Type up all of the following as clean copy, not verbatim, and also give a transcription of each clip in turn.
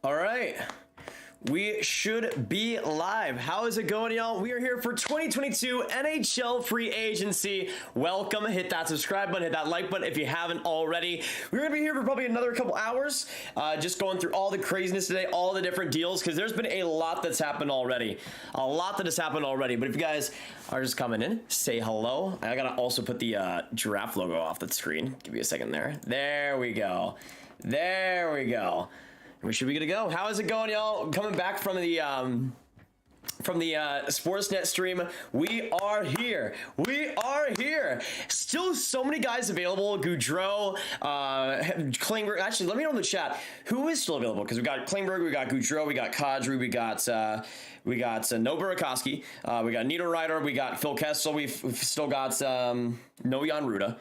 All right. We should be live. How is it going, y'all? We are here for 2022 NHL free agency. Welcome. Hit that subscribe button, hit that like button if you haven't already. We're going to be here for probably another couple hours, just going through all the craziness today, all the different deals, because there's been a lot that's happened already. A lot that has happened already. But if you guys are just coming in, say hello. I got to also put the giraffe logo off the screen. Give me a second there. There we go. There we go. We should be good to go. How is it going, y'all? Coming back from the Sportsnet stream. We are here. We are here. Still so many guys available. Gaudreau, Klingberg. Actually, let me know in the chat who is still available, because we got Klingberg, we got Gaudreau, we got kadri, we got no Burakovsky, we got Niederreiter, we got Phil Kessel, we've still got no Jan Ruda.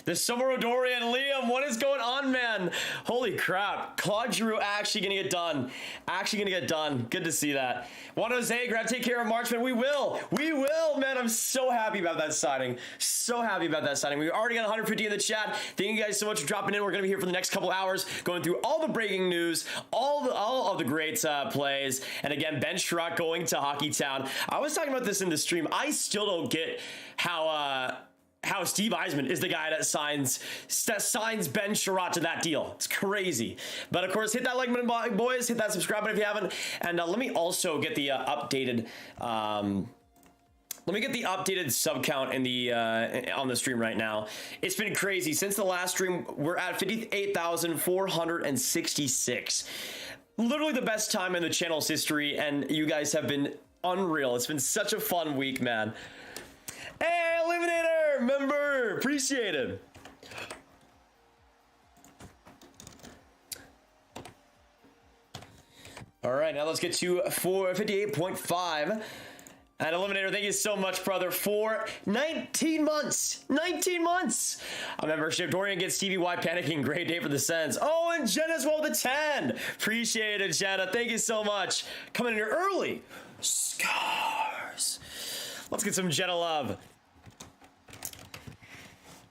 The Summer Odori and Liam, what is going on, man? Holy crap. Gaudreau actually going to get done. Actually going to get done. Good to see that. Juan Jose, grab, take care of Marchman. We will. We will, man. I'm so happy about that signing. So happy about that signing. We already got 150 in the chat. Thank you guys so much for dropping in. We're going to be here for the next couple hours, going through all the breaking news, all of the great plays. And again, Ben Chiarot going to Hockey Town. I was talking about this in the stream. I still don't get how Steve Eisman is the guy that signs Ben Chiarot to that deal. It's crazy. But of course, hit that like button, boys. Hit that subscribe button if you haven't. And let me also get the updated. Let me get the updated sub count in the on the stream right now. It's been crazy since the last stream. We're at 58,466. Literally the best time in the channel's history, and you guys have been unreal. It's been such a fun week, man. Hey, Eliminator, member, appreciate it. All right, now let's get to 458.5. And Eliminator, thank you so much, brother, for 19 months. 19 months. A membership. Dorian gets Stevie Y panicking. Great day for the Sens. Oh, and Jen as well, the 10. Appreciate it, Jenna. Thank you so much. Coming in here early. Scars. Let's get some Jenna love.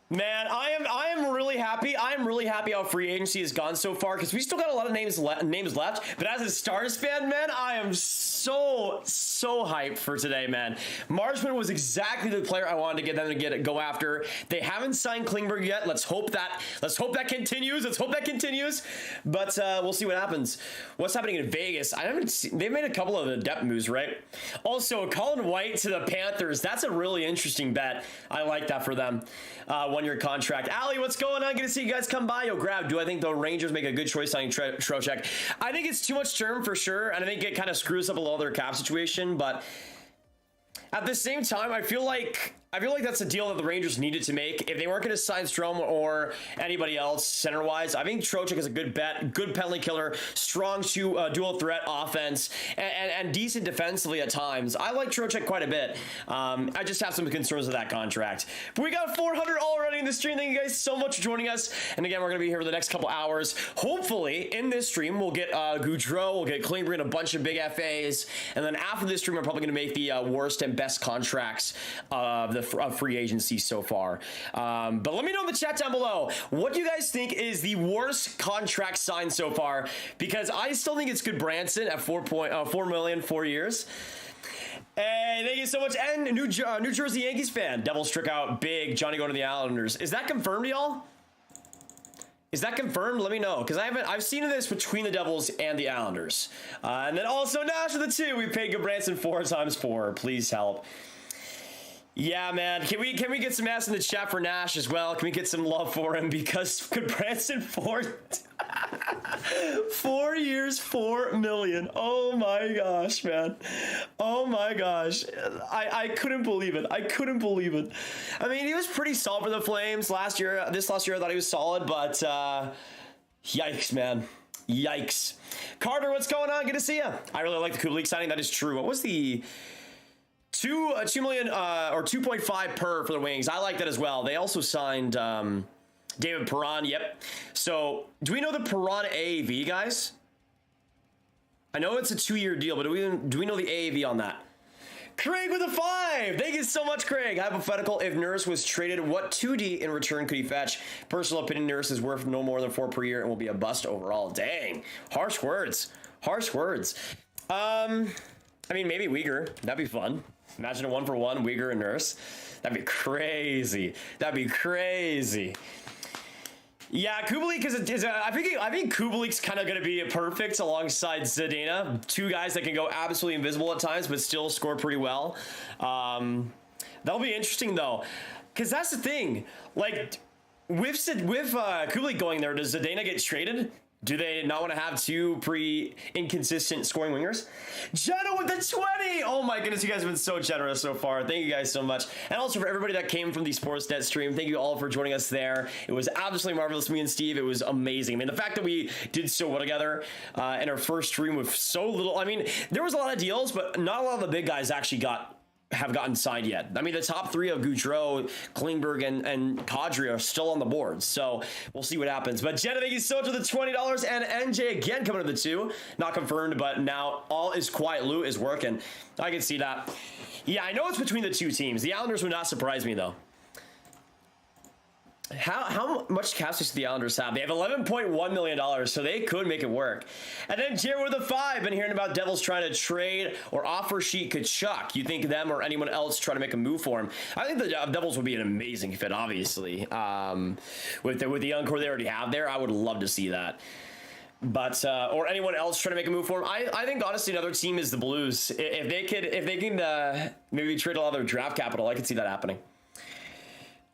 Man, I am really happy. I am really happy how free agency has gone so far, because we still got a lot of names left. But as a Stars fan, man, I am so hyped for today, man. Marchman was exactly the player I wanted to get them to go after. They haven't signed Klingberg yet. Let's hope that continues. Let's hope that continues. But we'll see what happens. What's happening in Vegas? I haven't seen. They've made a couple of the depth moves, right? Also, Colin White to the Panthers. That's a really interesting bet. I like that for them. 1-year contract. Ali, what's going on? Good to see you guys come by. Yo, grab. Do I think the Rangers make a good choice signing Trocheck? I think it's too much term for sure, and I think it kind of screws up a lot of their cap situation, but at the same time, I feel like that's a deal that the Rangers needed to make. If they weren't going to sign Strome or anybody else center-wise, I think Trocheck is a good bet, good penalty killer, strong dual threat offense, and decent defensively at times. I like Trocheck quite a bit. I just have some concerns with that contract. But we got 400 already in the stream. Thank you guys so much for joining us. And again, we're going to be here for the next couple hours. Hopefully, in this stream, we'll get Gaudreau, we'll get Klingberg and a bunch of big FAs. And then after this stream, we're probably going to make the worst and best contracts of the free agency so far. But let me know in the chat down below, what do you guys think is the worst contract signed so far? Because I still think it's good Branson at $4 million, 4 years. Hey, thank you so much. And New Jersey Yankees fan, Devils struck out big. Johnny going to the Islanders. Is that confirmed, y'all? Is that confirmed? Let me know, because I've seen this between the Devils and the Islanders. And then also Nash with the 2. We paid Goodbranson 4 times 4. Please help. Yeah, man. Can we get some ass in the chat for Nash as well? Can we get some love for him? Because Goodbranson 4 years, $4 million. Oh my gosh, man. Oh my gosh. I couldn't believe it. I couldn't believe it. I mean, he was pretty solid for the Flames last year. This last year I thought he was solid, but yikes, man. Yikes. Carter, what's going on? Good to see you. I really like the Kubalik signing. That is true. What was the $2 million or 2.5 per for the Wings? I like that as well. They also signed David Perron. Yep. So do we know the Perron AAV, guys? I know it's a 2-year deal, but do we know the AAV on that? Craig with a 5. Thank you so much, Craig. Hypothetical: if Nurse was traded, what 2D in return could he fetch? Personal opinion: Nurse is worth no more than 4 per year and will be a bust overall. Dang, harsh words. Harsh words. I mean, maybe Uyghur. That'd be fun. Imagine a 1-for-1 Uyghur and Nurse. That'd be crazy. That'd be crazy. Yeah, Kubalik I think Kubalik's kind of going to be perfect alongside Zadina. Two guys that can go absolutely invisible at times, but still score pretty well. That'll be interesting though, because that's the thing. Like with Kubalik going there, does Zadina get traded? Do they not want to have two inconsistent scoring wingers? Jenna with the 20! Oh my goodness, you guys have been so generous so far. Thank you guys so much. And also for everybody that came from the Sportsnet stream, thank you all for joining us there. It was absolutely marvelous, me and Steve. It was amazing. I mean, the fact that we did so well together in our first stream with so little, I mean, there was a lot of deals, but not a lot of the big guys actually have gotten signed yet. I mean, the top three of Gaudreau, Klingberg, and Kadri are still on the board. So we'll see what happens. But Jenna, thank you so much for the $20. And NJ again coming to the 2. Not confirmed, but now all is quiet. Lou is working. I can see that. Yeah, I know it's between the two teams. The Islanders would not surprise me, though. How much cap space do the Islanders have? They have $11.1 million, so they could make it work. And then Jared with a 5. Been hearing about Devils trying to trade or offer sheet Kachuk. You think them or anyone else trying to make a move for him? I think the Devils would be an amazing fit, obviously. With the young core they already have there, I would love to see that. But or anyone else trying to make a move for him. I think honestly another team is the Blues. If they can maybe trade a lot of their draft capital, I could see that happening.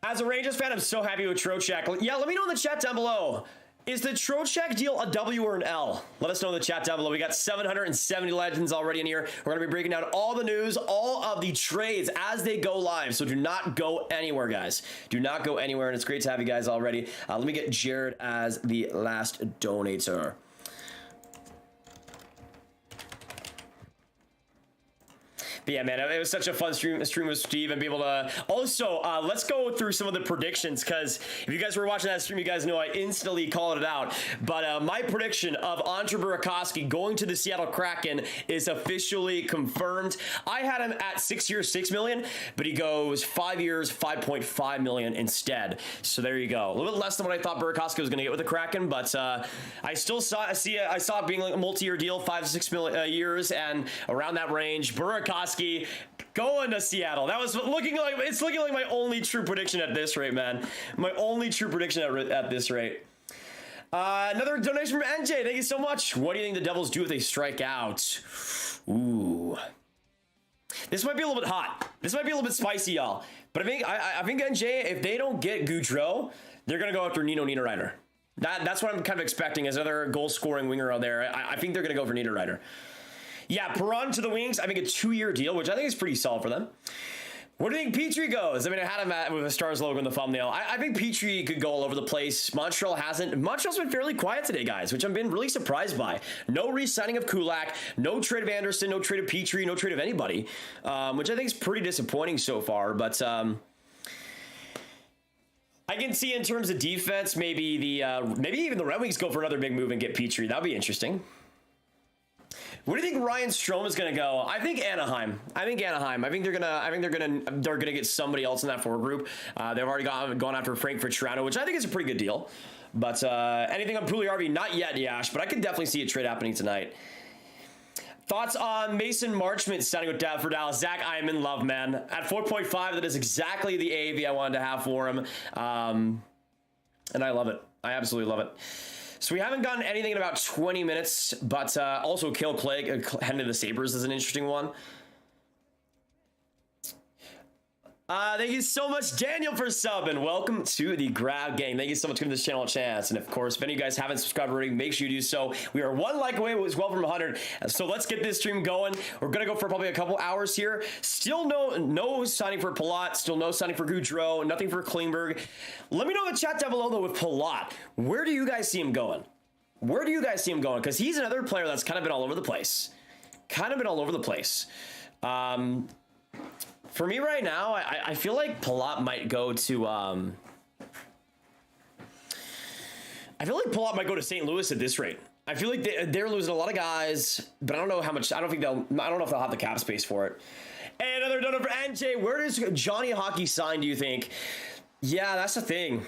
As a Rangers fan, I'm so happy with Trocheck. Yeah, let me know in the chat down below. Is the Trocheck deal a W or an L? Let us know in the chat down below. We got 770 legends already in here. We're going to be breaking down all the news, all of the trades as they go live. So do not go anywhere, guys. Do not go anywhere. And it's great to have you guys already. Let me get Jared as the last donator. But yeah, man, it was such a fun stream with Steve and be able to also, let's go through some of the predictions, because if you guys were watching that stream, you guys know I instantly called it out. But my prediction of Andre Burakovsky going to the Seattle Kraken is officially confirmed. I had him at 6 years, $6 million, but he goes 5 years, $5.5 million instead. So there you go. A little bit less than what I thought Burakovsky was going to get with the Kraken, but I still saw it being like a multi-year deal, 5 to 6 years, and around that range. Burakovsky going to Seattle. That was looking like my only true prediction at this rate, man. My only true prediction at this rate. Another donation from NJ. Thank you so much. What do you think the Devils do if they strike out? Ooh. This might be a little bit hot. This might be a little bit spicy, y'all. But I think NJ, if they don't get Gaudreau, they're gonna go after Nino Niederreiter. That's what I'm kind of expecting as another goal-scoring winger out there. I think they're gonna go for Niederreiter. Yeah, Perron to the Wings. I think a 2-year deal, which I think is pretty solid for them. Where do you think Petrie goes? I mean, I had him with a Stars logo in the thumbnail. I think Petrie could go all over the place. Montreal hasn't. Montreal's been fairly quiet today, guys, which I've been really surprised by. No re-signing of Kulak, no trade of Anderson, no trade of Petrie, no trade of anybody, which I think is pretty disappointing so far. But I can see in terms of defense, maybe even the Red Wings go for another big move and get Petrie. That'd be interesting. Where do you think Ryan Strome is going to go? I think Anaheim. I think they're gonna get somebody else in that forward group. They've already gone after Frank for Toronto, which I think is a pretty good deal. But anything on Pugliarvi? Not yet, Yash. But I could definitely see a trade happening tonight. Thoughts on Mason Marchment signing with for Dallas? Zach, I am in love, man. At 4.5, that is exactly the AAV I wanted to have for him, and I love it. I absolutely love it. So we haven't gotten anything in about 20 minutes, but also Kill Clegg heading to the Sabres is an interesting one. Thank you so much, Daniel, for subbing. Welcome to the Grab Gang. Thank you so much for giving this channel a chance. And of course, if any of you guys haven't subscribed already, make sure you do so. We are 1 like away as well from 100. So let's get this stream going. We're going to go for probably a couple hours here. Still no signing for Palat. Still no signing for Gaudreau. Nothing for Klingberg. Let me know in the chat down below, though, with Palat. Where do you guys see him going? Where do you guys see him going? Because he's another player that's kind of been all over the place. For me right now, I feel like Palat might go to St. Louis at this rate. I feel like they're losing a lot of guys, but I don't know how much. I don't know if they'll have the cap space for it. And another donor for NJ. Where does Johnny Hockey sign, do you think? Yeah, that's the thing.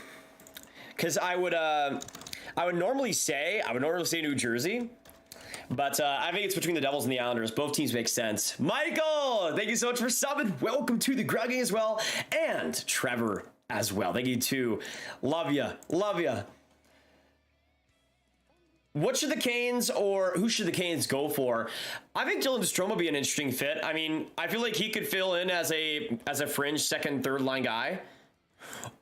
Because I would normally say New Jersey. But I think it's between the Devils and the Islanders. Both teams make sense. Michael, thank you so much for subbing. Welcome to the Grugging as well. And Trevor as well. Thank you too. Love ya. Love ya. What should the Canes, or who should the Canes go for? I think Dylan Strome will be an interesting fit. I mean, I feel like he could fill in as a fringe second, third line guy.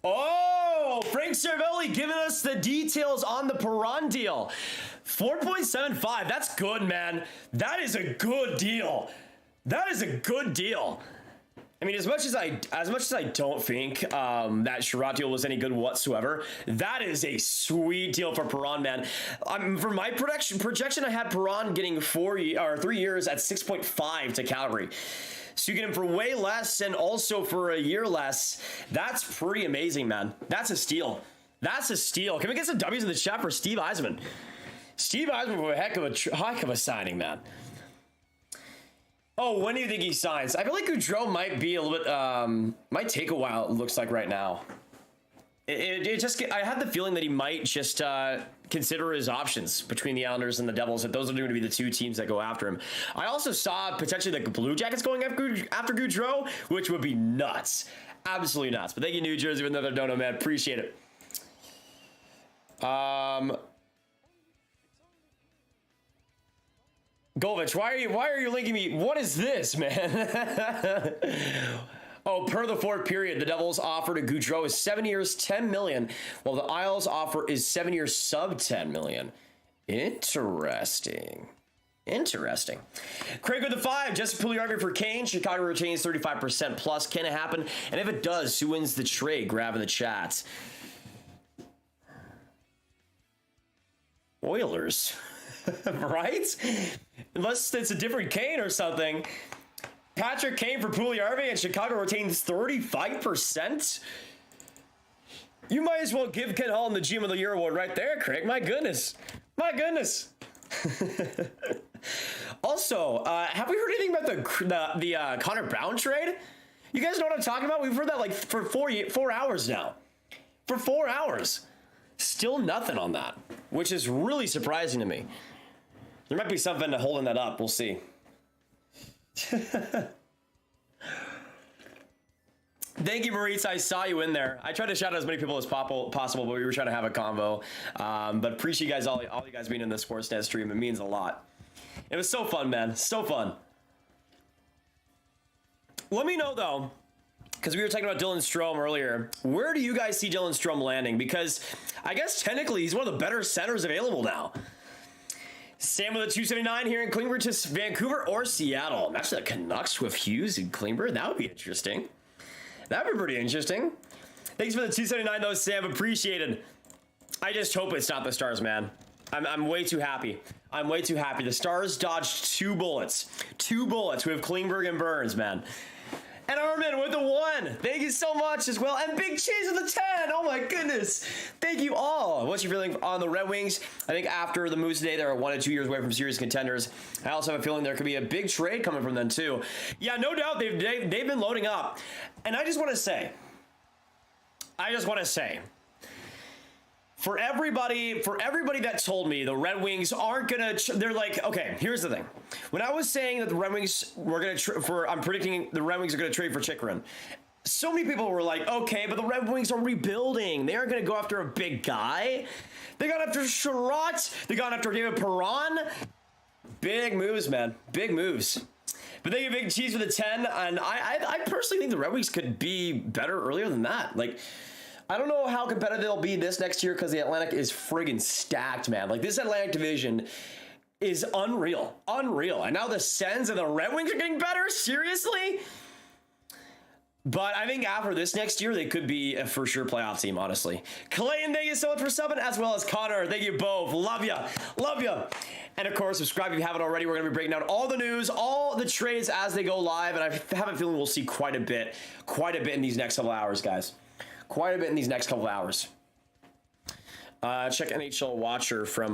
Oh, Frank Cervelli giving us the details on the Perron deal. 4.75. That's good, man. That is a good deal. That is a good deal. I mean, as much as I don't think that Chiarot deal was any good whatsoever, that is a sweet deal for Perron, man. For my projection, I had Perron getting 3 years at 6.5 to Calgary. So you get him for way less and also for a year less. That's pretty amazing, man. That's a steal. That's a steal. Can we get some W's in the chat for Steve Yzerman? Steve Yzerman was a heck of a signing, man. Oh, when do you think he signs? I feel like Gaudreau might be a little bit, might take a while, it looks like right now. I had the feeling that he might just consider his options between the Islanders and the Devils, that those are going to be the two teams that go after him. I also saw potentially the Blue Jackets going after Gaudreau, which would be nuts. Absolutely nuts. But thank you, New Jersey, with another dono, man. Appreciate it. Govich, why are you linking me? What is this, man? Oh, per the fourth period, the Devils' offer to Gaudreau is 7 years, $10 million, while the Isles' offer is 7 years, sub $10 million. Interesting. Interesting. Craig with the 5. Jesse Puljujarvi for Kane. Chicago retains 35% plus. Can it happen? And if it does, who wins the trade? Grab in the chats. Oilers. Right? Unless it's a different Kane or something. Patrick Kane for Puljujarvi and Chicago retains 35%. You might as well give Ken Holland the GM of the Year award right there, Craig. My goodness. My goodness. Also, have we heard anything about the Connor Brown trade? You guys know what I'm talking about? We've heard that like for 4 hours now. For 4 hours. Still nothing on that, which is really surprising to me. There might be something holding that up. We'll see. Thank you, Maurice. I saw you in there. I tried to shout out as many people as possible, but we were trying to have a convo. But appreciate you guys, all you guys being in the Sportsnet stream. It means a lot. It was so fun, man. So fun. Let me know, though, because we were talking about Dylan Strome earlier. Where do you guys see Dylan Strome landing? Because I guess technically he's one of the better centers available now. Sam with a 279 here in Klingberg to Vancouver or Seattle. Match the Canucks with Hughes and Klingberg. That would be interesting. That would be pretty interesting. Thanks for the 279 though, Sam. Appreciated. I just hope it's not the Stars, man. I'm way too happy. I'm way too happy. The Stars dodged 2 bullets. 2 bullets with Klingberg and Burns, man. And Armin with the 1. Thank you so much as well. And Big Cheese with the 10. Oh my goodness. Thank you all. What's your feeling on the Red Wings? I think after the moves today, they're 1 to 2 years away from serious contenders. I also have a feeling there could be a big trade coming from them too. Yeah, no doubt they've been loading up. And I just want to say, for everybody that told me the Red Wings aren't gonna, they're like, okay, here's the thing. When I was saying that the Red Wings were gonna, I'm predicting the Red Wings are gonna trade for Chychrun. So many people were like, okay, but the Red Wings are rebuilding. They aren't gonna go after a big guy. They got after Chiarot. They got after David Perron. Big moves, man. Big moves. But thank you, Big Cheese, for the 10. And I personally think the Red Wings could be better earlier than that. Like, I don't know how competitive they'll be this next year because the Atlantic is friggin' stacked, man. Like, this Atlantic division is unreal. Unreal. And now the Sens and the Red Wings are getting better? Seriously? But I think after this next year, they could be a for sure playoff team, honestly. Clayton, thank you so much for subbing, as well as Connor. Thank you both. Love ya. Love ya. And of course, subscribe if you haven't already. We're going to be breaking down all the news, all the trades as they go live. And I have a feeling we'll see quite a bit in these next couple hours, guys. Quite a bit in these next couple hours. Check NHL Watcher from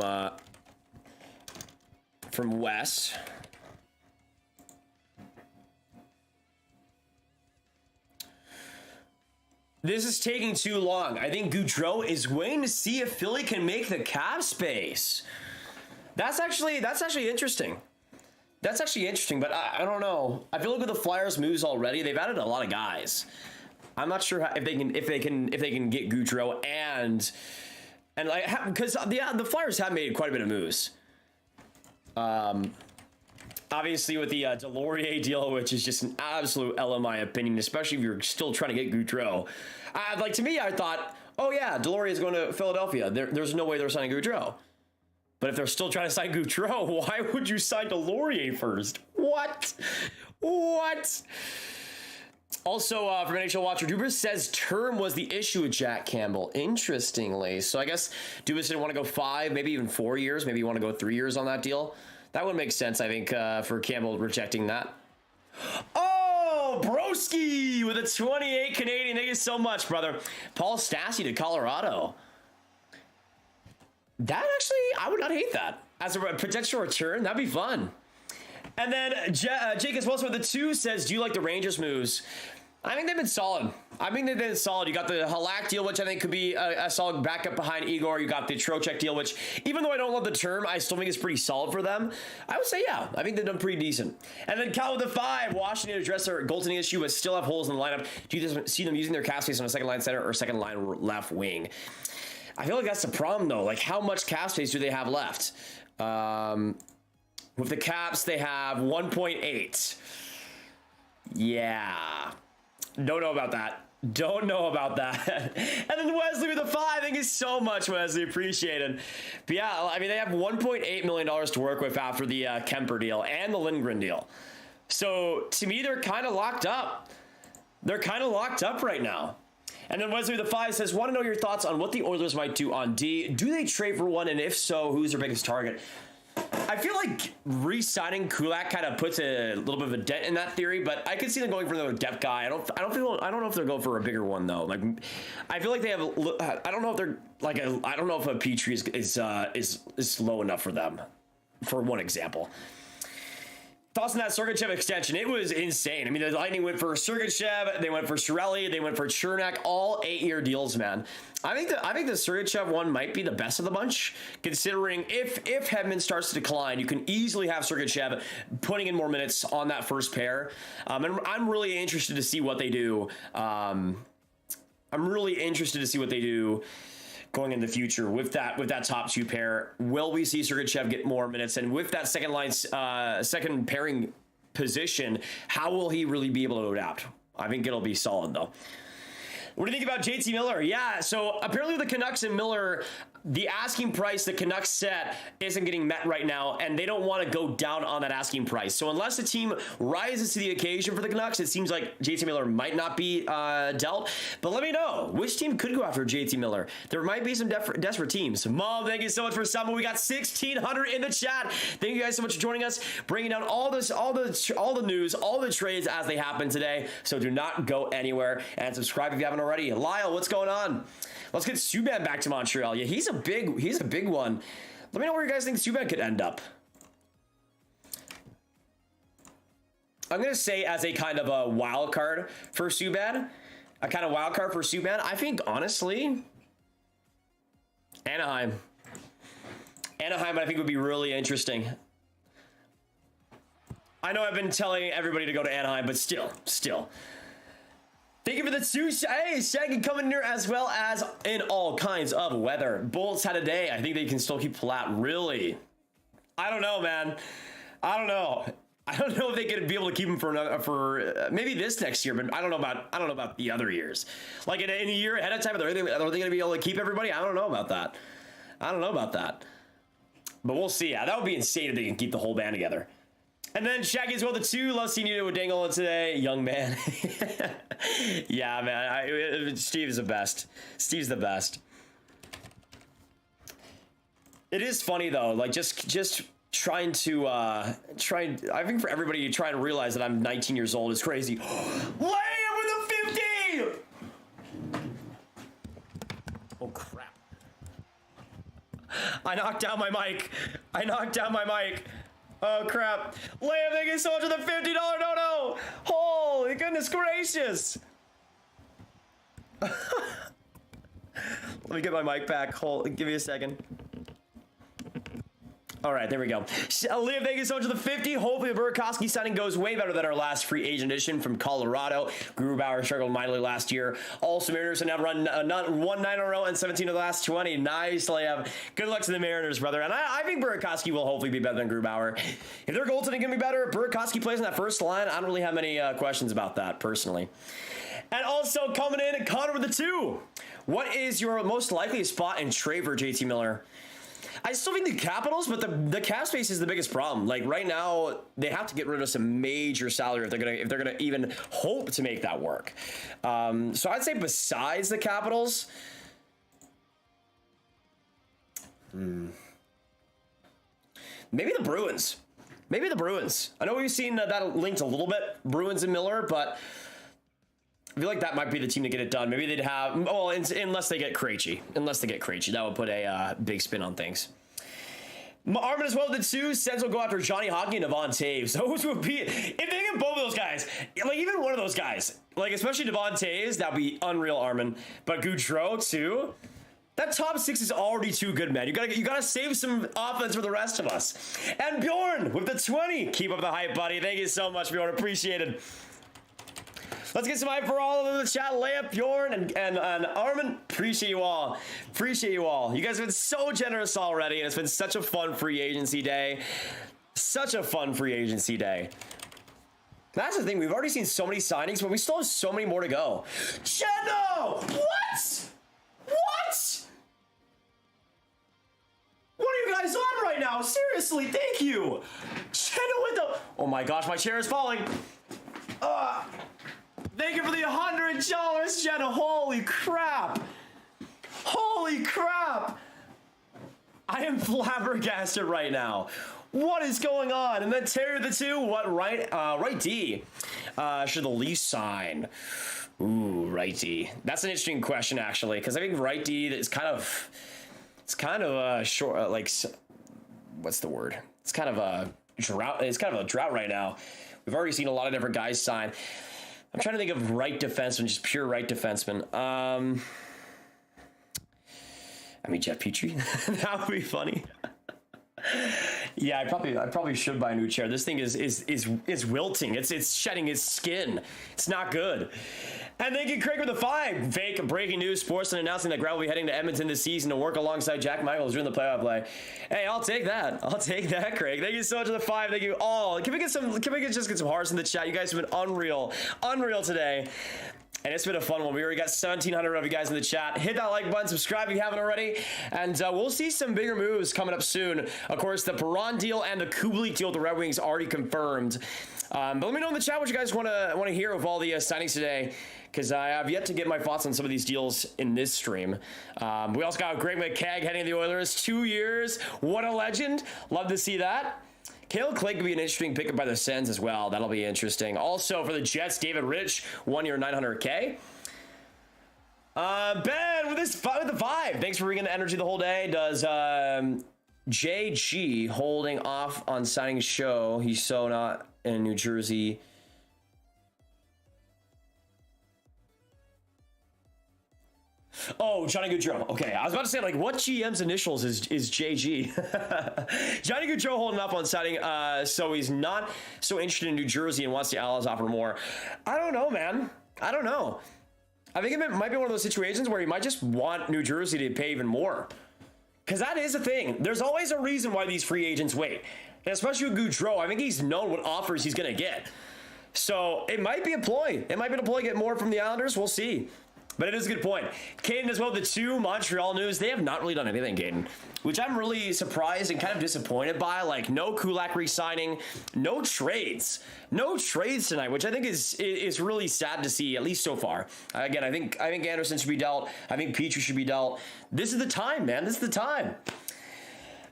Wes. This is taking too long. I think Gaudreau is waiting to see if Philly can make the cap space. That's actually interesting. That's actually interesting, but I don't know. I feel like with the Flyers' moves already, they've added a lot of guys. I'm not sure if they can get Gaudreau and like, because the Flyers have made quite a bit of moves. Obviously with the Delorier deal, which is just an absolute L in my opinion, especially if you're still trying to get Gaudreau. Like, to me, I thought, oh yeah, Delorier is going to Philadelphia. There's no way they're signing Gaudreau. But if they're still trying to sign Gaudreau, why would you sign Delorier first? What? Also, from NHL Watcher, Dubas says term was the issue with Jack Campbell. Interestingly. So I guess Dubas didn't want to go 5, maybe even 4 years. Maybe you want to go 3 years on that deal. That would make sense, I think, for Campbell rejecting that. Oh, Broski with a 28 Canadian. Thank you so much, brother. Paul Stastny to Colorado. That actually, I would not hate that. As a potential return, that'd be fun. And then Jake is also with the 2 says, do you like the Rangers moves? I think they've been solid. You got the Halak deal, which I think could be a solid backup behind Igor. You got the Trocheck deal, which even though I don't love the term, I still think it's pretty solid for them. I would say, yeah, I think they've done pretty decent. And then Cal with the 5, Washington address their goaltending issue, but still have holes in the lineup. Do you see them using their cap space on a second line center or second line left wing? I feel like that's the problem, though. Like, how much cap space do they have left? With the Caps, they have 1.8. Yeah. Don't know about that. And then Wesley with the 5. Thank you so much, Wesley. Appreciate it. But yeah, I mean, they have $1.8 million to work with after the Kemper deal and the Lindgren deal. So, to me, they're kind of locked up. Right now. And then Wesley with the 5 says, want to know your thoughts on what the Oilers might do on D. Do they trade for one? And if so, who's their biggest target? I feel like re-signing Kulak kind of puts a little bit of a dent in that theory, but I could see them going for another depth guy. I don't know if they're going for a bigger one though. Like, I feel like they have. I don't know if they're like I don't know if a Petrie is low enough for them. For one example. Thoughts on that Sergachev extension? It was insane. I mean, the Lightning went for Sergachev, they went for Chiarelli, they went for Chernak, all 8-year deals, man. I think the Sergachev one might be the best of the bunch, considering if Hedman starts to decline, you can easily have Sergachev putting in more minutes on that first pair. And I'm really interested to see what they do. Going in the future with that top 2 pair. Will we see Sergachev get more minutes? And with that second line, second pairing position, how will he really be able to adapt? I think it'll be solid though. What do you think about JT Miller? Yeah, so apparently the Canucks and Miller, the asking price the Canucks set isn't getting met right now, and they don't want to go down on that asking price. So unless the team rises to the occasion for the Canucks, it seems like JT Miller might not be dealt. But let me know, which team could go after JT Miller? There might be some desperate teams. Mom, thank you so much for summing. We got 1,600 in the chat. Thank you guys so much for joining us, bringing down all the news, all the trades as they happen today. So do not go anywhere, and subscribe if you haven't already. Lyle, what's going on? Let's get Subban back to Montreal. Yeah, he's a big one. Let me know where you guys think Subban could end up. I'm gonna say as a kind of a wild card for Subban. I think honestly, Anaheim, I think would be really interesting. I know I've been telling everybody to go to Anaheim, but still. Thank you for the 2. Hey, Shaggy coming in here as well as in all kinds of weather. Bullets had a day. I think they can still keep flat. Really? I don't know, man. I don't know if they could be able to keep him for maybe this next year, but I don't know about the other years. Like in a year ahead of time, are they going to be able to keep everybody? I don't know about that. But we'll see. Yeah, that would be insane if they can keep the whole band together. And then Shaggy as well, the 2. Love seeing you with Dangle today, young man. Yeah, man. Steve's the best. It is funny though, like just trying to I think for everybody to try and realize that I'm 19 years old is crazy. Lamb with a 50! Oh crap. I knocked down my mic. Oh crap. Lamb, thank you so much for the $50 no. Holy goodness gracious. Let me get my mic back. Give me a second. All right, there we go. Liam, thank you so much for the 50. Hopefully the Burakovsky signing goes way better than our last free agent edition from Colorado. Grubauer struggled mightily last year. Also, Mariners have now run won 9 in a row and 17 of the last 20. Nice, Liam. Good luck to the Mariners, brother. And I think Burakovsky will hopefully be better than Grubauer. If their goaltending can be better, Burakovsky plays in that first line. I don't really have many questions about that, personally. And also coming in, Connor with the 2. What is your most likely spot in trade for JT Miller? I still think the Capitals, but the cap space is the biggest problem. Like right now, they have to get rid of some major salary if they're gonna even hope to make that work. So I'd say besides the Capitals, maybe the Bruins. Maybe the Bruins. I know we've seen that linked a little bit, Bruins and Miller, but I feel like that might be the team to get it done. Maybe they'd have, well, unless they get Krejci. Unless they get Krejci. That would put a big spin on things. Armin as well did too. Sens will go after Johnny Hockey and Devon Taves. Those would be, if they get both of those guys, like even one of those guys, like especially Devon Taves, that would be unreal, Armin. But Gaudreau too. That top 6 is already too good, man. You gotta save some offense for the rest of us. And Bjorn with the 20. Keep up the hype, buddy. Thank you so much, Bjorn. Appreciate it. Let's get some hype for all of them in the chat. Layup, Bjorn, and Armin. Appreciate you all. Appreciate you all. You guys have been so generous already, and it's been such a fun free agency day. Such a fun free agency day. That's the thing. We've already seen so many signings, but we still have so many more to go. Cheno! What? What? What are you guys on right now? Seriously, thank you. Cheno with the... Oh my gosh, my chair is falling. Thank you for the $100, Jenna. Holy crap. Holy crap. I am flabbergasted right now. What is going on? And then Terry the 2. What right D should the Leafs sign? Ooh, right D. That's an interesting question, actually, because I think right D is kind of... It's kind of a short... like, what's the word? It's kind of a drought. It's kind of a drought right now. We've already seen a lot of different guys sign. I'm trying to think of right defenseman, just pure right defenseman. I mean, Jeff Petrie. That would be funny. Yeah, I probably should buy a new chair. This thing is wilting. It's shedding its skin. It's not good. And thank you, Craig, with the 5. Fake breaking news. Sportsnet announcing that Grant will be heading to Edmonton this season to work alongside Jack Michaels during the playoff play. Hey, I'll take that. I'll take that, Craig. Thank you so much for the 5. Thank you all. Can we just get some hearts in the chat? You guys have been unreal today. And it's been a fun one. We already got 1,700 of you guys in the chat. Hit that like button, subscribe if you haven't already. And we'll see some bigger moves coming up soon. Of course, the Perron deal and the Kubalik deal with the Red Wings already confirmed. But let me know in the chat what you guys want to hear of all the signings today, because I have yet to get my thoughts on some of these deals in this stream. We also got Greg McKegg heading to the Oilers. 2 years. What a legend. Love to see that. Cale Clay could be an interesting pickup by the Sens as well. That'll be interesting. Also for the Jets, David Rich, 1 year, $900K. Ben with the 5. Thanks for bringing the energy the whole day. Does JG holding off on signing show? He's so not in New Jersey. Oh, Johnny Gaudreau. Okay, I was about to say, like, what GM's initials is JG? Johnny Gaudreau holding up on signing, so he's not so interested in New Jersey and wants the Isles offer more. I don't know, man. I don't know. I think it might be one of those situations where he might just want New Jersey to pay even more. Because that is a thing. There's always a reason why these free agents wait. And especially with Gaudreau, I think he's known what offers he's going to get. So it might be a ploy. It might be a ploy to get more from the Islanders. We'll see. But it is a good point. Caden as well, the 2 Montreal news. They have not really done anything, Caden, which I'm really surprised and kind of disappointed by. Like, no Kulak re-signing, no trades. No trades tonight, which I think is really sad to see, at least so far. Again, I think Anderson should be dealt. I think Petrie should be dealt. This is the time, man. This is the time.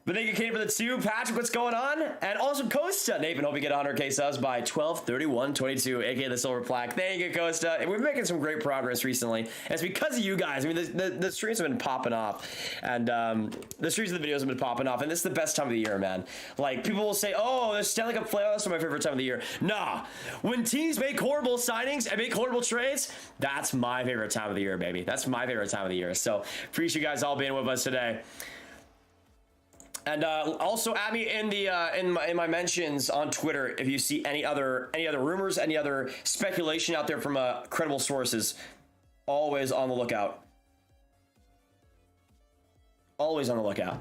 But thank you, Kate, for the 2. Patrick, what's going on? And also Costa. Nathan, hope you get 100K subs by 12/31/22, aka the silver plaque. Thank you, Costa. And we've been making some great progress recently. And it's because of you guys. I mean, the streams have been popping off. And the streams of the videos have been popping off. And this is the best time of the year, man. Like, people will say, oh, the Stanley Cup playoffs are my favorite time of the year. Nah. When teams make horrible signings and make horrible trades, that's my favorite time of the year, baby. That's my favorite time of the year. So appreciate you guys all being with us today. And also add me in the in my mentions on Twitter if you see any other rumors, any other speculation out there from credible sources. Always on the lookout. Always on the lookout.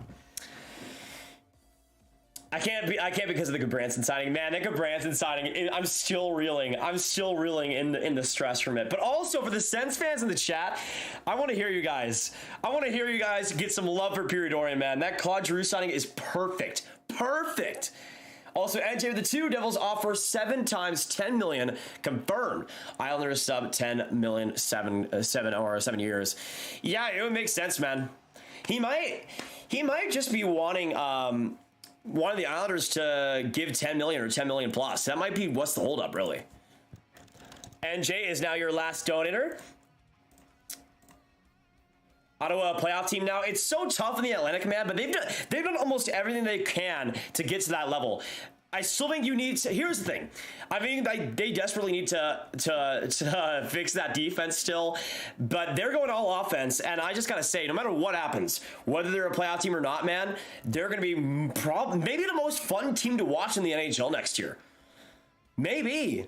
I can't because of the Goodbranson signing, man. The Goodbranson signing, I'm still reeling. I'm still reeling in the stress from it. But also for the Sens fans in the chat, I want to hear you guys. I want to hear you guys get some love for Periodorian, man. That Gaudreau signing is perfect. Perfect. Also, NJ with the 2 Devils offer 7 times 10 million confirmed. Islanders sub 10 million 7 years. Yeah, it would make sense, man. He might just be wanting one of the Islanders to give 10 million or 10 million plus. That might be what's the holdup, really. NJ is now your last donator. Ottawa playoff team now. It's so tough in the Atlantic, man, but they've done almost everything they can to get to that level. I still think you need to, here's the thing. I mean, they desperately need to fix that defense still, but they're going all offense. And I just got to say, no matter what happens, whether they're a playoff team or not, man, they're going to be maybe the most fun team to watch in the NHL next year. Maybe.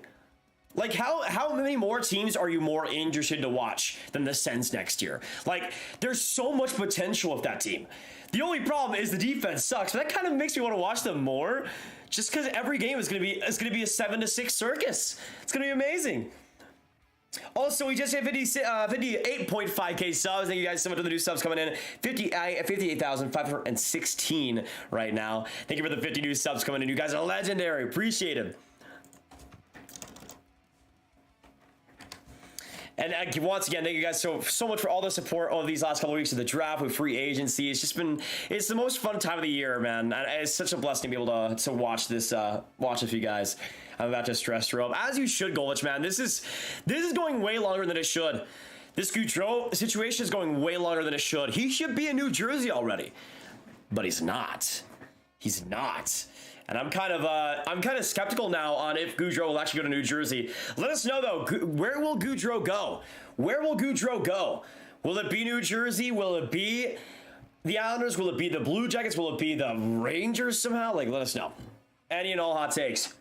Like, how many more teams are you more interested to watch than the Sens next year? Like, there's so much potential with that team. The only problem is the defense sucks, but that kind of makes me want to watch them more. Just because every game is gonna be a 7-6 circus. It's gonna be amazing. Also, we just hit 58.5k subs. Thank you guys so much for the new subs coming in. 58,516 right now. Thank you for the 50 new subs coming in. You guys are legendary. Appreciate it. And once again, thank you guys so much for all the support over these last couple of weeks of the draft with free agency. It's just been, it's the most fun time of the year, man. It's such a blessing to be able to watch this, watch with you guys. I'm about to stress her up, as you should, Golich, man. This is going way longer than it should. This Gaudreau situation is going way longer than it should. He should be in New Jersey already, but he's not. He's not. And I'm kind of skeptical now on if Gaudreau will actually go to New Jersey. Let us know, though, where will Gaudreau go? Where will Gaudreau go? Will it be New Jersey? Will it be the Islanders? Will it be the Blue Jackets? Will it be the Rangers somehow? Like, let us know. Any and all hot takes.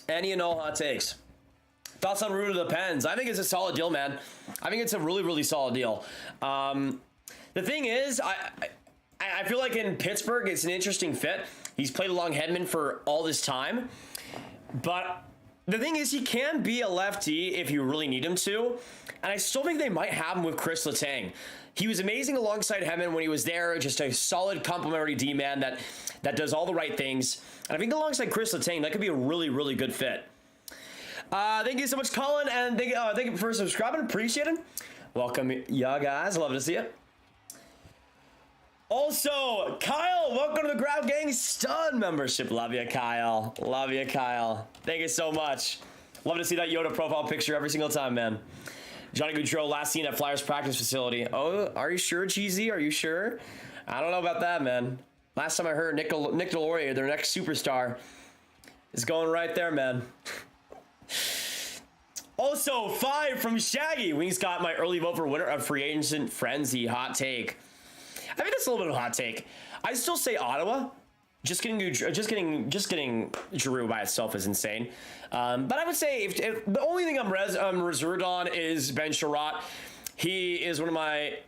Any and all hot takes. Thoughts on Root of the Pens? I think it's a solid deal, man. I think it's a really, really solid deal. The thing is, I feel like in Pittsburgh, it's an interesting fit. He's played along Hedman for all this time. But the thing is, he can be a lefty if you really need him to. And I still think they might have him with Chris Letang. He was amazing alongside Hedman when he was there. Just a solid complementary D-man that does all the right things. And I think alongside Chris Letang, that could be a really, really good fit. Thank you so much, Colin. And thank you for subscribing. Appreciate it. Welcome, y'all guys. Love to see it. Also, Kyle, welcome to the Grab Gang Stud membership. Love you, Kyle. Love you, Kyle. Thank you so much. Love to see that Yoda profile picture every single time, man. Johnny Gaudreau, last seen at Flyers practice facility. Oh, are you sure, Cheesy? Are you sure? I don't know about that, man. Last time I heard, Nick Delorier, their next superstar, is going right there, man. Also, 5 from Shaggy. Wings got my early vote for winner of Free Agent Frenzy. Hot take. I think that's a little bit of a hot take. I still say Ottawa. Just getting Giroux by itself is insane. But I would say if the only thing I'm reserved on is Ben Chiarot. He is one of my.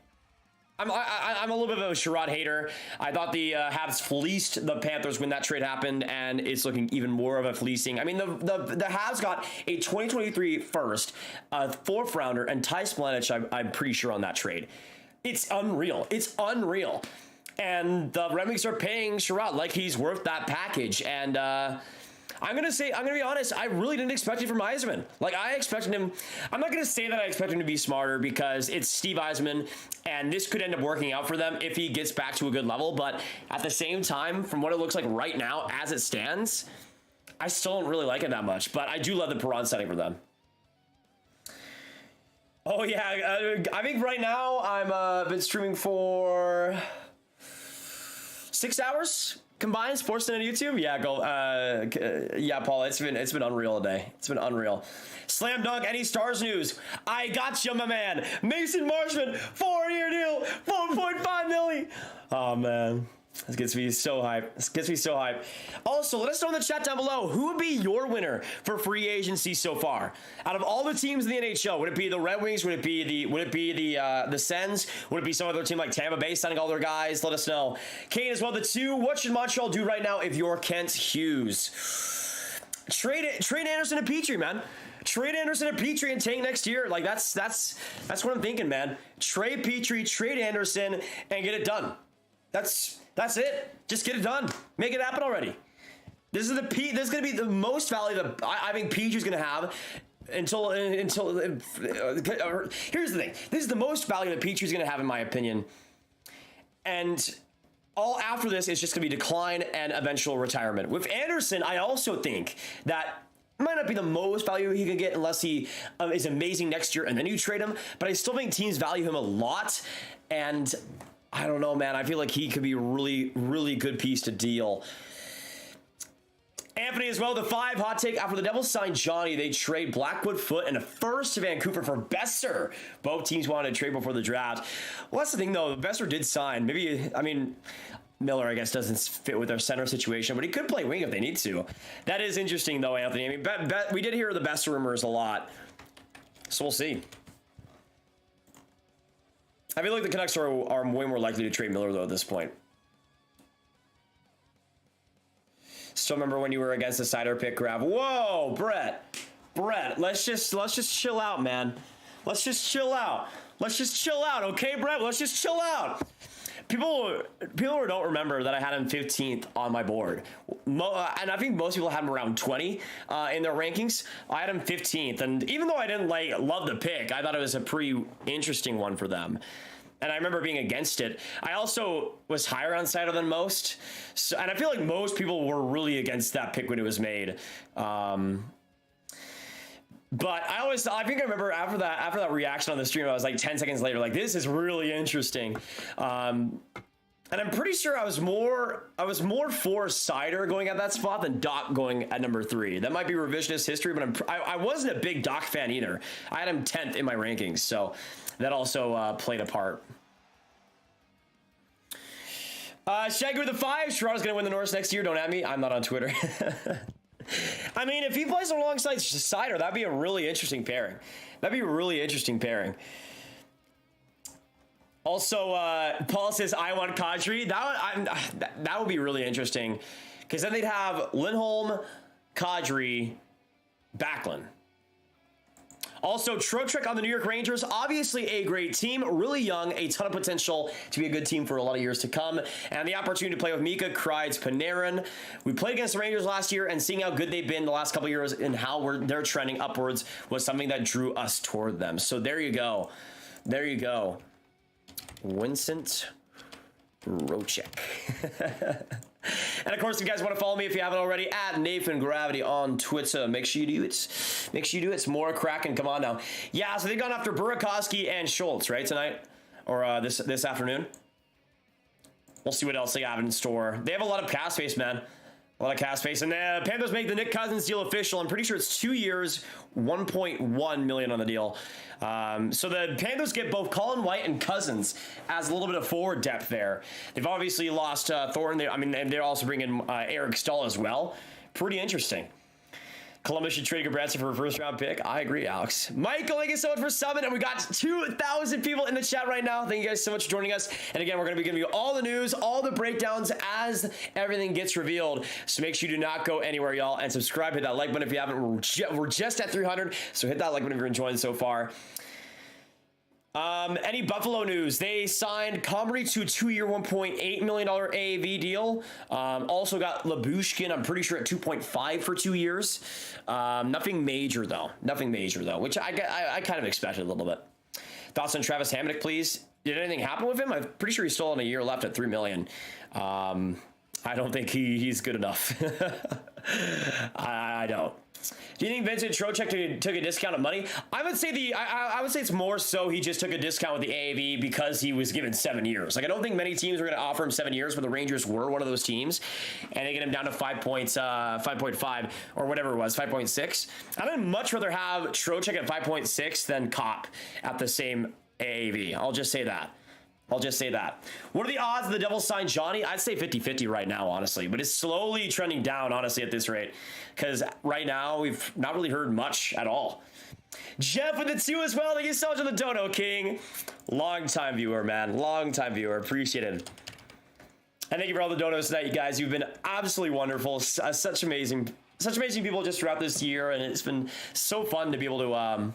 I'm a little bit of a Chiarot hater. I thought the Habs fleeced the Panthers when that trade happened, and it's looking even more of a fleecing. I mean, the Habs got a 2023 first, a 4th rounder, and Ty Splanicz, I'm pretty sure, on that trade. It's unreal. It's unreal. And the Red Wings are paying Chiarot like he's worth that package. And I'm going to be honest, I really didn't expect it from Yzerman. Like, I expected him, I'm not going to say that I expect him to be smarter because it's Steve Yzerman, and this could end up working out for them if he gets back to a good level. But at the same time, from what it looks like right now, as it stands, I still don't really like it that much. But I do love the Perron setting for them. Oh, yeah. I think right now I've been streaming for 6 hours. Combined Sportsnet and YouTube? Yeah, go. Yeah, Paul. It's been unreal today. It's been unreal. Slam dunk. Any Stars news? I got you, my man. Mason Marshman, 4-year deal, 4.5 million. Oh man, this gets me so hyped. This gets me so hyped. Also, let us know in the chat down below who would be your winner for free agency so far. Out of all the teams in the NHL, would it be the Red Wings? Would it be the Sens? Would it be some other team like Tampa Bay signing all their guys? Let us know. Kane as well. The 2. What should Montreal do right now if you're Kent Hughes? Trade Anderson and Petrie, man. Trade Anderson and Petrie and tank next year. Like that's what I'm thinking, man. Trade Petrie, trade Anderson, and get it done. That's it. Just get it done. Make it happen already. This is gonna be the most value that I think Petrie's gonna have until. Here's the thing. This is the most value that Petrie's gonna have, in my opinion. And all after this is just gonna be decline and eventual retirement. With Anderson, I also think that might not be the most value he can get unless he is amazing next year and then you trade him. But I still think teams value him a lot. And I don't know, man. I feel like he could be a really, really good piece to deal. Anthony as well, the 5 hot take. After the Devils signed Johnny, they trade Blackwood, Foot, and a first to Vancouver for Besser. Both teams wanted to trade before the draft. Well, that's the thing, though. Besser did sign. Maybe, I mean, Miller, I guess, doesn't fit with their center situation, but he could play wing if they need to. That is interesting, though, Anthony. I mean, we did hear the Besser rumors a lot, so we'll see. I feel like the Canucks are way more likely to trade Miller, though, at this point. Still remember when you were against the Sider pick grab? Whoa, Brett, let's just chill out, man. Let's just chill out. Okay, Brett? Let's just chill out. People don't remember that I had him 15th on my board. And I think most people had him around 20 in their rankings. I had him 15th. And even though I didn't love the pick, I thought it was a pretty interesting one for them. And I remember being against it. I also was higher on Sider than most. So, and I feel like most people were really against that pick when it was made. But I think I remember after that reaction on the stream, I was like 10 seconds later, like, this is really interesting. And I'm pretty sure I was more for Sider going at that spot than Doc going at number 3. That might be revisionist history, but I wasn't a big Doc fan either. I had him 10th in my rankings, so that also played a part. Shaggy with the 5. Chiarot's going to win the Norris next year. Don't at me. I'm not on Twitter. I mean, if he plays alongside Sider, that'd be a really interesting pairing. Also, Paul says, I want Kadri. That would be really interesting. Because then they'd have Lindholm, Kadri, Backlund. Also, Trocheck on the New York Rangers, obviously a great team, really young, a ton of potential to be a good team for a lot of years to come, and the opportunity to play with Mika, Kreids, Panarin. We played against the Rangers last year, and seeing how good they've been the last couple of years and how they're trending upwards was something that drew us toward them. So there you go. Vincent Trocheck. And of course, if you guys want to follow me, if you haven't already, at Nathan Gravity on Twitter, make sure you do it. It's more Kraken. Come on now. Yeah, so they've gone after Burakovsky and Schultz, right, tonight? Or this afternoon? We'll see what else they have in store. They have a lot of cap space, man. A lot of cap space. And the Panthers make the Nick Cousins deal official. I'm pretty sure it's 2 years, $1.1 million on the deal. So the Panthers get both Colin White and Cousins as a little bit of forward depth there. They've obviously lost Thornton. And they're also bringing Eric Stahl as well. Pretty interesting. Columbus should trade Gabranson for a first-round pick. I agree, Alex. Michael, thank you so much for subbing, and we got 2,000 people in the chat right now. Thank you guys so much for joining us. And again, we're going to be giving you all the news, all the breakdowns as everything gets revealed. So make sure you do not go anywhere, y'all, and subscribe. Hit that like button if you haven't. We're just at 300, so hit that like button if you're enjoying so far. Any Buffalo news? They signed Comrie to a 2-year, $1.8 million AAV deal. Also got Labushkin, I'm pretty sure at 2.5 for 2 years. Nothing major though, which I kind of expected a little bit. Thoughts on Travis Hamonic, please? Did anything happen with him? I'm pretty sure he's still on a year left at $3 million. I don't think he's good enough. I don't. Do you think Vincent Trocheck took a discount of money? I would say I would say it's more so he just took a discount with the AAV because he was given 7 years. Like, I don't think many teams were going to offer him 7 years, but the Rangers were one of those teams, and they get him down to 5.5 or whatever it was, 5.6. I'd much rather have Trocheck at 5.6 than Kopp at the same AAV. I'll just say that. What are the odds of the Devils sign Johnny? I'd say 50-50 right now, honestly. But it's slowly trending down, honestly, at this rate. Because right now, we've not really heard much at all. Jeff with the 2 as well. Thank you so much for the Dono King. Long-time viewer, man. Long-time viewer. Appreciate it. And thank you for all the donos tonight, you guys. You've been absolutely wonderful. Such amazing people just throughout this year. And it's been so fun to be able to...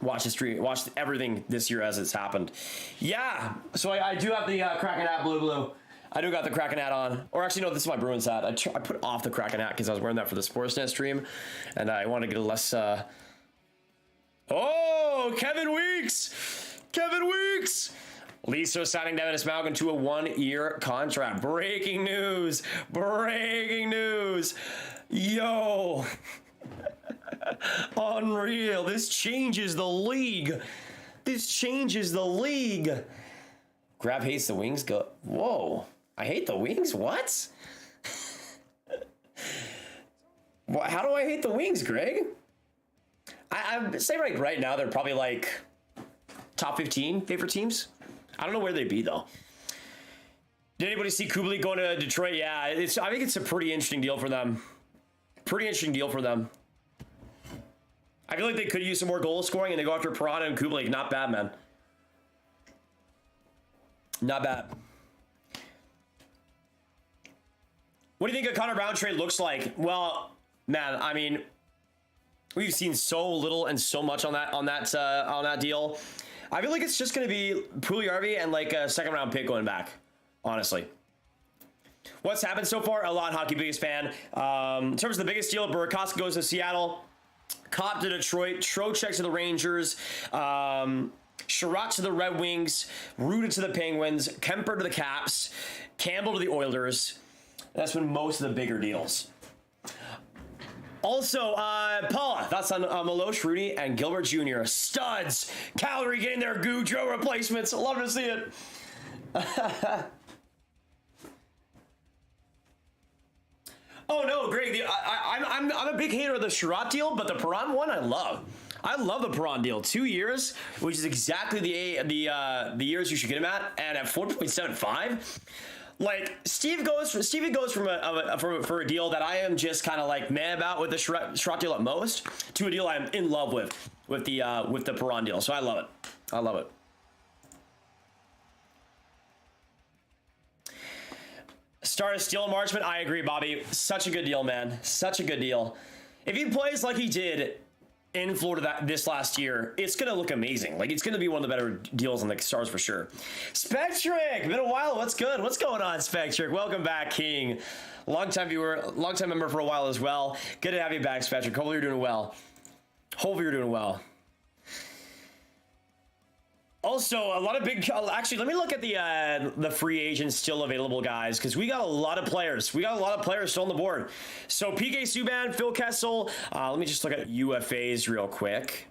watch the stream, watch everything this year as it's happened. Yeah, so I do have the Kraken hat, blue. I do got the Kraken hat on. Or actually, no, this is my Bruins hat. I put off the Kraken hat because I was wearing that for the Sportsnet stream, and I wanted to get a less... Oh, Kevin Weeks! Lisa signing Dennis Malkin to a 1-year contract. Breaking news! Yo! Unreal. This changes the league. Grab hates the Wings. Go. Whoa. I hate the Wings? What? How do I hate the Wings, Greg? I'd say right now they're probably like top 15 favorite teams. I don't know where they'd be though. Did anybody see Kubalik going to Detroit? Yeah, I think it's a pretty interesting deal for them. I feel like they could use some more goal scoring, and they go after Perron and Kubalik. Not bad, man. Not bad. What do you think a Connor Brown trade looks like? Well, man, I mean, we've seen so little and so much on that deal. I feel like it's just going to be Puljujärvi and like a second-round pick going back, honestly. What's happened so far? A lot, hockey biggest fan. In terms of the biggest deal, Burakovsky goes to Seattle. Kopp to Detroit, Trocheck to the Rangers, Chiarot to the Red Wings, Ruda to the Penguins, Kemper to the Caps, Campbell to the Oilers. That's been most of the bigger deals. Also, Paula, thoughts on Miloš, Rudy, and Gilbert Jr. Studs. Calgary getting their Gaudreau replacements. Love to see it. Oh no, Greg! I'm a big hater of the Chiarot deal, but the Perron one I love. I love the Perron deal. 2 years, which is exactly the years you should get him at, and at 4.75. Like Stevie goes from for a deal that I am just kind of like meh about with the Chiarot deal at most to a deal I'm in love with the Perron deal. So I love it. Star is still a marksman. I agree, Bobby. Such a good deal, man. Such a good deal. If he plays like he did in Florida this last year, it's going to look amazing. Like, it's going to be one of the better deals on the Stars for sure. Spectric, been a while. What's good? What's going on, Spectric? Welcome back, King. Longtime viewer, longtime member for a while as well. Good to have you back, Spectric. Hopefully you're doing well. Also, a lot of big... Actually, let me look at the free agents still available, guys, because we got a lot of players. Still on the board. So, PK Subban, Phil Kessel. Let me just look at UFAs real quick.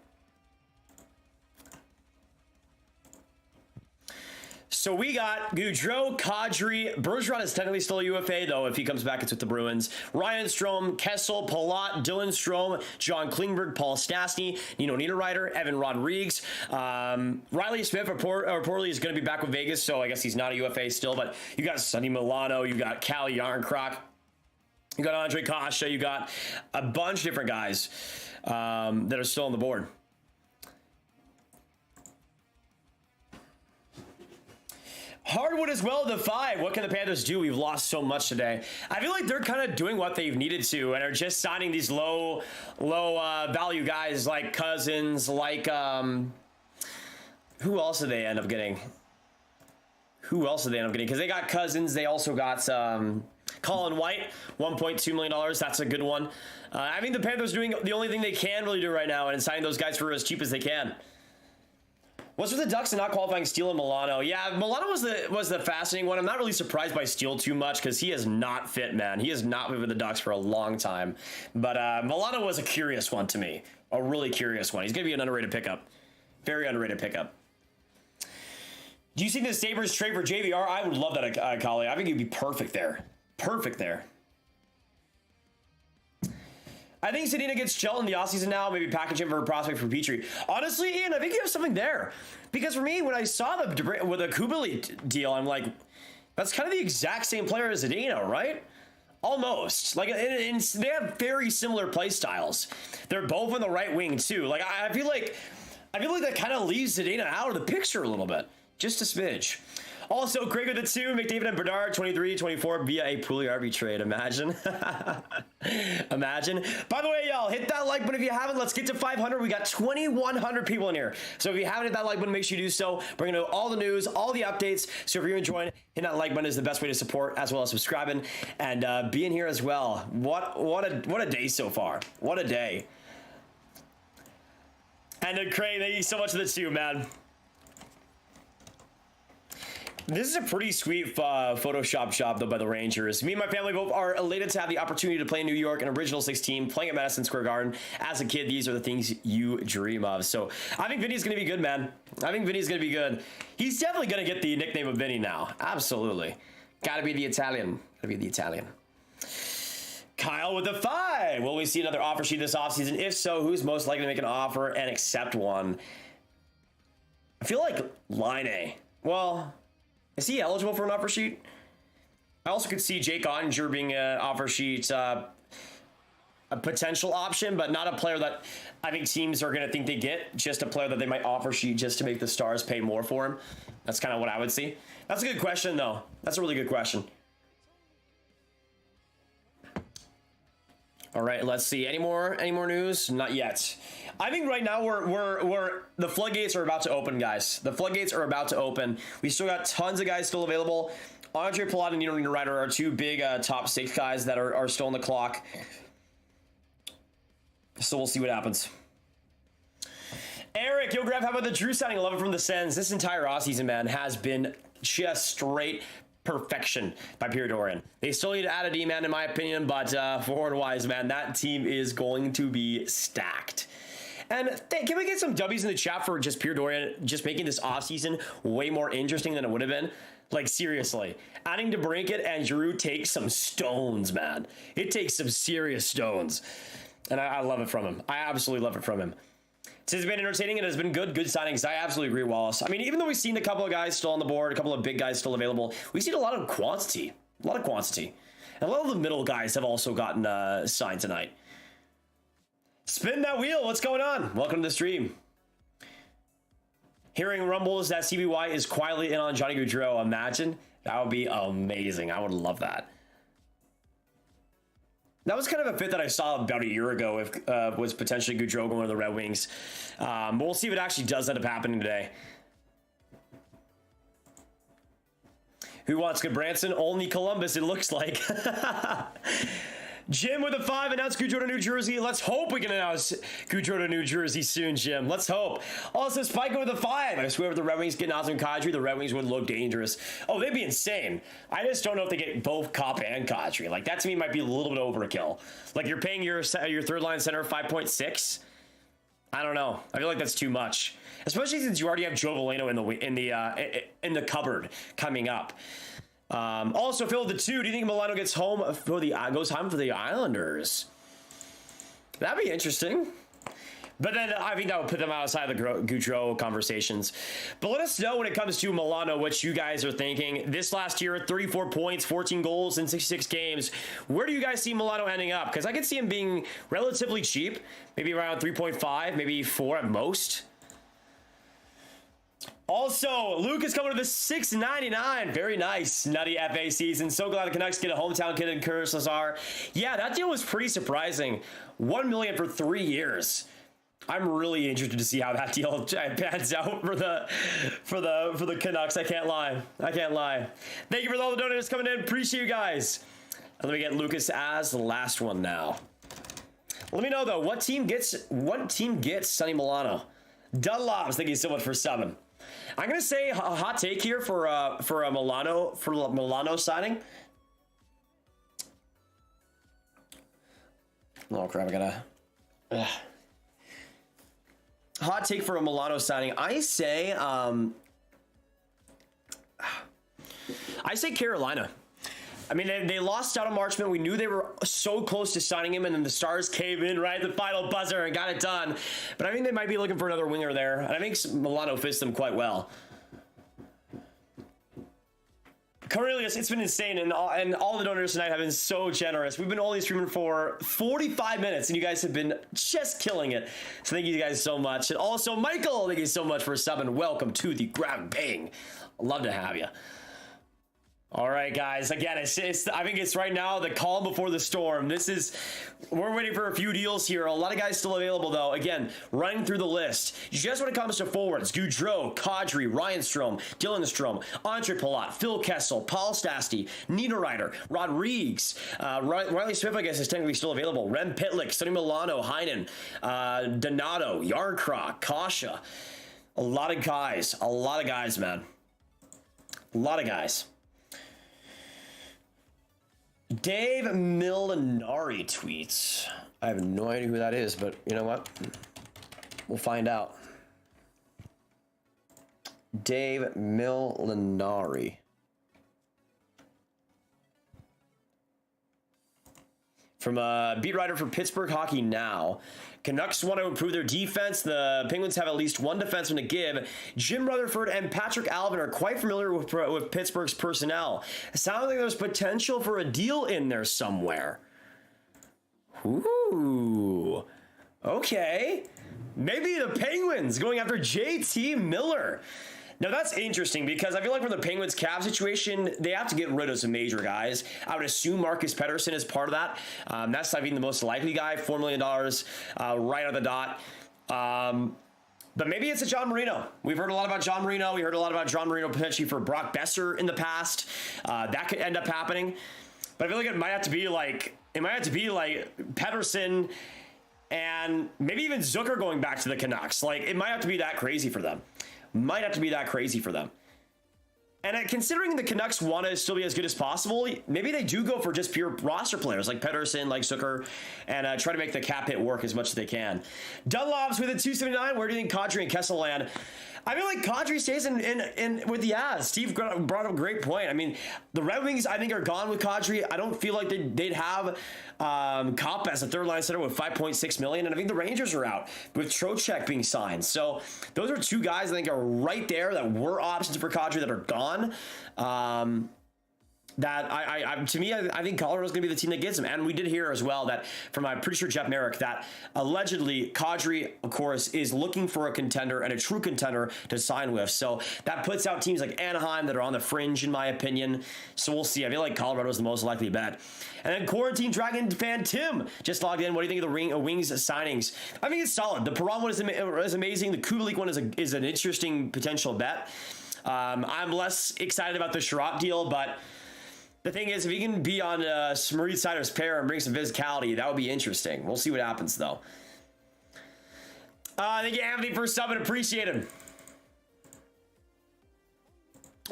So we got Gaudreau, Kadri. Bergeron is technically still a UFA, though. If he comes back, it's with the Bruins. Ryan Strome, Kessel, Palat, Dylan Strome, John Klingberg, Paul Stastny, Nino Niederreiter, Evan Rodrigues. Riley Smith reportedly is going to be back with Vegas, so I guess he's not a UFA still. But you got Sonny Milano, you got Cal Yarncroc, you got Andre Kasha, you got a bunch of different guys that are still on the board. Hardwood as well, the 5. What can the Panthers do? We've lost so much today. I feel like they're kind of doing what they've needed to and are just signing these low value guys like Cousins, like who else did they end up getting? Because they got Cousins. They also got Colin White, $1.2 million. That's a good one. I mean, the Panthers doing the only thing they can really do right now and signing those guys for as cheap as they can. What's with the Ducks and not qualifying Steele and Milano? Yeah, Milano was the fascinating one. I'm not really surprised by Steele too much because he is not fit, man. He has not been with the Ducks for a long time. But Milano was a curious one to me. A really curious one. He's going to be an underrated pickup. Very underrated pickup. Do you see the Sabres trade for JVR? I would love that, Kali. I think he'd be perfect there. Perfect there. I think Zadina gets shelled in the offseason now. Maybe package him for a prospect for Petrie. Honestly, Ian, I think you have something there. Because for me, when I saw with the Kubali deal, I'm like, that's kind of the exact same player as Zadina, right? Almost. Like, they have very similar play styles. They're both on the right wing, too. Like, I feel like that kind of leaves Zadina out of the picture a little bit. Just a smidge. Also, Craig with the 2, McDavid and Bernard, 23, 24 via a Pooley RB trade. Imagine. Imagine. By the way, y'all, hit that like button if you haven't. Let's get to 500. We got 2,100 people in here. So if you haven't hit that like button, make sure you do so. We're going to know all the news, all the updates. So if you're enjoying, hitting that like button is the best way to support, as well as subscribing and being here as well. What a day so far. What a day. And then Craig, thank you so much for the 2, man. This is a pretty sweet Photoshop job, though, by the Rangers. Me and my family both are elated to have the opportunity to play in New York, an original 16, playing at Madison Square Garden. As a kid, these are the things you dream of. So I think Vinny's going to be good, man. I think Vinny's going to be good. He's definitely going to get the nickname of Vinny now. Absolutely. Got to be the Italian. Got to be the Italian. Kyle with the 5. Will we see another offer sheet this offseason? If so, who's most likely to make an offer and accept one? I feel like Line. Well... Is he eligible for an offer sheet? I also could see Jake Ottinger being an offer sheet, a potential option, but not a player that I think teams are going to think they get. Just a player that they might offer sheet just to make the Stars pay more for him. That's kind of what I would see. That's a good question, though. That's a really good question. All right, let's see. Any more news? Not yet. I think right now we're the floodgates are about to open, guys. The floodgates are about to open. We still got tons of guys still available. Andre Palat and Nino Niederreiter are 2 big top 6 guys that are still on the clock. So we'll see what happens. Eric, yo, Grab, how about the Drew signing? 11 from the Sens. This entire offseason, man, has been just straight perfection by Pierre Dorian. They still need to add a D-man, in my opinion, but forward-wise, man, that team is going to be stacked. And can we get some W's in the chat for just Pierre Dorian just making this offseason way more interesting than it would have been? Like, seriously. Adding DeBrincat and Giroux takes some stones, man. It takes some serious stones. And I love it from him. I absolutely love it from him. It's been entertaining. It has been good signings. I absolutely agree, Wallace. I mean, even though we've seen a couple of guys still on the board, a couple of big guys still available, we've seen a lot of quantity. A lot of quantity. And a lot of the middle guys have also gotten signed tonight. Spin that wheel. What's going on? Welcome to the stream. Hearing rumbles that CBY is quietly in on Johnny Gaudreau. Imagine. That would be amazing. I would love that. That was kind of a fit that I saw about a year ago if was potentially Gaudreau going to the Red Wings. But we'll see if it actually does end up happening today. Who wants Goodbranson? Only Columbus, it looks like. Jim with a 5 announced Gaudreau to New Jersey. Let's hope we can announce Gaudreau to New Jersey soon, Jim. Let's hope. Also, Spike with a 5. I swear if the Red Wings get Nazem and Kadri, the Red Wings would look dangerous. Oh, they'd be insane. I just don't know if they get both Kopp and Kadri. Like, that to me might be a little bit overkill. Like, you're paying your third line center 5.6. I don't know. I feel like that's too much, especially since you already have Joe Veleno in the cupboard coming up. Also, Phil with the 2. Do you think Milano goes home for the Islanders? That'd be interesting. But then I think that would put them outside the Gaudreau conversations. But let us know when it comes to Milano what you guys are thinking. This last year, 34 points, 14 goals in 66 games. Where do you guys see Milano ending up? Because I could see him being relatively cheap, maybe around 3.5, maybe 4 at most. Also, Luke is coming to the $6.99. Very nice. Nutty FA season. So glad the Canucks get a hometown kid in Curtis Lazar. Yeah, that deal was pretty surprising. $1 million for 3 years. I'm really interested to see how that deal pans out for the Canucks. I can't lie. Thank you for all the donors coming in. Appreciate you guys. Let me get Lucas as the last one now. Let me know though, what team gets Sonny Milano? Dunlop's, thank you so much for 7. I'm gonna say a hot take here for a Milano signing. Oh crap! I gotta. Hot take for a Milano signing. I say Carolina. I mean, they lost out on Marchment. We knew they were so close to signing him, and then the Stars came in right at the final buzzer and got it done. But I think they might be looking for another winger there, and I think Milano fits them quite well. Cornelius, it's been insane, and all the donors tonight have been so generous. We've been only streaming for 45 minutes, and you guys have been just killing it. So thank you guys so much. And also, Michael, thank you so much for subbing. Welcome to the Grab Bang. Love to have you. All right, guys. Again, I think it's right now the calm before the storm. We're waiting for a few deals here. A lot of guys still available, though. Again, running through the list. Just when it comes to forwards, Gaudreau, Kadri, Ryan Strome, Dylan Strome, Andre Palat, Phil Kessel, Paul Stastny, Niederreiter, Rodrigues, Riley Smith, I guess, is technically still available. Rem Pitlick, Sonny Milano, Heinen, Donato, Yarncroc, Kasha. A lot of guys, man. A lot of guys. Dave Millinari tweets. I have no idea who that is, but you know what? We'll find out. Dave Millinari. From a beat writer for Pittsburgh Hockey Now. Canucks want to improve their defense. The Penguins have at least one defenseman to give. Jim Rutherford and Patrick Alvin are quite familiar with Pittsburgh's personnel. It sounds like there's potential for a deal in there somewhere. Ooh. Okay. Maybe the Penguins going after JT Miller. Now, that's interesting because I feel like for the Penguins cap situation, they have to get rid of some major guys. I would assume Marcus Pettersson is part of that. That's, I think, the most likely guy, $4 million right on the dot. But maybe it's a John Marino. We've heard a lot about John Marino. We heard a lot about John Marino potentially for Brock Besser in the past. That could end up happening. But I feel like it might have to be like Pettersson and maybe even Zucker going back to the Canucks. Like, it might have to be that crazy for them. And considering the Canucks want to still be as good as possible, maybe they do go for just pure roster players like Pettersson, like Zucker, and try to make the cap hit work as much as they can. Dunlop's with a 279. Where do you think Kadri and Kessel land? I feel like Kadri stays in with the Avs. Steve brought up a great point. I mean, the Red Wings, I think, are gone with Kadri. I don't feel like they'd have Kopp as a third line center with $5.6 million. And I think the Rangers are out with Trocheck being signed. So those are two guys I think are right there that were options for Kadri that are gone. To me, I think Colorado's going to be the team that gets him. And we did hear as well that from, I'm pretty sure, Jeff Merrick, that allegedly Kadri, of course, is looking for a contender and a true contender to sign with. So that puts out teams like Anaheim that are on the fringe, in my opinion. So we'll see. I feel like Colorado's the most likely bet. And then Quarantine Dragon fan Tim just logged in. What do you think of the Wings signings? I think it's solid. The Perron one is amazing. The Kubalik one is an interesting potential bet. I'm less excited about the Chiarot deal, but the thing is, if he can be on Maurice Seider's pair and bring some physicality, that would be interesting. We'll see what happens, though. Thank you, Anthony, for subbing. Appreciate him.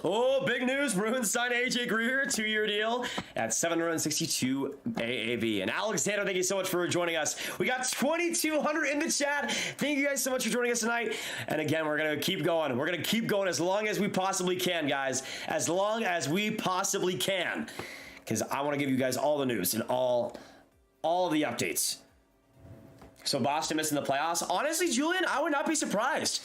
Oh, big news. Bruins signed AJ Greer, 2-year deal at $762 AAV. And Alexander, thank you so much for joining us. We got 2,200 in the chat. Thank you guys so much for joining us tonight. And again, we're going to keep going. We're going to keep going as long as we possibly can, guys. As long as we possibly can. Because I want to give you guys all the news and all of the updates. So Boston missing the playoffs. Honestly, Julian, I would not be surprised.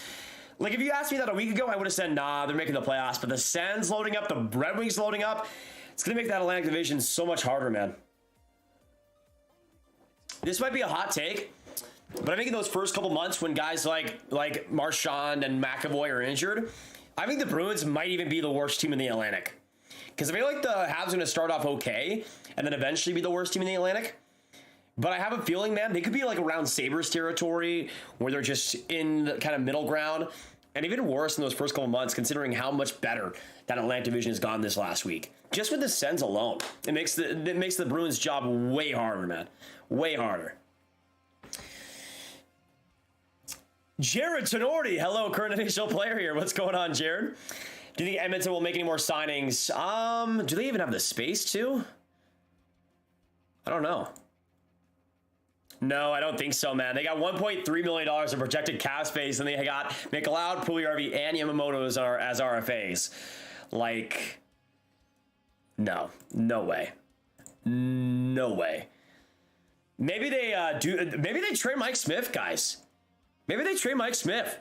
Like, if you asked me that a week ago, I would have said, nah, they're making the playoffs. But the Sens loading up, the Red Wings loading up, it's going to make that Atlantic Division so much harder, man. This might be a hot take, but I think in those first couple months when guys like Marchand and McAvoy are injured, I think the Bruins might even be the worst team in the Atlantic. Because I feel like the Habs are going to start off okay and then eventually be the worst team in the Atlantic. But I have a feeling, man, they could be like around Sabres territory where they're just in the kind of middle ground. And even worse in those first couple months, considering how much better that Atlantic Division has gone this last week. Just with the Sens alone, it makes the Bruins' job way harder, man. Way harder. Jared Tenorti, hello, current NHL player here. What's going on, Jared? Do you think Edmonton will make any more signings? Do they even have the space to? I don't know. No, I don't think so, man. They got $1.3 million of projected cap space, and they got McLeod, Pugliarvi, and Yamamoto as RFAs. Like, no way. No way. Maybe they maybe they trade Mike Smith, guys. Maybe they trade Mike Smith.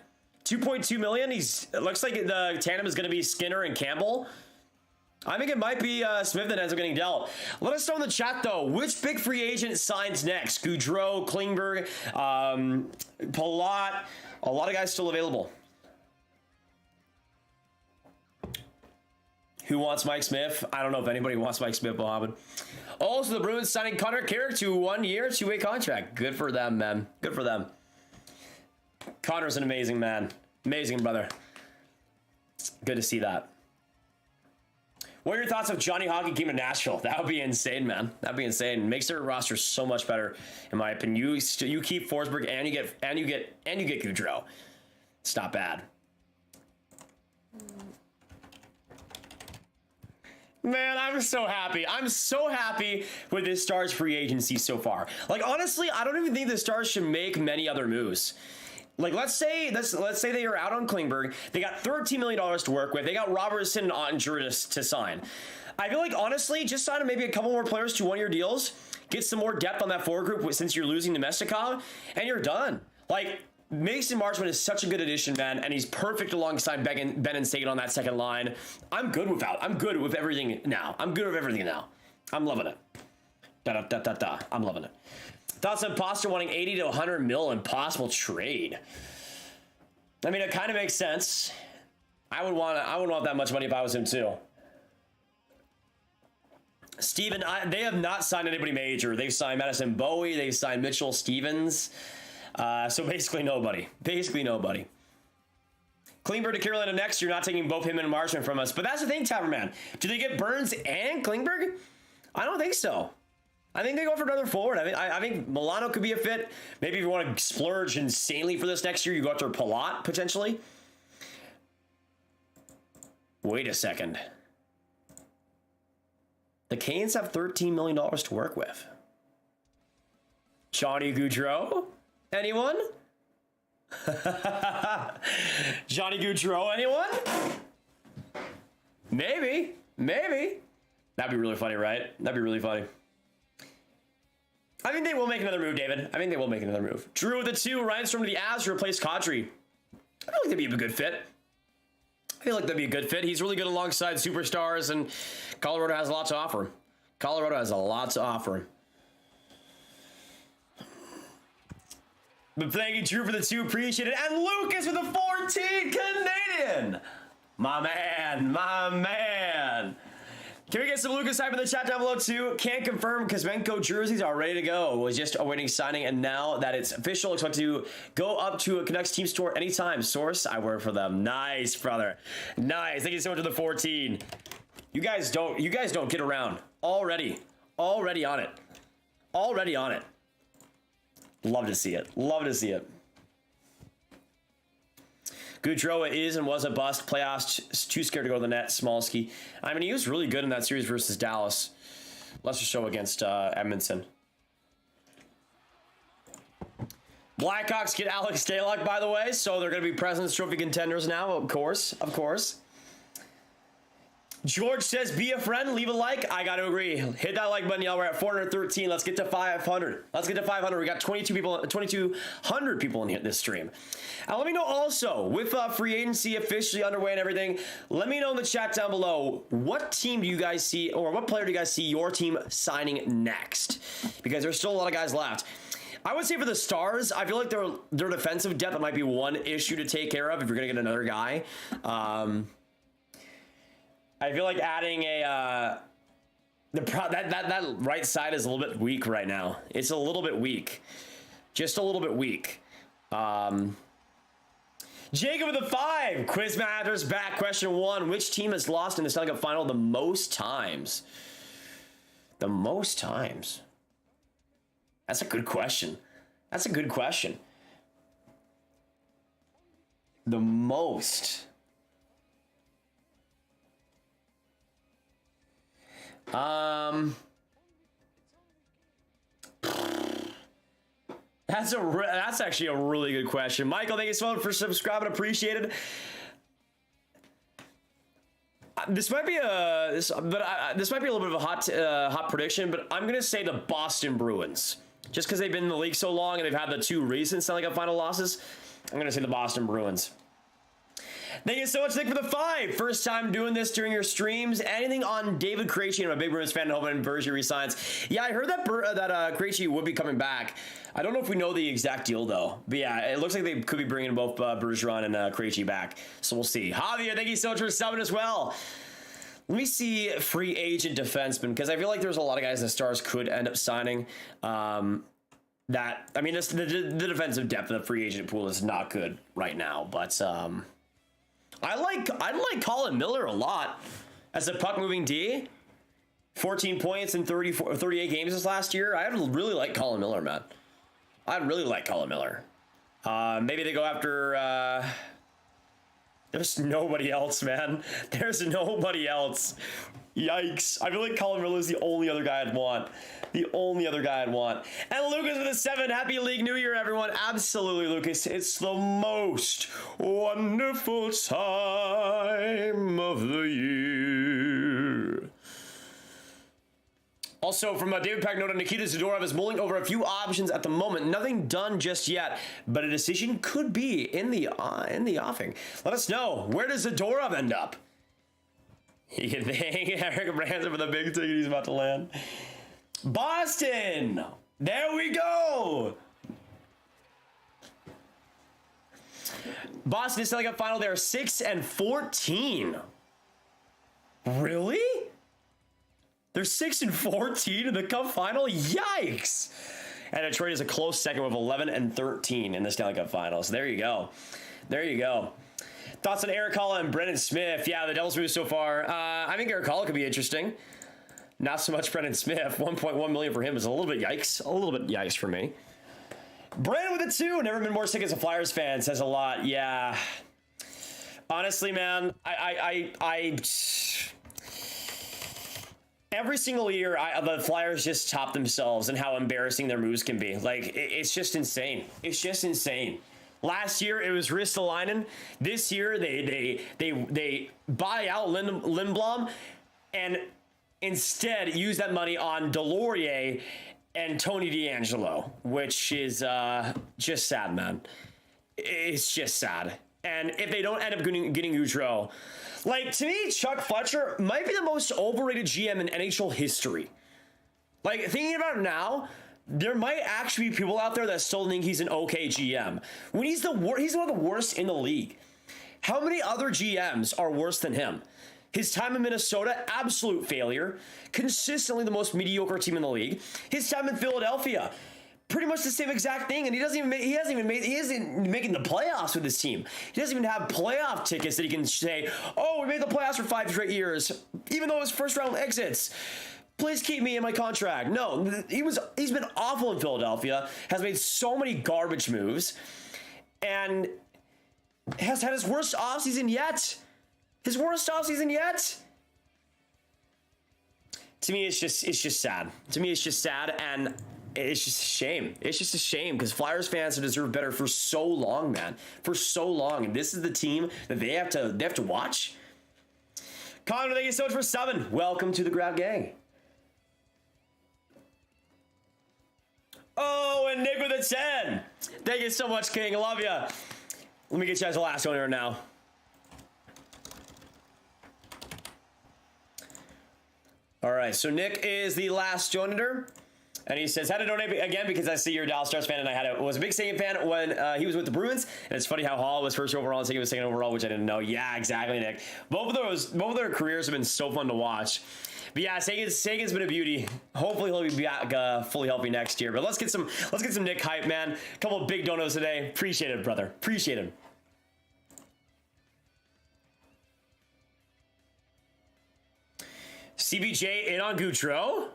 $2.2 million. It looks like the tandem is going to be Skinner and Campbell. I think it might be Smith that ends up getting dealt. Let us know in the chat, though. Which big free agent signs next? Gaudreau, Klingberg, Palat. A lot of guys still available. Who wants Mike Smith? I don't know if anybody wants Mike Smith, Mohammed. Also, the Bruins signing Connor Carrick to 1 year, 2-way contract. Good for them, man. Good for them. Connor's an amazing man. Amazing brother. Good to see that. What are your thoughts if Johnny Hockey came to Nashville? That would be insane, man. That'd be insane. Makes their roster so much better, in my opinion. You keep Forsberg and you get Gaudreau. It's not bad. Man, I'm so happy. I'm so happy with this Stars free agency so far. Like, honestly, I don't even think the Stars should make many other moves. Like, let's say they are out on Klingberg. They got $13 million to work with. They got Robertson and Ottinger to sign. I feel like, honestly, just sign maybe a couple more players to 1-year deals. Get some more depth on that forward group since you're losing to Mestikov, and you're done. Like, Mason Marchment is such a good addition, man, and he's perfect alongside Ben Sagan on that second line. I'm good with everything now. I'm loving it. I'm loving it. Thoughts on Foster wanting 80 to 100 mil in possible trade? I mean, it kind of makes sense. I wouldn't want that much money if I was him too. Steven, they have not signed anybody major. They've signed Madison Bowie. They've signed Mitchell Stevens. So basically nobody. Klingberg to Carolina next. You're not taking both him and Marchment from us. But that's the thing, Taverman. Do they get Burns and Klingberg? I don't think so. I think they go for another forward. I think Milano could be a fit. Maybe if you want to splurge insanely for this next year, you go after Palat, potentially. Wait a second. The Canes have $13 million to work with. Johnny Gaudreau? Anyone? Johnny Gaudreau, anyone? Maybe. That'd be really funny, right? That'd be really funny. I think they will make another move, David. I think they will make another move. Drew with the 2, Ryan Storm to the Avs to replace Kadri. I feel like that'd be a good fit. He's really good alongside superstars, and Colorado has a lot to offer. But thank you, Drew, for the 2. Appreciate it. And Lucas with the 14 Canadian. My man. Can we get some Lucas hype in the chat down below too? Can't confirm Kuzmenko jerseys are ready to go. Was just awaiting signing, and now that it's official, expect to go up to a Canucks team store anytime. Source, I work for them. Nice, brother. Nice. Thank you so much for the 14. You guys don't get around. Already on it. Love to see it. Gaudreau is and was a bust. Playoffs, too scared to go to the net. Smolsky. I mean, he was really good in that series versus Dallas. Lesser show against Edmonton. Blackhawks get Alex Stalock, by the way, so they're going to be President's Trophy contenders now, of course. George says, be a friend, leave a like. I got to agree. Hit that like button, y'all. We're at 413. Let's get to 500. We got 2,200 people in this stream. And let me know also, with free agency officially underway and everything, let me know in the chat down below, what team do you guys see, or what player do you guys see your team signing next? Because there's still a lot of guys left. I would say for the Stars, I feel like their defensive depth might be one issue to take care of if you're going to get another guy. I feel like adding that right side is a little bit weak right now. It's a little bit weak. Just a little bit weak. Jacob with the 5. Quiz Matters back. Question 1. Which team has lost in the Stanley Cup Final the most times? The most times? That's a good question. the most. That's actually a really good question. Michael, thank you so much for subscribing. Appreciated. This might be a little bit of a hot prediction, but I'm gonna say the Boston Bruins, just because they've been in the league so long and they've had the 2 recent Stanley Cup final losses. I'm gonna say the Boston Bruins. Thank you so much, Nick, for the 5. First time doing this during your streams. Anything on David Krejci? I'm a big Bruins fan, hoping Bergeron resigns. Yeah, I heard that Krejci would be coming back. I don't know if we know the exact deal, though. But yeah, it looks like they could be bringing both Bergeron and Krejci back. So we'll see. Javier, thank you so much for subbing as well. Let me see free agent defenseman, because I feel like there's a lot of guys the Stars could end up signing. The defensive depth of the free agent pool is not good right now, but I like Colin Miller a lot as a puck moving D. 14 points in 38 games this last year. I really like Colin Miller, man. I really like Colin Miller. Maybe they go after. There's nobody else, man. There's nobody else. Yikes. I feel like Colin Miller is the only other guy I'd want. The only other guy I'd want. And Lucas with a 7. Happy League New Year, everyone. Absolutely, Lucas. It's the most wonderful time of the year. Also, from David Pagnota, Nikita Zadorov is mulling over a few options at the moment. Nothing done just yet, but a decision could be in the offing. Let us know. Where does Zadorov end up? You think Eric Branson for the big ticket he's about to land? Boston! There we go! Boston is Stanley Cup final. They are 6-14. Really? They're 6-14 in the Cup final? Yikes! And Detroit is a close second with 11-13 in the Stanley Cup finals. There you go. There you go. Thoughts on Eric Halla and Brendan Smith? Yeah, the Devils move so far. I think Eric Halla could be interesting. Not so much Brendan Smith. 1.1 million for him is a little bit yikes. A little bit yikes for me. Brandon with a 2. Never been more sick as a Flyers fan. Says a lot. Yeah. Honestly, man, I every single year, the Flyers just top themselves and how embarrassing their moves can be. Like, it's just insane. It's just insane. Last year, it was Ristolainen. This year, they buy out Lindblom and instead use that money on Delorier and Tony DeAngelo, which is just sad, man. It's just sad. And if they don't end up getting Gaudreau, like, to me, Chuck Fletcher might be the most overrated GM in NHL history. Like, thinking about it now, there might actually be people out there that still think he's an okay GM. When he's he's one of the worst in the league. How many other GMs are worse than him? His time in Minnesota, absolute failure. Consistently the most mediocre team in the league. His time in Philadelphia, pretty much the same exact thing, and he isn't making the playoffs with his team. He doesn't even have playoff tickets that he can say, oh, we made the playoffs for 5 straight years, even though his first round exits. Please keep me in my contract. No, he's been awful in Philadelphia, has made so many garbage moves, and has had his worst offseason yet. His worst offseason yet. To me, it's just sad. To me, it's just sad, and it's just a shame. It's just a shame because Flyers fans have deserved better for so long, man. For so long, and this is the team that they have to watch. Connor, thank you so much for subbing. Welcome to the Grab Gang. Oh, and Nick with a 10. Thank you so much, King. I love you. Let me get you guys the last one here now. All right, so Nick is the last joiner, and he says, how to donate again because I see you're a Dallas Stars fan, and I was a big Seguin fan when he was with the Bruins, and it's funny how Hall was first overall and Seguin was second overall, which I didn't know. Yeah, exactly, Nick. Both of their careers have been so fun to watch. But yeah, Sagan's been a beauty. Hopefully he'll be back fully healthy next year. But let's get some Nick hype, man. A couple of big donos today. Appreciate it, brother. Appreciate it. CBJ in on Gaudreau?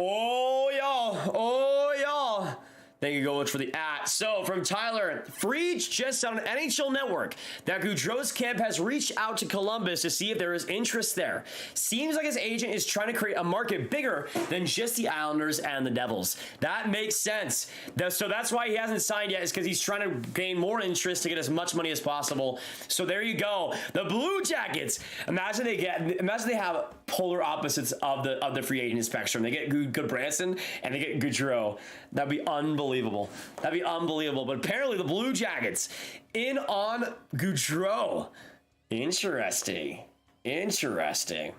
Oh, y'all. Oh, y'all. Thank you so much for the @ So, from Tyler, Freach just on NHL Network that Gaudreau's camp has reached out to Columbus to see if there is interest there. Seems like his agent is trying to create a market bigger than just the Islanders and the Devils. That makes sense. So that's why he hasn't signed yet, is because he's trying to gain more interest to get as much money as possible. So there you go. The Blue Jackets. Imagine they have polar opposites of the free agent spectrum. They get Goodbranson and they get Gaudreau. That'd be unbelievable. That'd be unbelievable. But apparently the Blue Jackets in on Gaudreau. Interesting. Interesting.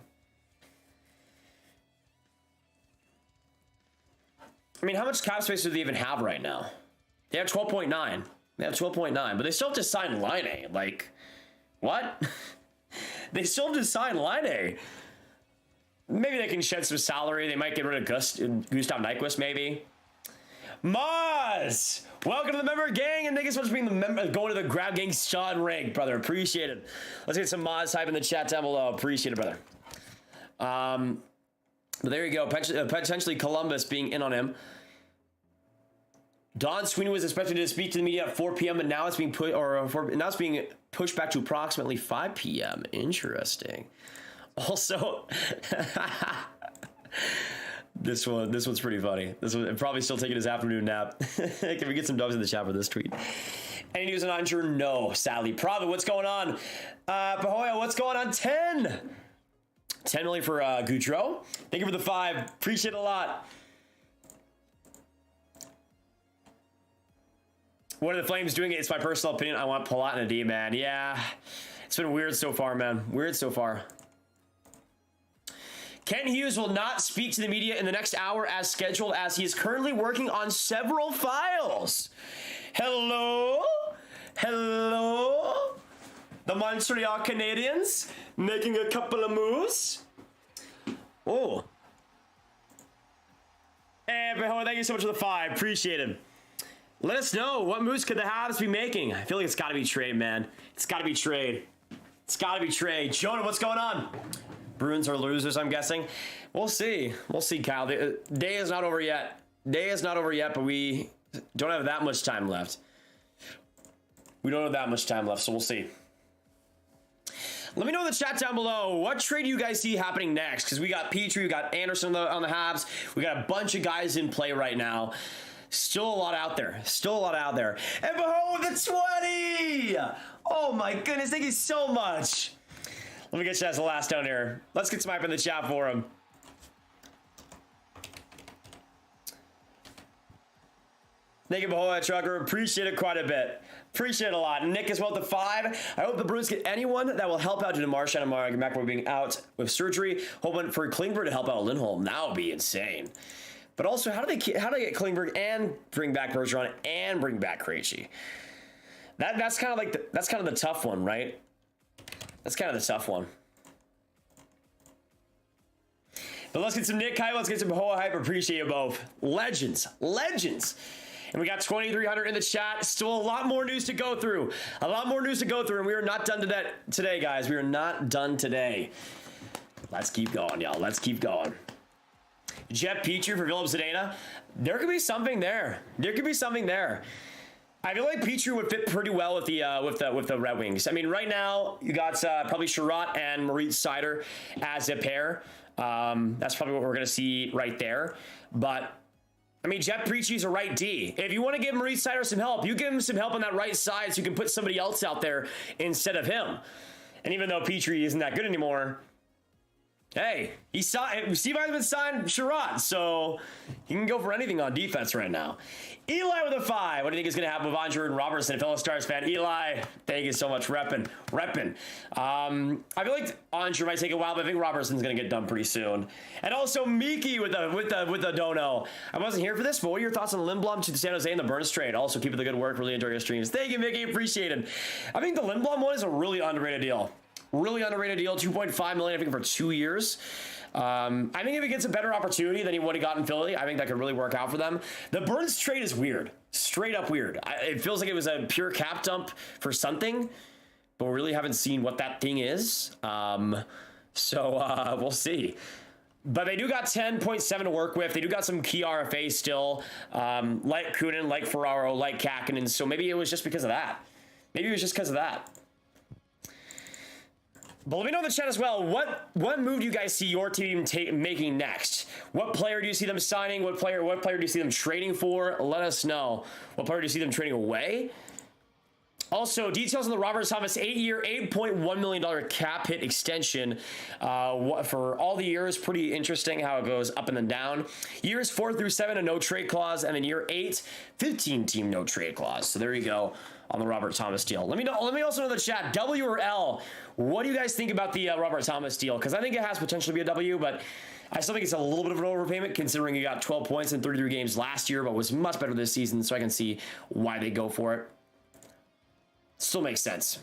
I mean, how much cap space do they even have right now? They have 12.9. They have 12.9, but they still have to sign Line. Like, what? They still have to sign Line. Maybe they can shed some salary. They might get rid of Gustav Nyquist, maybe. Maz! Welcome to the member gang, and thank you so much for being the member, going to the Grab Gang Sean rank, brother. Appreciate it. Let's get some Maz type in the chat down below. Appreciate it, brother. But there you go. Potentially Columbus being in on him. Don Sweeney was expected to speak to the media at 4 p.m., but now it's being being pushed back to approximately 5 p.m. Interesting. Also, this one's pretty funny. This one probably still taking his afternoon nap. Can we get some dubs in the chat for this tweet? Any news on Unsure? No, sadly. Prava, what's going on? Pahoya, what's going on? 10 million for Gaudreau. Thank you for the 5. Appreciate it a lot. What are the Flames doing? It's my personal opinion. I want Palat and a D, man. Yeah, it's been weird so far, man. Weird so far. Ken Hughes will not speak to the media in the next hour as scheduled, as he is currently working on several files. Hello? Hello? The Montreal Canadiens making a couple of moves. Oh. And thank you so much for the 5. Appreciate it. Let us know, what moves could the Habs be making? I feel like it's got to be trade, man. It's got to be trade. It's got to be trade. Jonah, what's going on? Bruins are losers, I'm guessing. We'll see. We'll see, Kyle. The day is not over yet. Day is not over yet, but we don't have that much time left. We don't have that much time left, so we'll see. Let me know in the chat down below, what trade do you guys see happening next? Because we got Petrie, we got Anderson on the Habs. We got a bunch of guys in play right now. Still a lot out there. Still a lot out there. And behold, the 20! Oh my goodness, thank you so much. Let me get you as the last down here. Let's get some hype in the chat for him. Thank you, Bahoa Trucker. Appreciate it quite a bit. Appreciate it a lot. Nick as well, the 5. I hope the Bruins get anyone that will help out due to Marchand and McAvoy being out with surgery. Hoping for Klingberg to help out Lindholm. That would be insane. But also, how do they get Klingberg and bring back Bergeron and bring back Krejci? That's kind of like the tough one, right? That's kind of the tough one. But let's get some Nick Kyle. Let's get some Hoa Hype. Appreciate you both. Legends. Legends. And we got 2,300 in the chat. Still a lot more news to go through. A lot more news to go through. And we are not done today, guys. We are not done today. Let's keep going, y'all. Let's keep going. Jeff Petrie for Philip Zadina. There could be something there. There could be something there. I feel like Petrie would fit pretty well with the Red Wings. I mean, right now you got probably Chiarot and Moritz Seider as a pair. That's probably what we're gonna see right there. But I mean, Jeff Petry's a right D. If you want to give Moritz Seider some help, you give him some help on that right side so you can put somebody else out there instead of him. And even though Petrie isn't that good anymore, hey, Steve Yzerman signed Chiarot, so he can go for anything on defense right now. Eli with a 5. What do you think is going to happen with Andre and Robertson, fellow Stars fan? Eli, thank you so much. Reppin'. I feel like Andre might take a while, but I think Robertson's going to get done pretty soon. And also Miki with the dono. I wasn't here for this, but what are your thoughts on Lindblom to San Jose and the Burns trade? Also, keep up the good work. Really enjoy your streams. Thank you, Mickey. Appreciate it. I think the Lindblom one is a really underrated deal. Really underrated deal. $2.5 million, I think, for 2 years. I think if he gets a better opportunity than he would have got in Philly, I think that could really work out for them. The Burns trade is weird. Straight up weird. It feels like it was a pure cap dump for something, but we really haven't seen what that thing is. So we'll see. But they do got 10.7 to work with. They do got some key RFA still, like Kunin, like Ferraro, like Kakinen. So maybe it was just because of that. Maybe it was just because of that. But let me know in the chat as well, what move do you guys see your team making next? What player do you see them signing? What player do you see them trading for? Let us know. What player do you see them trading away? Also, details on the Robert Thomas 8-year, $8.1 million cap hit extension for all the years. Pretty interesting how it goes up and then down. Years 4 through 7, a no trade clause, and then year 8, 15-team no trade clause. So there you go on the Robert Thomas deal. Let me also know in the chat, W or L, what do you guys think about the Robert Thomas deal? Because I think it has potential to be a W, but I still think it's a little bit of an overpayment considering he got 12 points in 33 games last year, but was much better this season, so I can see why they go for it. Still makes sense.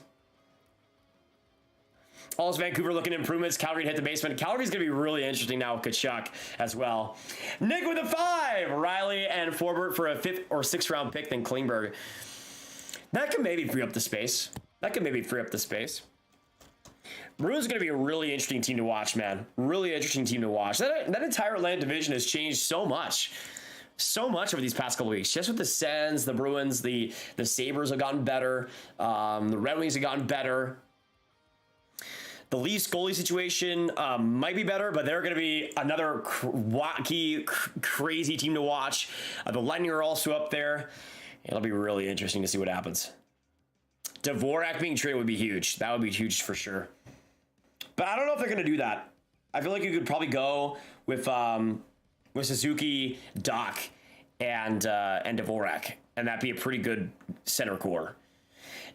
Also, Vancouver looking at improvements. Calgary hit the basement. Calgary's going to be really interesting now with Tkachuk as well. Nick with a 5. Riley and Forbert for a 5th or 6th round pick, then Klingberg. That could maybe free up the space. Bruins going to be a really interesting team to watch, man. Really interesting team to watch. That entire Atlantic division has changed so much. So much over these past couple weeks, just with the Sens, the Bruins, the Sabres have gotten better. The Red Wings have gotten better. The Leafs goalie situation might be better, but they're going to be another wacky, crazy team to watch. The Lightning are also up there. It'll be really interesting to see what happens. Dvorak being traded would be huge. That would be huge for sure. But I don't know if they're going to do that. I feel like you could probably go with Suzuki, Doc, and Dvorak, and that'd be a pretty good center core.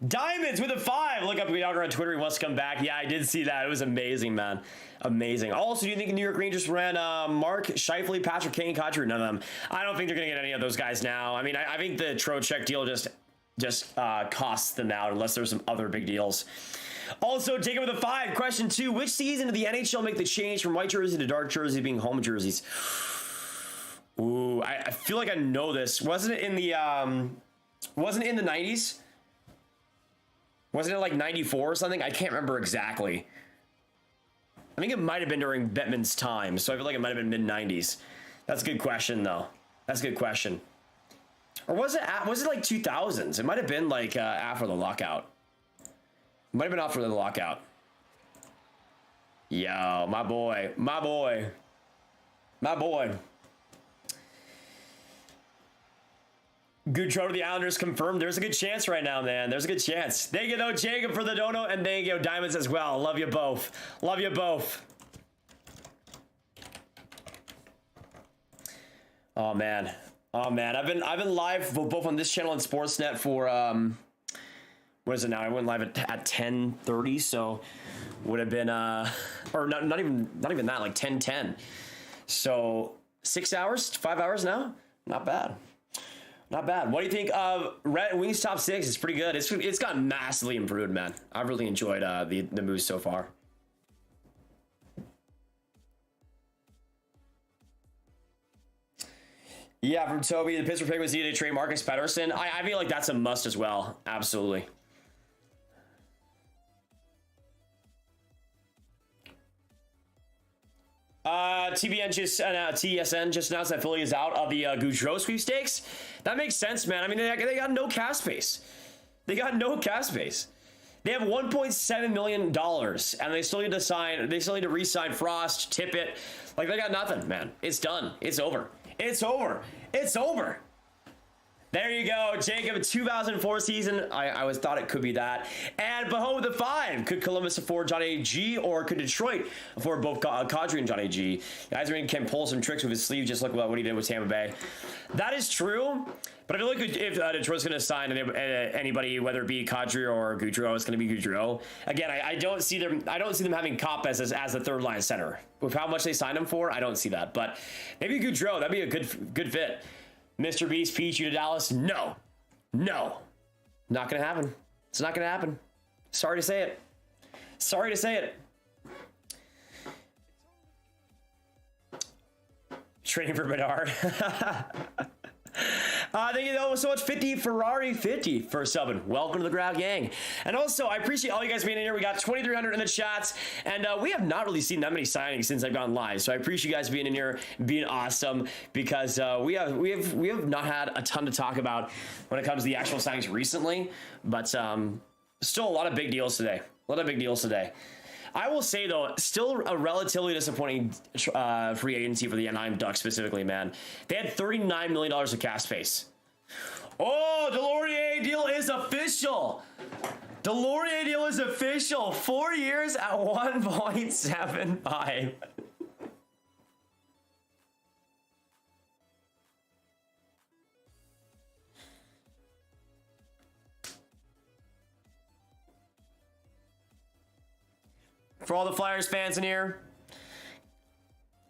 Diamonds with a 5. Look up Gaudreau on Twitter. He wants to come back. Yeah, I did see that. It was amazing, man. Amazing. Also, do you think the New York Rangers ran Mark Scheifele, Patrick Kane, Kadri? None of them. I don't think they're going to get any of those guys now. I mean, I think the Trocheck deal just costs them out unless there's some other big deals. Also, Jacob with a 5. Question 2. Which season did the NHL make the change from white jersey to dark jersey being home jerseys? Ooh, I feel like I know this. Wasn't it in the 90s? Wasn't it like 94 or something? I can't remember exactly. I think it might have been during Bettman's time, so I feel like it might have been mid-90s. That's a good question, though. That's a good question. Or was it like 2000s? It might have been like after the lockout. It might have been after the lockout. Yo, my boy. Gaudreau to the Islanders confirmed. There's a good chance right now, man. There's a good chance. Thank you, though, Jacob, for the dono, and thank you, Diamonds, as well. Love you both. Love you both. Oh man. I've been live both on this channel and Sportsnet for what is it now? I went live at 10:30, so would have been or not even that, like 10:10. So 6 hours, 5 hours now. Not bad. Not bad. What do you think of Red Wings top 6? It's pretty good. It's gotten massively improved, man. I've really enjoyed the moves so far. Yeah, from Toby, the Pittsburgh pick was needed to trade Marcus Pettersson. I feel like that's a must as well. Absolutely. TSN just announced that Philly is out of the Gaudreau sweepstakes. That makes sense, man. I mean, they got no cap space. They got no cap space. They have $1.7 million, and they still need to sign. They still need to re-sign Frost, Tippett. Like, they got nothing, man. It's done. It's over. It's over. It's over. There you go, Jacob. 2004 season. I always thought it could be that. And Bahome with the 5. Could Columbus afford Johnny G, or could Detroit afford both Kadri and Johnny G? Yzerman can pull some tricks with his sleeve, just look at what he did with Tampa Bay. That is true. But I feel like if Detroit's going to sign anybody, whether it be Kadri or Gaudreau, it's going to be Gaudreau. Again, I don't see them having Kopp as the third line center. With how much they signed him for, I don't see that. But maybe Gaudreau, that'd be a good fit. Mr. Beast, Peach, you to Dallas? No. Not going to happen. It's not going to happen. Sorry to say it. Trading for Bedard. Thank you so much, 50 Ferrari 50 for subbing. Welcome to the Ground Gang. And also, I appreciate all you guys being in here. We got 2,300 in the chats, and we have not really seen that many signings since I've gone live. So I appreciate you guys being in here, being awesome, because we have not had a ton to talk about when it comes to the actual signings recently, but still a lot of big deals today. I will say, though, still a relatively disappointing free agency for the Anaheim Ducks specifically, man. They had $39 million of cap space. Oh, Delorier deal is official. 4 years at 1.75. For all the Flyers fans in here,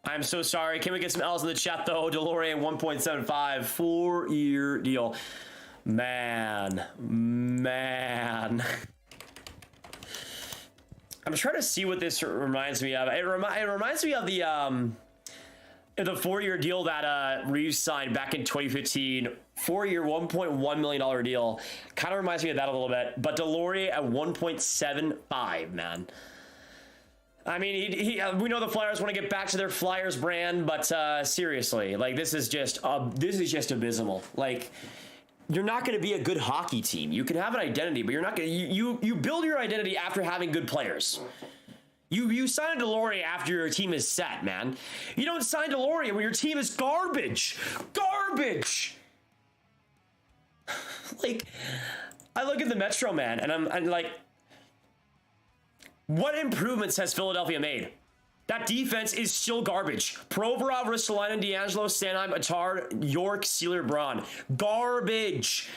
I'm so sorry. Can we get some L's in the chat, though? Delorier 1.75, 4-year deal. Man. I'm trying to see what this reminds me of. It reminds me of the 4-year deal that Reeves signed back in 2015. 4-year, $1.1 million deal. Kind of reminds me of that a little bit. But Delorier at 1.75, man. I mean, we know the Flyers want to get back to their Flyers brand, but seriously, like, this is just abysmal. Like, you're not going to be a good hockey team. You can have an identity, but you're not going to. You build your identity after having good players. You sign a Delorier after your team is set, man. You don't sign Delorier when your team is garbage. Like, I look at the Metro, man, and I'm like, what improvements has Philadelphia made? That defense is still garbage. Provorov, Ristolainen, D'Angelo, Sanheim, Atard, York, Sealer, Braun. Garbage.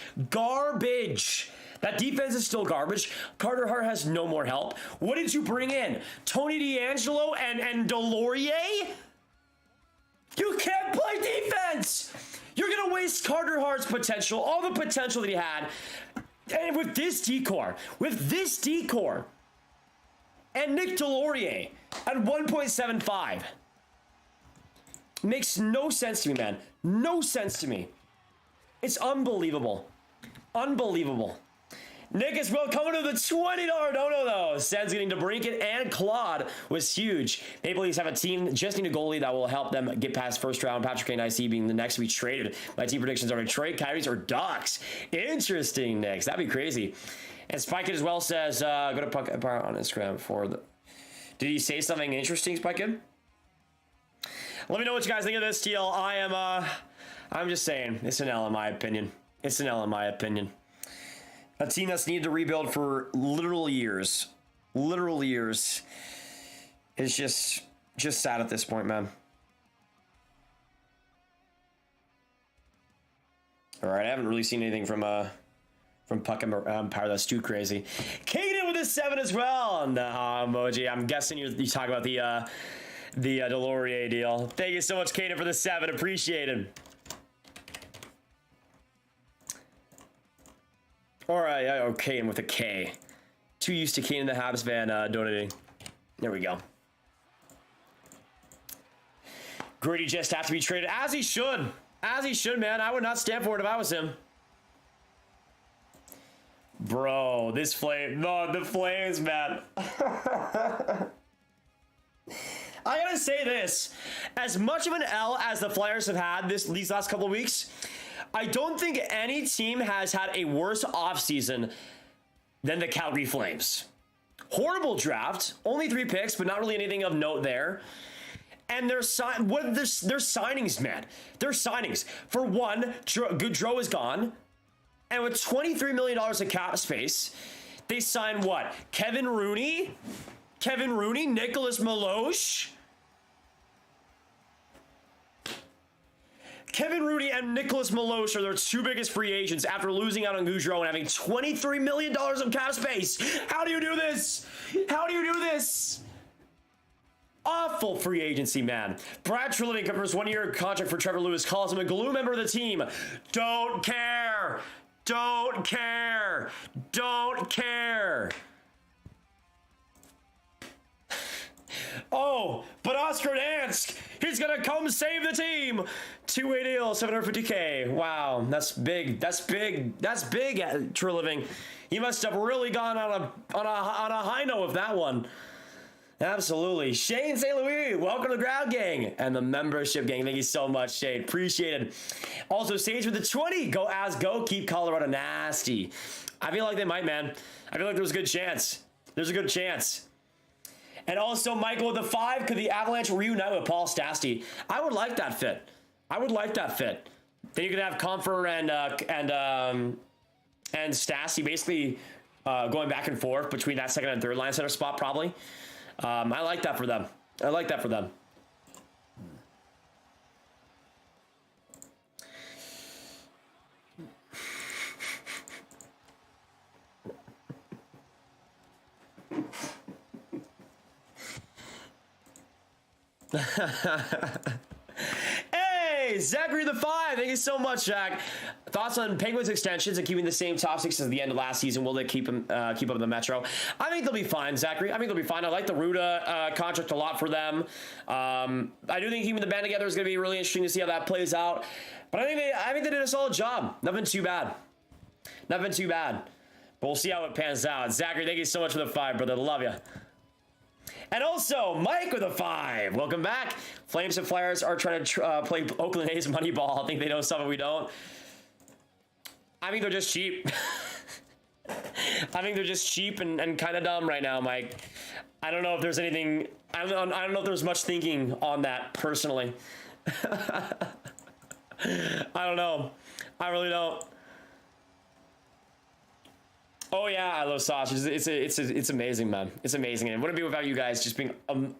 That defense is still garbage. Carter Hart has no more help. What did you bring in? Tony D'Angelo and Delorier? You can't play defense. You're going to waste Carter Hart's potential, all the potential that he had. And with this decor, and Nick Delorier at 1.75. Makes no sense to me, man. No sense to me. It's unbelievable. Nick is well coming to the $20 dono, though. Sens getting DeBrincat and Claude was huge. Maple Leafs have a team, just need a goalie that will help them get past first round. Patrick Kane, I see being the next to be traded. My team predictions are Detroit, Coyotes, or Ducks. Interesting, Nick. That'd be crazy. And Spike It as well says, go to Puck Empire on Instagram for the... Did he say something interesting, Spike It? Let me know what you guys think of this deal. I'm just saying, it's an L in my opinion. A team that's needed to rebuild for literal years is just sad at this point, man. All right, I haven't really seen anything from Puck Empire that's too crazy. Kaden with a 7 as well. Nah, emoji. I'm guessing you talk about the Delorier deal. Thank you so much, Kaden, for the 7. Appreciate it. All right, okay, and with a K. Too used to Kane and the Habs fan donating. There we go. Gritty just have to be traded, as he should. Man. I would not stand for it if I was him. Bro, the Flames, man. I gotta say this. As much of an L as the Flyers have had these last couple of weeks, I don't think any team has had a worse offseason than the Calgary Flames. Horrible draft. Only 3 picks, but not really anything of note there. And their signings, man. Their signings. For one, Gaudreau is gone. And with $23 million in cap space, they signed what? Kevin Rooney, Nicholas Milosh. Kevin Rooney and Nicholas Milosh are their 2 biggest free agents after losing out on Gaudreau and having $23 million of cap space. How do you do this? Awful free agency, man. Brad Treliving covers 1-year contract for Trevor Lewis, calls him a glue member of the team. Don't care. Oh, but Oscar Dansk, he's gonna come save the team. Two-way deal, 750K. Wow, that's big. That's big. That's big at True Living. He must have really gone on a high note with that one. Absolutely. Shane St. Louis, welcome to the Ground Gang and the membership gang. Thank you so much, Shane. Appreciate it. Also, Sage with the 20. Go As Go. Keep Colorado nasty. I feel like they might, man. I feel like there's a good chance. There's a good chance. And also, Michael with the 5. Could the Avalanche reunite with Paul Stastny? I would like that fit. I would like that fit. Then you could have Comfer and Stastny basically going back and forth between that second and third line center spot, probably. I like that for them. I like that for them. Hey, Zachary the 5. Thank you so much, Jack. Thoughts on Penguins extensions and keeping the same top 6 as the end of last season? Will they keep up in the Metro? I think they'll be fine, Zachary. I think they'll be fine. I like the Ruda contract a lot for them. I do think keeping the band together is going to be really interesting to see how that plays out. But I think they did a solid job. Nothing too bad. Nothing too bad. But we'll see how it pans out. Zachary, thank you so much for the 5, brother. Love you. And also, Mike with a 5. Welcome back. Flames and Flyers are trying to play Oakland A's Moneyball. I think they know something we don't. I think they're just cheap. I think they're just cheap and kind of dumb right now, Mike. I don't know if there's anything... I don't know if there's much thinking on that, personally. I don't know. I really don't. Oh yeah, I love sausage. It's amazing, man. It's amazing, and it wouldn't be without you guys just being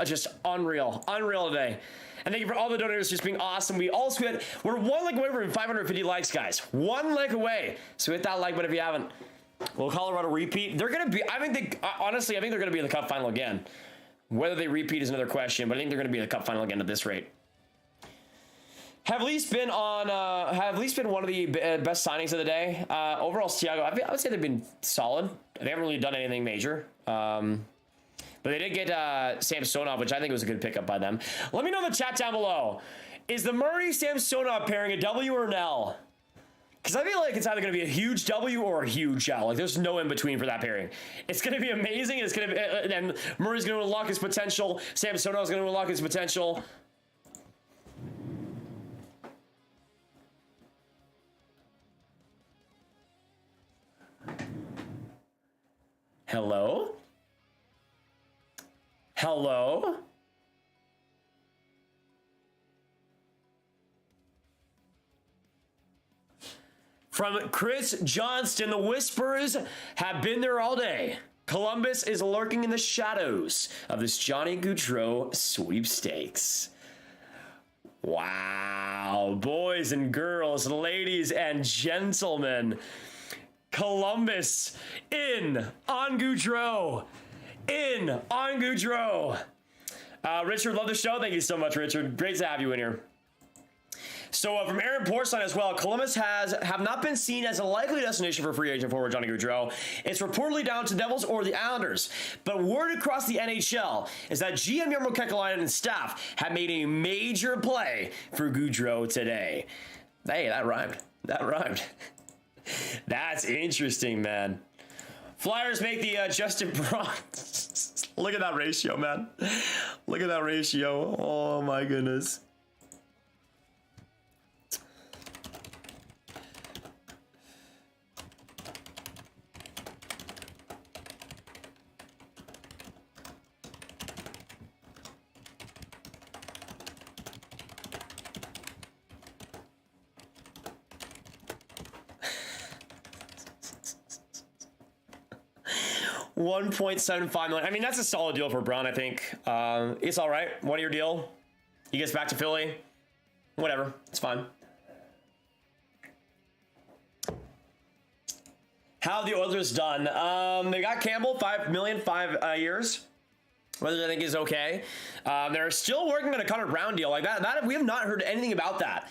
just unreal today. And thank you for all the donors just being awesome. We're one like away from 550 likes, guys. One like away. So hit that like button if you haven't. Will Colorado repeat? They're gonna be. Honestly, I think they're gonna be in the Cup final again. Whether they repeat is another question, but I think they're gonna be in the Cup final again at this rate. Have at least been one of the best signings of the day. Overall, Thiago, I would say they've been solid. They haven't really done anything major. But they did get Samsonov, which I think was a good pickup by them. Let me know in the chat down below. Is the Murray-Samsonov pairing a W or an L? Because I feel like it's either going to be a huge W or a huge L. Like, there's no in between for that pairing. It's going to be amazing. It's going to be, and Murray's going to unlock his potential. Samsonov's going to unlock his potential. Hello? Hello? From Chris Johnston, the whispers have been there all day. Columbus is lurking in the shadows of this Johnny Gaudreau sweepstakes. Wow, boys and girls, ladies and gentlemen. Columbus in on Gaudreau. Richard, love the show. Thank you so much, Richard. Great to have you in here. So from Aaron Porcine as well, Columbus have not been seen as a likely destination for free agent forward Johnny Gaudreau. It's reportedly down to Devils or the Islanders. But word across the NHL is that GM Jarmo Kekalainen and staff have made a major play for Gaudreau today. Hey, that rhymed. That's interesting, man. Flyers make the Justin Braun. Look at that ratio, man. Look at that ratio. Oh, my goodness. $1.75 million. I mean, that's a solid deal for Braun, I think. It's all right. 1 year deal. He gets back to Philly. Whatever. It's fine. How have the Oilers done? They got Campbell, $5 million, 5 years. Whether I think is okay. They're still working on a Connor Brown deal like that. We have not heard anything about that.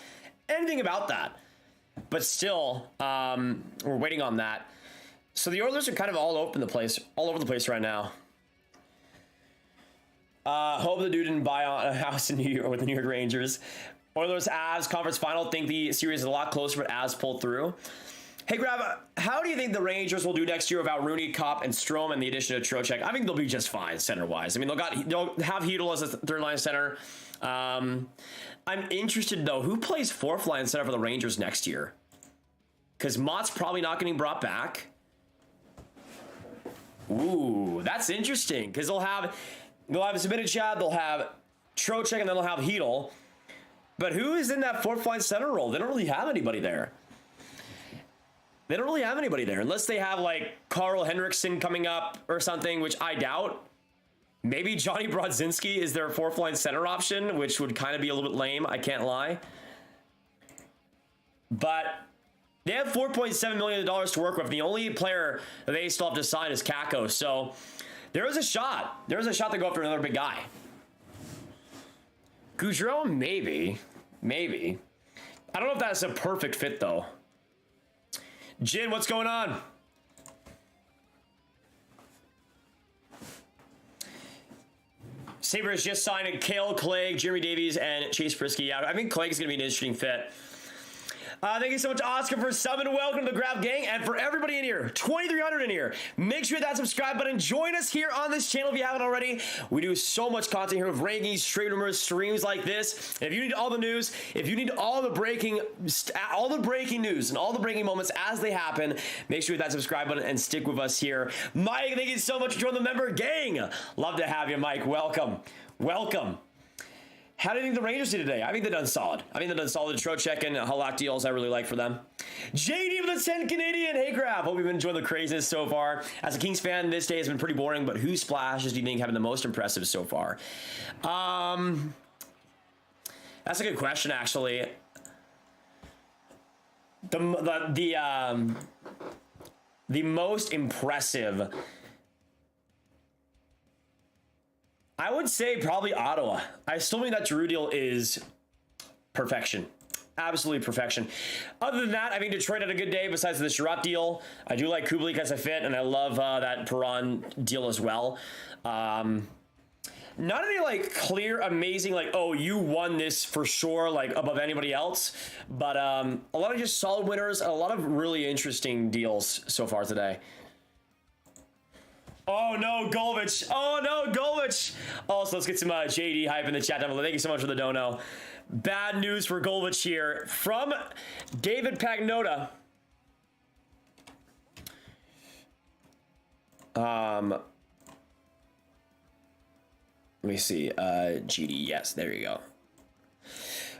But still, we're waiting on that. So the Oilers are kind of all over the place right now. Hope the dude didn't buy a house in New York with the New York Rangers. Oilers Avs conference final. Think the series is a lot closer, but Avs pulled through. Hey, Grab, how do you think the Rangers will do next year without Rooney, Kopp, and Strome and the addition of Trocheck? I think they'll be just fine center-wise. I mean, they'll have Hedl as a third-line center. I'm interested, though. Who plays fourth-line center for the Rangers next year? Because Mott's probably not getting brought back. Ooh, that's interesting. Because they'll have Zibanejad, they'll have Trocheck, and then they'll have Hedl. But who is in that fourth-line center role? They don't really have anybody there. Unless they have, like, Carl Henriksen coming up or something, which I doubt. Maybe Johnny Brodzinski is their fourth-line center option, which would kind of be a little bit lame, I can't lie. But they have $4.7 million to work with. The only player that they still have to sign is Kakko. So there is a shot. There is a shot to go after another big guy. Gaudreau, maybe. I don't know if that's a perfect fit, though. Jin, what's going on? Sabres just signed Cale Clegg, Jeremy Davies, and Chase Prisky. Yeah, I think Clegg's going to be an interesting fit. Thank you so much, Oscar, for subbing. Welcome to the Grab Gang. And for everybody in here, 2,300 in here, make sure that subscribe button. Join us here on this channel if you haven't already. We do so much content here with rankings, trade rumors, streams like this. If you need all the news, if you need all the breaking news and all the breaking moments as they happen, make sure you hit that subscribe button and stick with us here. Mike, thank you so much for joining the member gang. Love to have you, Mike. Welcome. How do you think the Rangers did today? I think they've done solid. Trocheck and Halak deals I really like for them. JD with the 10 Canadian. Hey, Grab. Hope you've been enjoying the craziness so far. As a Kings fan, this day has been pretty boring, but whose splashes do you think have been the most impressive so far? That's a good question, actually. The most impressive, I would say probably Ottawa. I still think that Drew deal is perfection. Absolutely perfection. Other than that, I think Detroit had a good day besides the Chiarot deal. I do like Kubalik as a fit, and I love that Perron deal as well. Not any like clear, amazing, like, oh, you won this for sure, like above anybody else. But a lot of just solid winners, a lot of really interesting deals so far today. Oh no, Golvich. Also, let's get some JD hype in the chat down below. Thank you so much for the dono. Bad news for Golvich here from David Pagnota. Let me see. GD, yes, there you go.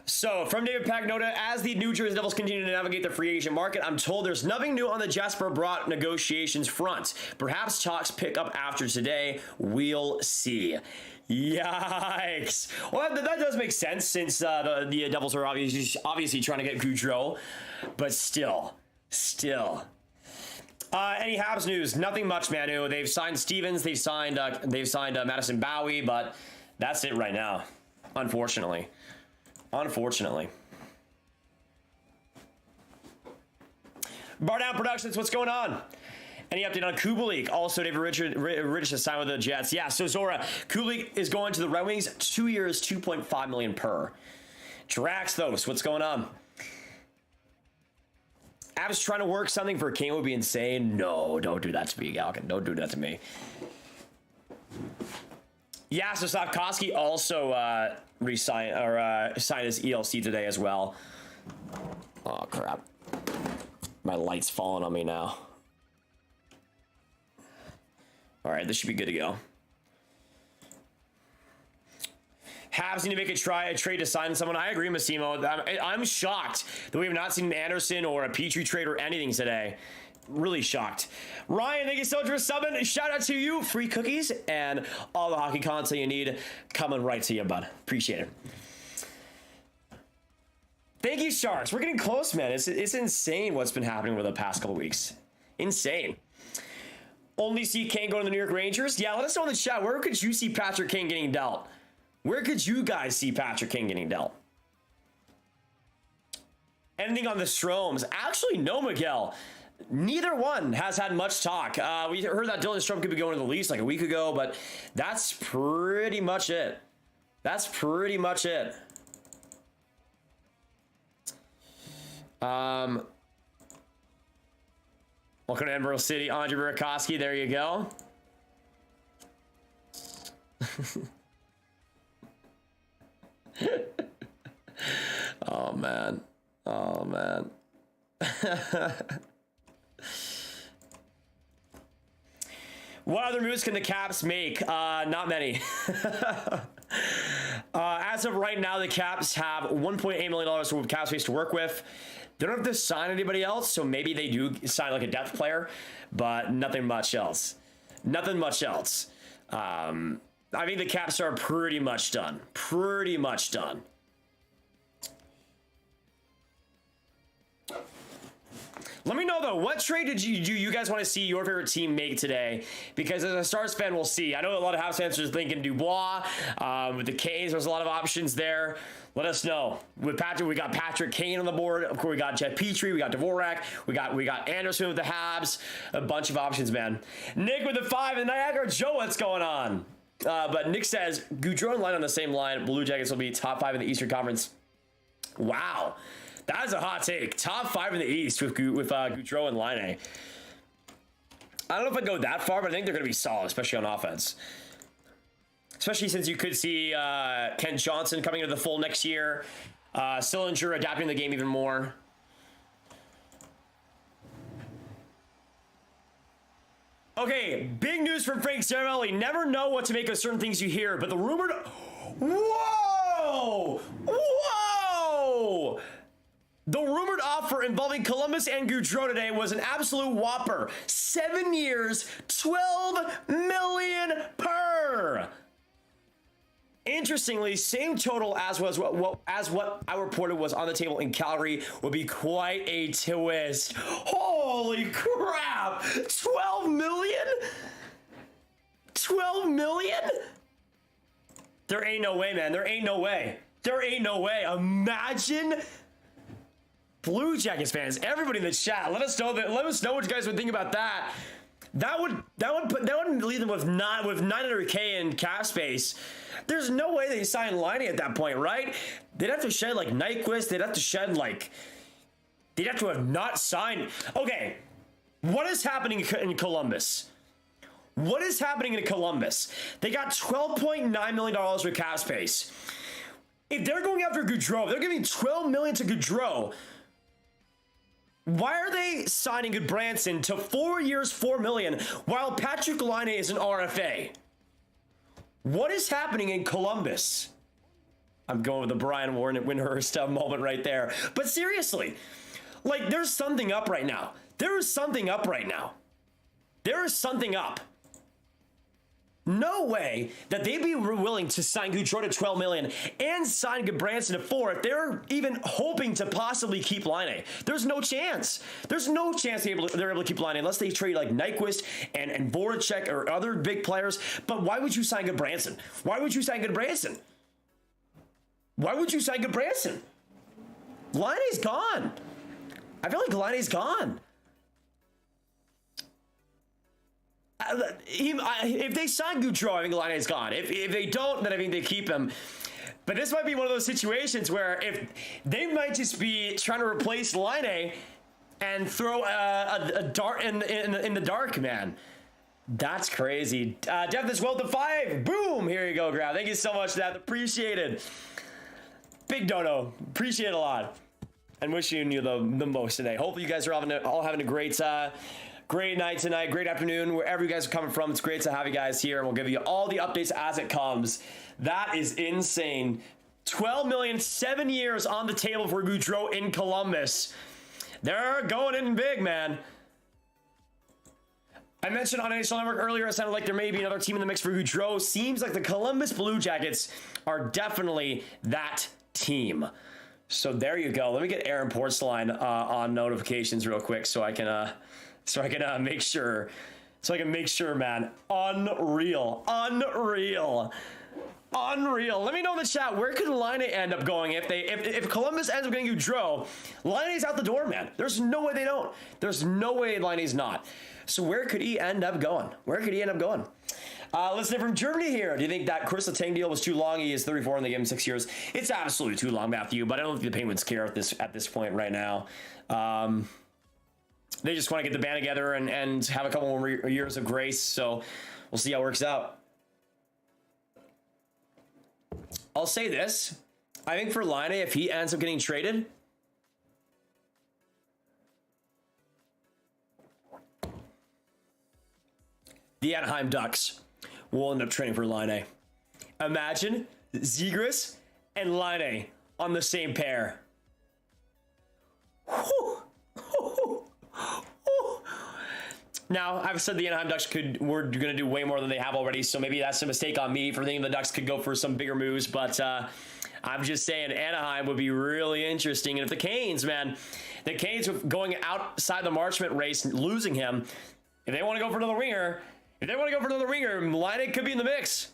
So, from David Pagnota, as the New Jersey Devils continue to navigate the free agent market, I'm told there's nothing new on the Jasper Bratt negotiations front. Perhaps talks pick up after today. We'll see. Yikes. Well, that does make sense since the Devils are obviously trying to get Gaudreau, but still. Any Habs news? Nothing much, Manu. They've signed Stevens. They've signed Madison Bowie, but that's it right now, unfortunately. Bar Down Productions, what's going on? Any update on Kubalik? Also, David Rich has signed with the Jets. Yeah, so Zora, Kubalik is going to the Red Wings. 2 years, $2.5 million per. Draxthos, what's going on? Avs trying to work something for Kane would be insane. No, don't do that to me, Galkin. Don't do that to me. Yeah, so Slavkovsky also signed his ELC today as well. Oh, crap. My light's falling on me now. All right, this should be good to go. Habs need to make a trade to sign someone. I agree, Massimo. I'm shocked that we have not seen an Anderson or a Petrie trade or anything today. Really shocked. Ryan, thank you so much for subbing. Shout out to you. Free cookies and all the hockey content you need coming right to you, bud. Appreciate it. Thank you, Sharks. We're getting close, man. It's insane what's been happening over the past couple weeks. Insane. Only see Kane going to the New York Rangers? Yeah, let us know in the chat. Where could you see Patrick Kane getting dealt? Where could you guys see Patrick Kane getting dealt? Anything on the Stromes? Actually, no, Miguel. Neither one has had much talk. We heard that Dylan Strome could be going to the Leafs like a week ago, but that's pretty much it. Welcome to Emerald City, Andre Burakovsky. There you go. Oh man. Oh man. What other moves can the Caps make? Not many. As of right now, the Caps have $1.8 million worth of cap space to work with. They don't have to sign anybody else, so maybe they do sign like a depth player, but nothing much else. Nothing much else. I think the Caps are pretty much done. Pretty much done. Let me know though, what trade do you guys want to see your favorite team make today? Because as a Stars fan, we'll see. I know a lot of Habs fans are thinking Dubois. With the Canes, there's a lot of options there. Let us know. With Patrick, we got Patrick Kane on the board. Of course, we got Jet Petrie, we got Dvorak, we got Anderson with the Habs. A bunch of options, man. Nick with the 5 and Niagara Joe, what's going on? But Nick says Gaudreau and Line on the same line. Blue Jackets will be top 5 in the Eastern Conference. Wow. That is a hot take. Top 5 in the East with Gaudreau and Line. I don't know if I'd go that far, but I think they're going to be solid, especially on offense. Especially since you could see Kent Johnson coming into the fold next year. Sillinger adapting the game even more. Okay, big news from Frank Saravelli. Never know what to make of certain things you hear, but the rumored... Whoa! Whoa! The rumored offer involving Columbus and Gaudreau today was an absolute whopper. 7 years, $12 million per. Interestingly, same total as what I reported was on the table in Calgary would be quite a twist. Holy crap! 12 million? 12 million? There ain't no way, man. There ain't no way. There ain't no way. Imagine Blue Jackets fans, everybody in the chat, let us know what you guys would think about that. That would leave them with 900K in cap space. There's no way they sign Liney at that point, right? They'd have to shed like Nyquist. They'd have to shed like. They'd have to have not signed. Okay, what is happening in Columbus? What is happening in Columbus? They got $12.9 million with cap space. If they're going after Gaudreau, they're giving $12 million to Gaudreau. Why are they signing Goodbranson to 4 years, $4 million, while Patrick Laine is an RFA? What is happening in Columbus? I'm going with the Brian Windhurst moment right there. But seriously, like, there's something up right now. There is something up right now. There is something up. No way that they'd be willing to sign Gaudreau to $12 million and sign Goodbranson to $4 million if they're even hoping to possibly keep Laine. There's no chance. There's no chance they're able to keep Laine unless they trade like Nyquist and Voracek or other big players. But why would you sign Goodbranson? Why would you sign Goodbranson? Why would you sign Goodbranson? Laine's gone. I feel like Laine's gone. If they sign Gaudreau, I think Laine's gone. If they don't, then I think they keep him. But this might be one of those situations where if they might just be trying to replace Laine and throw a dart in the dark, man. That's crazy. Death is well to 5. Boom! Here you go, Grab. Thank you so much, Death. Appreciate it. Big dono. Appreciate it a lot. And wishing you the most today. Hopefully you guys are all having a great night tonight, great afternoon, wherever you guys are coming from. It's great to have you guys here, and we'll give you all the updates as it comes. That is insane. $12 million, 7 years on the table for Gaudreau in Columbus. They're going in big, man. I mentioned on NHL Network earlier, it sounded like there may be another team in the mix for Gaudreau. Seems like the Columbus Blue Jackets are definitely that team. So there you go. Let me get Aaron Porcelain on notifications real quick so I can make sure. So I can make sure, man. Unreal. Let me know in the chat, where could Laine end up going if Columbus ends up getting Gaudreau? Laine's out the door, man. There's no way they don't. There's no way Laine's not. So where could he end up going? Listening from Germany here. Do you think that Chris Letang deal was too long? He is 34 and they gave him 6 years. It's absolutely too long, Matthew, but I don't think the Penguins care at this point right now. They just want to get the band together and have a couple more years of grace, so we'll see how it works out. I'll say this. I think for Laine, if he ends up getting traded, the Anaheim Ducks will end up trading for Laine. Imagine Zegras and Laine on the same pair. Now, I've said the Anaheim Ducks were going to do way more than they have already, so maybe that's a mistake on me for thinking the Ducks could go for some bigger moves, but I'm just saying Anaheim would be really interesting. And if the Canes, man, the Canes going outside the Marchment race, losing him, if they want to go for another winger, Laine could be in the mix.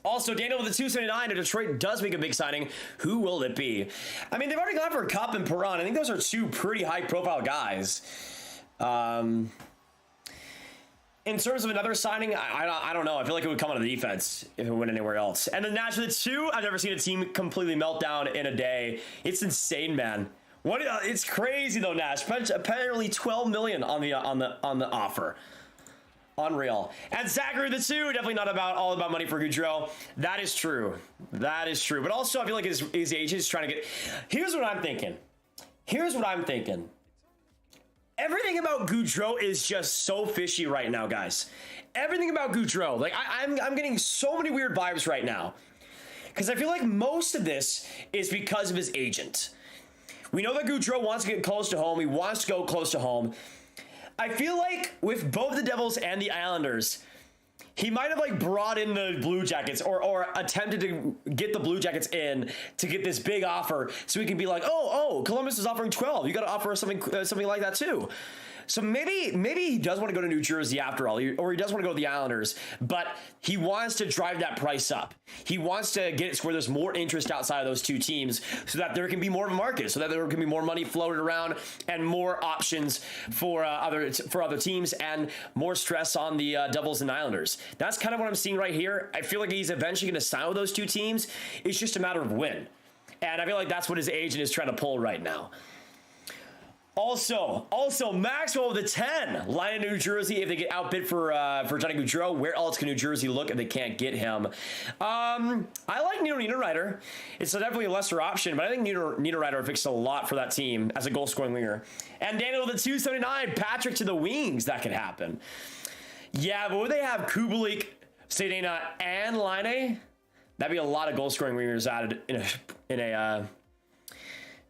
Also, Daniel with the 279, if Detroit does make a big signing, who will it be? I mean, they've already gone for a Cup and Perron. I think those are two pretty high-profile guys. In terms of another signing, I don't know. I feel like it would come out of the defense if it went anywhere else. And then Nash with the 2, I've never seen a team completely melt down in a day. It's insane, man. It's crazy though, Nash. Apparently $12 million on the offer. Unreal. And Zachary the 2, definitely not all about money for Gaudreau. That is true. But also, I feel like his agent is trying to get. Here's what I'm thinking. Everything about Gaudreau is just so fishy right now, guys. Everything about Gaudreau. Like, I'm getting so many weird vibes right now. Because I feel like most of this is because of his agent. We know that Gaudreau wants to get close to home. He wants to go close to home. I feel like with both the Devils and the Islanders, he might have like brought in the Blue Jackets or attempted to get the Blue Jackets in to get this big offer so he can be like, oh, Columbus is offering 12. You got to offer something like that too. So maybe he does want to go to New Jersey after all, or he does want to go to the Islanders, but he wants to drive that price up. He wants to get it where there's more interest outside of those two teams so that there can be more of a market, so that there can be more money floated around and more options for other teams and more stress on the Devils and Islanders. That's kind of what I'm seeing right here. I feel like he's eventually going to sign with those two teams. It's just a matter of when. And I feel like that's what his agent is trying to pull right now. Also, Maxwell with the 10. Laine in New Jersey if they get outbid for Johnny Gaudreau. Where else can New Jersey look if they can't get him? I like Nino Niederreiter. It's definitely a lesser option, but I think Niederreiter fixed a lot for that team as a goal-scoring winger. And Daniel with the 279. Patrick to the wings. That could happen. Yeah, but would they have Kubalik, Stadena, and Laine? That'd be a lot of goal-scoring wingers added in a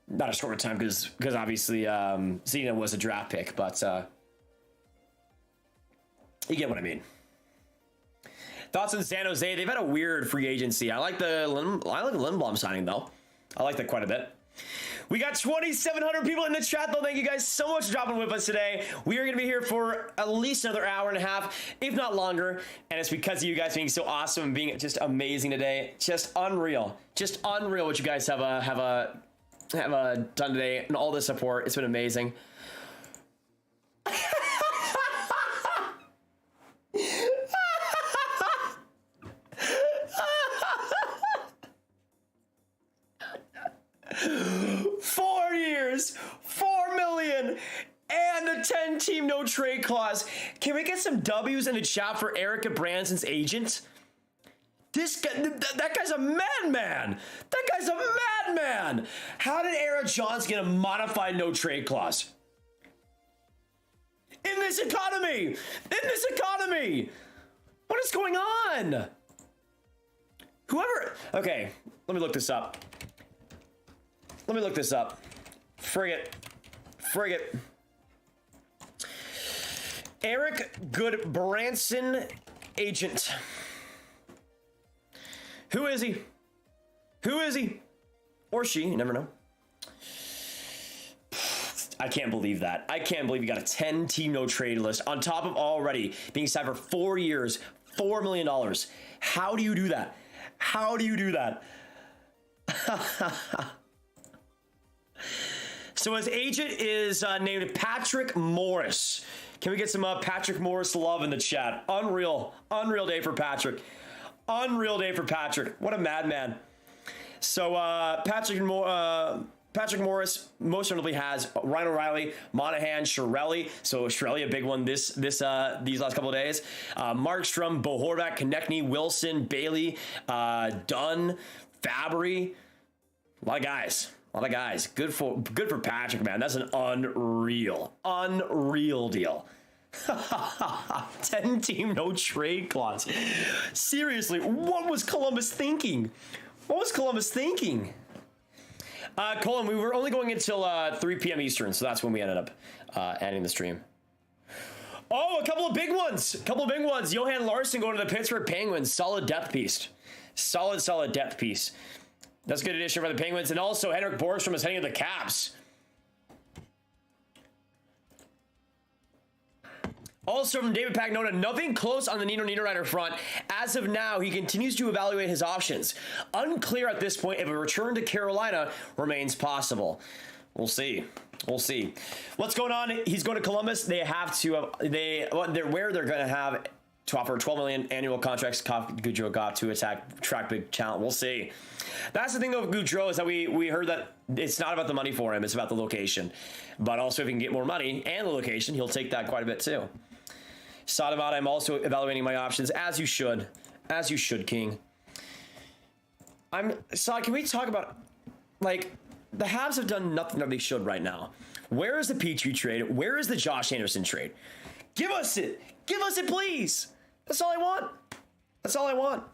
not a short time because obviously Zena was a draft pick, but you get what I mean. Thoughts on San Jose? They've had a weird free agency. I like the Lindblom signing though. I like that quite a bit. We got 2,700 people in the chat though. Thank you guys so much for dropping with us today. We are going to be here for at least another hour and a half, if not longer. And it's because of you guys being so awesome and being just amazing today. Just unreal what you guys have done today and all the support. It's been amazing. 4 years, $4 million, and a 10-team no trade clause. Can we get some W's in the chat for Erica Branson's agent? This guy, that guy's a madman. How did Eric Johnson get a modified no trade clause? In this economy. What is going on? Okay, let me look this up. Frigate. Eric Goodbranson, agent. Who is he? Or she, you never know. I can't believe that. I can't believe you got a 10-team no trade list on top of already being signed for 4 years, $4 million. How do you do that? So his agent is named Patrick Morris. Can we get some Patrick Morris love in the chat? Unreal day for Patrick. Unreal day for Patrick. What a madman. So Patrick Morris most notably has Ryan O'Reilly, Monahan, Chiarot. So Chiarot, a big one these last couple of days. Markstrom, Bo Horvath, Konechny, Wilson, Bailey, Dunn, Fabry. A lot of guys. Good for Patrick, man. That's an unreal deal. 10-team no trade clause. Seriously, what was Columbus thinking? Colin, we were only going until 3 p.m. Eastern, so that's when we ended up ending the stream. Oh, a couple of big ones. Johan Larsson going to the Pittsburgh Penguins. Solid depth piece. Solid depth piece. That's a good addition for the Penguins. And also, Henrik Borgstrom is heading to the Caps. Also from David Pagnota, nothing close on the Nino Niederreiter front. As of now, he continues to evaluate his options. Unclear at this point if a return to Carolina remains possible. We'll see. What's going on? He's going to Columbus. They have to. They're going to have to offer $12 million annual contracts. Gaudreau got to attract big talent. We'll see. That's the thing though with Gaudreau is that we heard that it's not about the money for him. It's about the location. But also if he can get more money and the location, he'll take that quite a bit too. Sadamata, I'm also evaluating my options, as you should, King. Can we talk about, like, the Habs have done nothing that they should right now. Where is the Petrie trade? Where is the Josh Anderson trade? Give us it, please. That's all I want.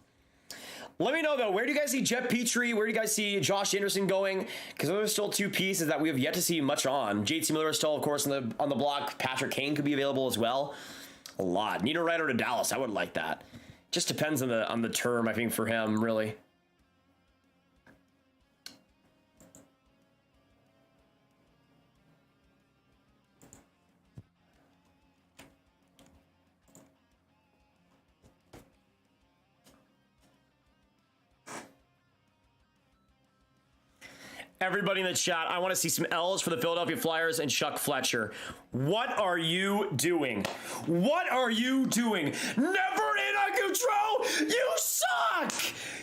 Let me know, though, where do you guys see Jeff Petrie? Where do you guys see Josh Anderson going? Because those are still two pieces that we have yet to see much on. JT Miller is still, of course, on the block. Patrick Kane could be available as well. A lot. Nino Ryder to Dallas. I would like that. Just depends on the term, I think, for him, really. Everybody in the chat, I want to see some L's for the Philadelphia Flyers and Chuck Fletcher. What are you doing? Never in a Gaudreau! You suck!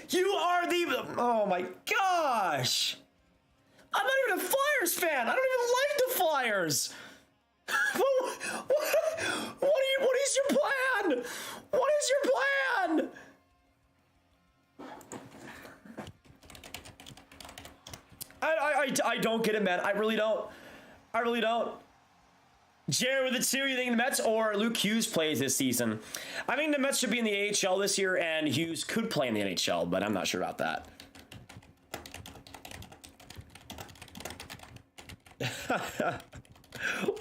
You are the... Oh my gosh! I'm not even a Flyers fan! I don't even like the Flyers! What is your plan? What is your plan? I don't get it, man. I really don't. Jared with the 2, you think the Mets or Luke Hughes plays this season? I think the Mets should be in the AHL this year, and Hughes could play in the NHL, but I'm not sure about that.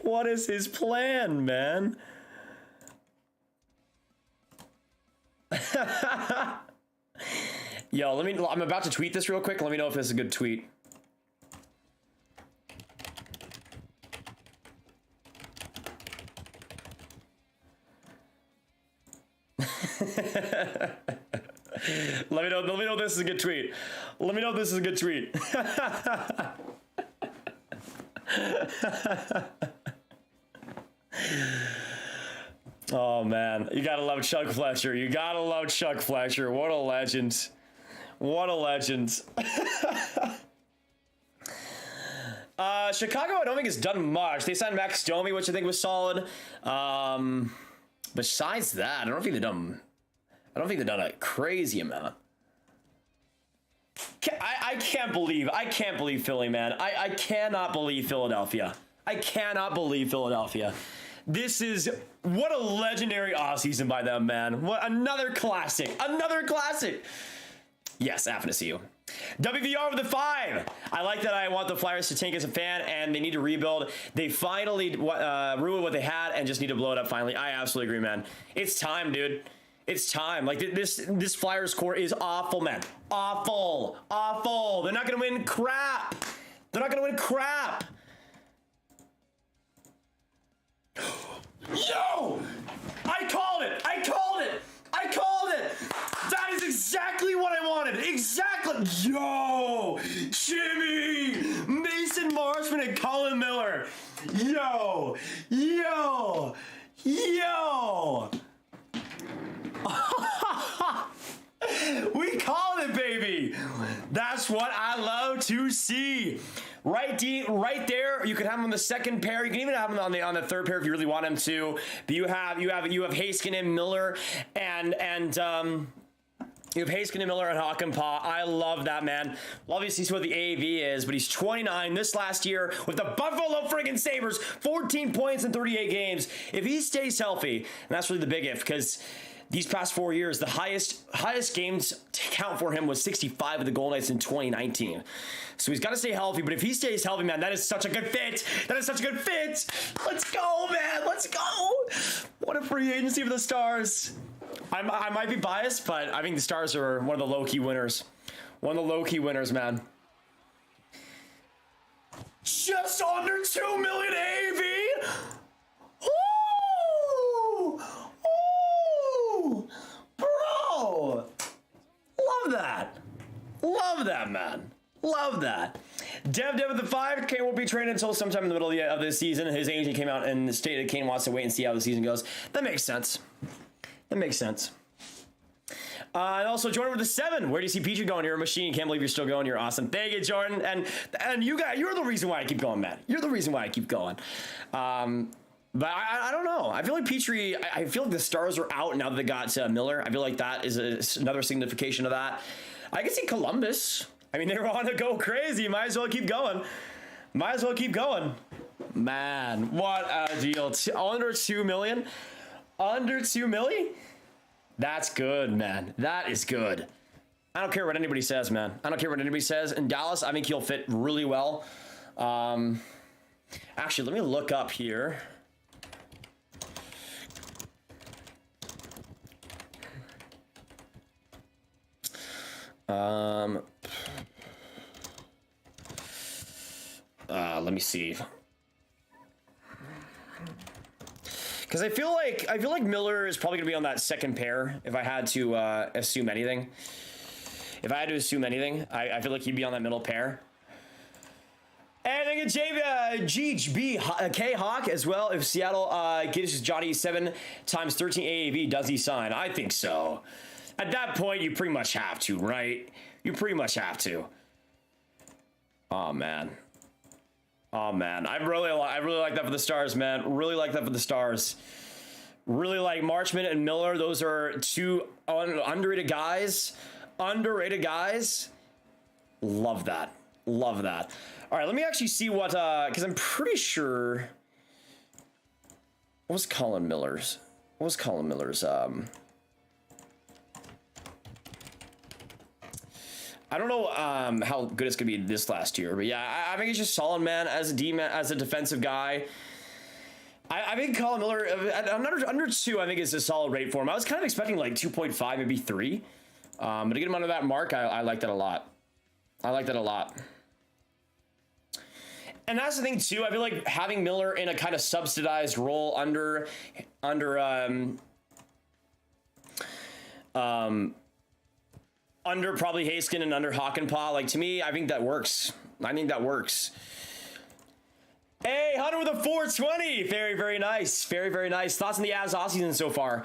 What is his plan, man? Yo, I'm about to tweet this real quick. Let me know if this is a good tweet. Let me know if this is a good tweet. Oh man, you gotta love Chuck Fletcher. What a legend. Chicago, I don't think has done much. They signed Max Domi, which I think was solid. Besides that, I don't think they've done a crazy amount. I can't believe Philly, man. I cannot believe Philadelphia. This is, what a legendary offseason by them, man. What another classic. Yes, happen to see you. WVR with the 5. I like that. I want the Flyers to tank as a fan, and they need to rebuild. They finally ruined what they had and just need to blow it up finally. I absolutely agree, man. It's time, dude. It's time. Like, this Flyers core is awful, man. Awful. They're not going to win crap. Yo! I called it. That is exactly what I wanted. Exactly. Yo! Jimmy! Mason Marchman and Colin Miller. Yo! Yo! We called it, baby. That's what I love to see. Right there. You can have him on the second pair. You can even have him on the third pair if you really want him to. But you have Heiskanen, Miller, and you have Heiskanen, Miller, and Hakanpää. I love that, man. Obviously, see what the AAV is, but he's 29 this last year with the Buffalo friggin' Sabres, 14 points in 38 games. If he stays healthy, and that's really the big if, because these past 4 years, the highest games to count for him was 65 with the Golden Knights in 2019. So he's got to stay healthy, but if he stays healthy, man, that is such a good fit. That is such a good fit. Let's go, man. Let's go. What a free agency for the Stars. I might be biased, but I think the Stars are one of the low-key winners. One of the low-key winners, man. Just under $2 million AAV. Ooh! Ooh! Bro! Love that. Love that, man. Love that. Dev with the 5. Kane won't be traded until sometime in the middle of the season. His agent came out and stated Kane wants to wait and see how the season goes. That makes sense. That makes sense. And also, Jordan with the 7. Where do you see Petrie going? You're a machine. Can't believe you're still going. You're awesome. Thank you, Jordan. And you're the reason why I keep going, man. You're the reason why I keep going. But I don't know. I feel like Petrie, I feel like the Stars are out now that they got Miller. I feel like that is another signification of that. I can see Columbus. I mean, they're on to go crazy. Might as well keep going. Might as well keep going. Man, what a deal. Under $2 million? Under $2 million? That's good, man. That is good. I don't care what anybody says, man. I don't care what anybody says. In Dallas, I think he'll fit really well. Actually, let me look up here. Let me see. Because I feel like Miller is probably gonna be on that second pair. If I had to assume anything, I feel like he'd be on that middle pair. And I think GHB Hawk as well. If Seattle gives Johnny 7 times 13 AAV, does he sign? I think so. At that point, you pretty much have to, right? You pretty much have to. Oh man. Oh man, I really like that for the Stars, man. Really like that for the Stars. Really like Marchment and Miller. Those are two underrated guys. Underrated guys. Love that. Love that. All right, let me actually see what, because I'm pretty sure. What was Colin Miller's? I don't know how good it's gonna be this last year, but yeah, I think he's just solid, man. As a defensive guy, I think Colin Miller under 2, I think is a solid rate for him. I was kind of expecting like 2.5, maybe 3, but to get him under that mark, I like that a lot. I like that a lot. And that's the thing too. I feel like having Miller in a kind of subsidized role under probably Heiskanen and under Hakanpää. Like, to me, I think that works. Hey, Hunter with a 420. Very, very nice. Very, very nice. Thoughts on the Avs offseason so far?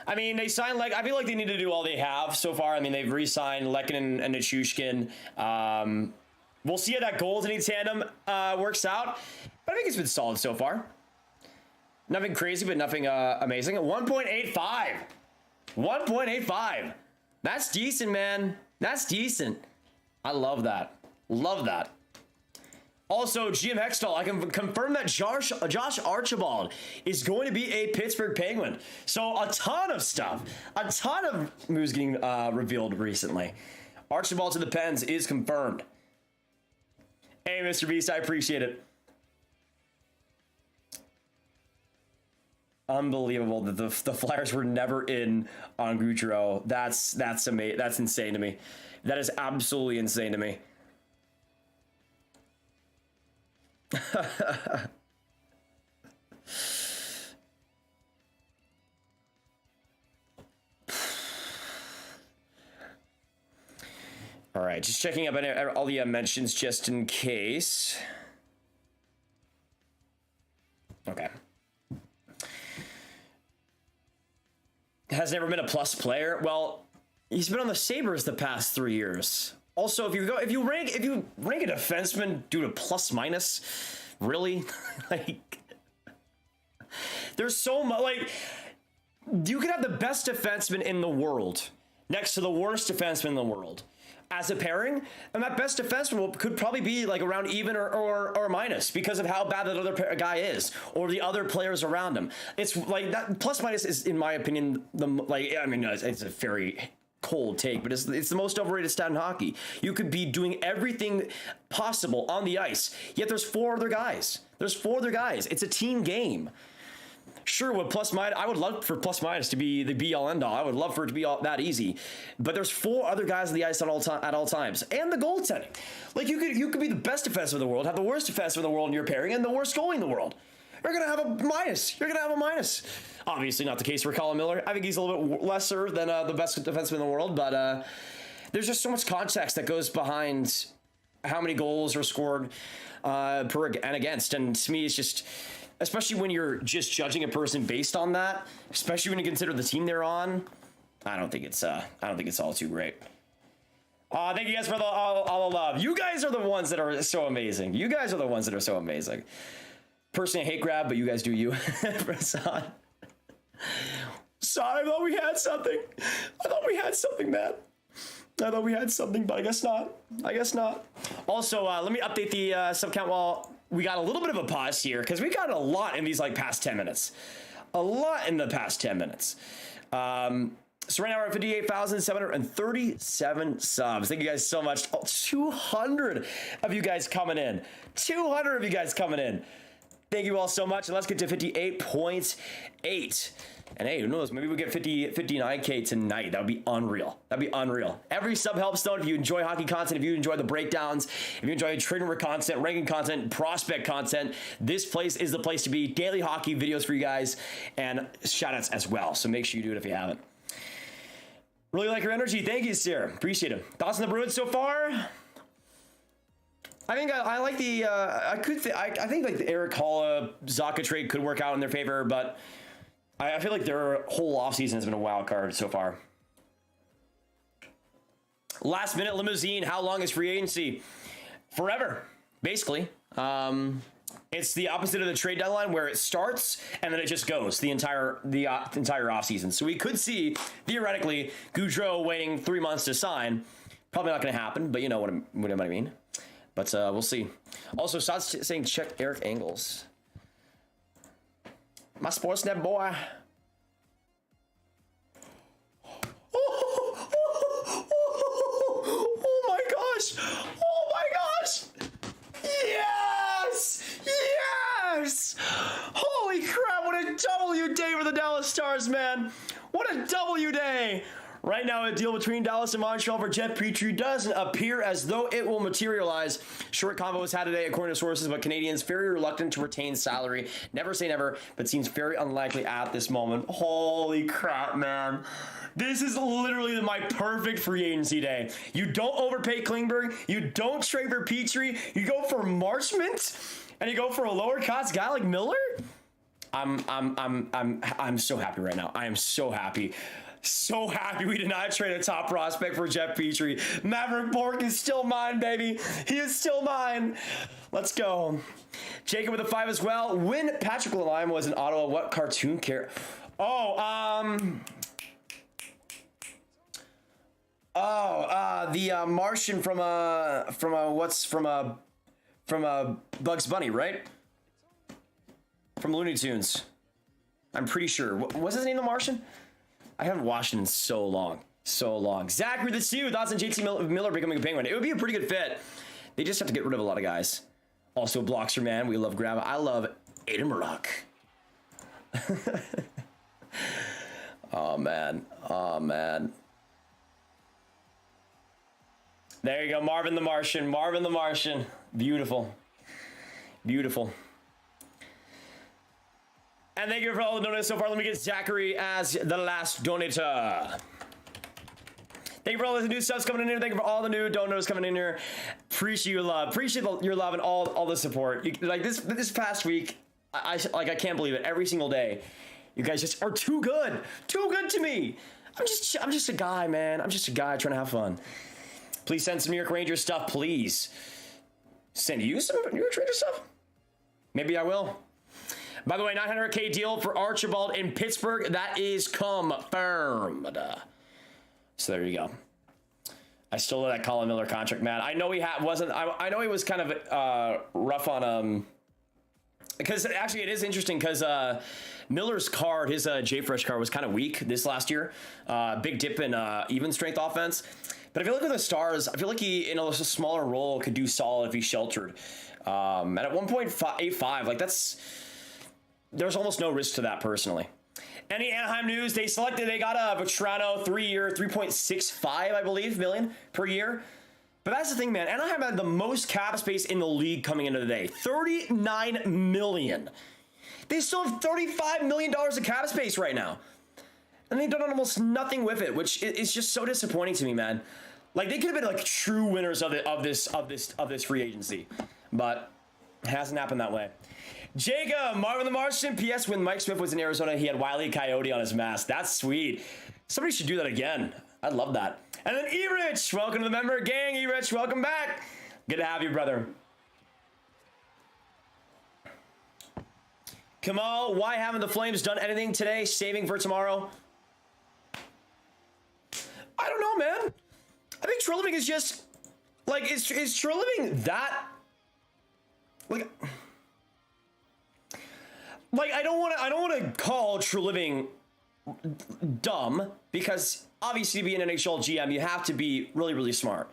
I mean, they signed, I feel like they need to do all they have so far. I mean, they've re-signed Lehkonen and Nichushkin. We'll see how that goaltending tandem works out. But I think it's been solid so far. Nothing crazy, but nothing amazing. 1.85. 1.85. That's decent, man. That's decent. I love that. Love that. Also, GM Hextall, I can confirm that Josh Archibald is going to be a Pittsburgh Penguin. So a ton of stuff. A ton of moves getting revealed recently. Archibald to the Pens is confirmed. Hey, Mr. Beast, I appreciate it. Unbelievable that the Flyers were never in on Gaudreau. That's amazing. That's insane to me. That is absolutely insane to me. All right, just checking up on all the mentions just in case. Okay. has never been a plus player. Well, he's been on the Sabres the past 3 years. Also, if you rank a defenseman due to plus minus, really, like, there's so much. Like, you could have the best defenseman in the world next to the worst defenseman in the world as a pairing, and that best defenseman could probably be like around even or minus because of how bad that other guy is or the other players around him. It's like that plus minus is, in my opinion, it's a very cold take, but it's the most overrated stat in hockey. You could be doing everything possible on the ice, yet there's four other guys. It's a team game. Sure, with plus minus, I would love for plus minus to be the be all end all. I would love for it to be that easy. But there's four other guys on the ice at all times, and the goaltending. Like you could be the best defenseman in the world, have the worst defenseman in the world in your pairing, and the worst goalie in the world. You're gonna have a minus. Obviously, not the case for Colin Miller. I think he's a little bit lesser than the best defenseman in the world, but there's just so much context that goes behind how many goals are scored per and against, and to me, it's just. Especially when you're just judging a person based on that, especially when you consider the team they're on, I don't think it's all too great. Thank you guys for all the love. You guys are the ones that are so amazing. Personally, I hate grab, but you guys do you. Sorry, I thought we had something. Man. I thought we had something, but I guess not. Also, let me update the sub count while we got a little bit of a pause here because we got a lot in these past 10 minutes. So right now we're at 58,737 subs. Thank you guys so much. 200 of you guys coming in. Thank you all so much. And let's get to 58.8. And hey, who knows? Maybe we'll get 59K tonight. That would be unreal. Every sub helps, though. If you enjoy hockey content, if you enjoy the breakdowns, if you enjoy trading room content, ranking content, prospect content, this place is the place to be. Daily hockey videos for you guys and shoutouts as well. So make sure you do it if you haven't. Really like your energy. Thank you, sir. Appreciate it. Thoughts on the Bruins so far? I think I like the. I think like the Eric Halla Zaka trade could work out in their favor, but. I feel like their whole offseason has been a wild card so far. Last minute limousine. How long is free agency? Forever, basically. It's the opposite of the trade deadline where it starts and then it just goes the entire offseason. So we could see, theoretically, Gaudreau waiting 3 months to sign. Probably not going to happen, but you know what I mean. But we'll see. Also, stop saying check Eric Engels. My Sportsnet boy. Oh my gosh. Yes. Holy crap. What a W day for the Dallas Stars, man. What a W day. Right now, a deal between Dallas and Montreal for Jeff Petrie doesn't appear as though it will materialize. Short convo was had today, according to sources, but Canadiens very reluctant to retain salary. Never say never, but seems very unlikely at this moment. Holy crap, man. This is literally my perfect free agency day. You don't overpay Klingberg. You don't trade for Petrie. You go for Marchment, and you go for a lower cost guy like Miller. I'm so happy right now. I am so happy. So happy we did not trade a top prospect for Jeff Petrie. Maverick Bork is still mine, baby. He is still mine. Let's go. Jacob with a 5 as well. When Patrick Lalime was in Ottawa, what cartoon character? The Martian from Bugs Bunny, right? From Looney Tunes. I'm pretty sure. What's his name, the Martian? I haven't watched it in so long. Zachary the Sioux, thoughts on JT Miller becoming a Penguin? It would be a pretty good fit. They just have to get rid of a lot of guys. Also, Blockster, man. We love Grab. I love Aiden Murdoch. Oh, man. There you go. Marvin the Martian. Beautiful. And thank you for all the donations so far. Let me get Zachary as the last donator. Thank you for all the new subs coming in here. Thank you for all the new donors coming in here. Appreciate your love. Appreciate your love and all the support. Like this past week, I can't believe it. Every single day, You guys just are too good to me. I'm just a guy, man. I'm just a guy trying to have fun. Please send some New York Rangers stuff, please. Send you some New York Rangers stuff? Maybe I will. By the way, $900K deal for Archibald in Pittsburgh. That is confirmed. So there you go. I still love that Colin Miller contract, man. I know he wasn't. I know he was kind of rough on because actually it is interesting because Miller's card, his J-Fresh card, was kind of weak this last year. Big dip in even strength offense. But I feel like with the Stars, I feel like he, in a smaller role, could do solid if he's sheltered. And at 1.85, like there's almost no risk to that personally. Any Anaheim news? They got a Vatrano 3-year, $3.65, I believe, million per year. But that's the thing, man. Anaheim had the most cap space in the league coming into the day. $39 million. They still have $35 million of cap space right now. And they've done almost nothing with it, which is just so disappointing to me, man. Like, they could have been like true winners of this free agency, but it hasn't happened that way. Jacob, Marvin the Martian. P.S. When Mike Smith was in Arizona, he had Wile E. Coyote on his mask. That's sweet. Somebody should do that again. I'd love that. And then E-Rich, welcome to the member gang. E-Rich, welcome back. Good to have you, brother. Kamal, why haven't the Flames done anything today? Saving for tomorrow? I don't know, man. I think Trilliving is just like is Trilliving that like I don't want to call Trilliving dumb because obviously to be an NHL GM you have to be really, really smart.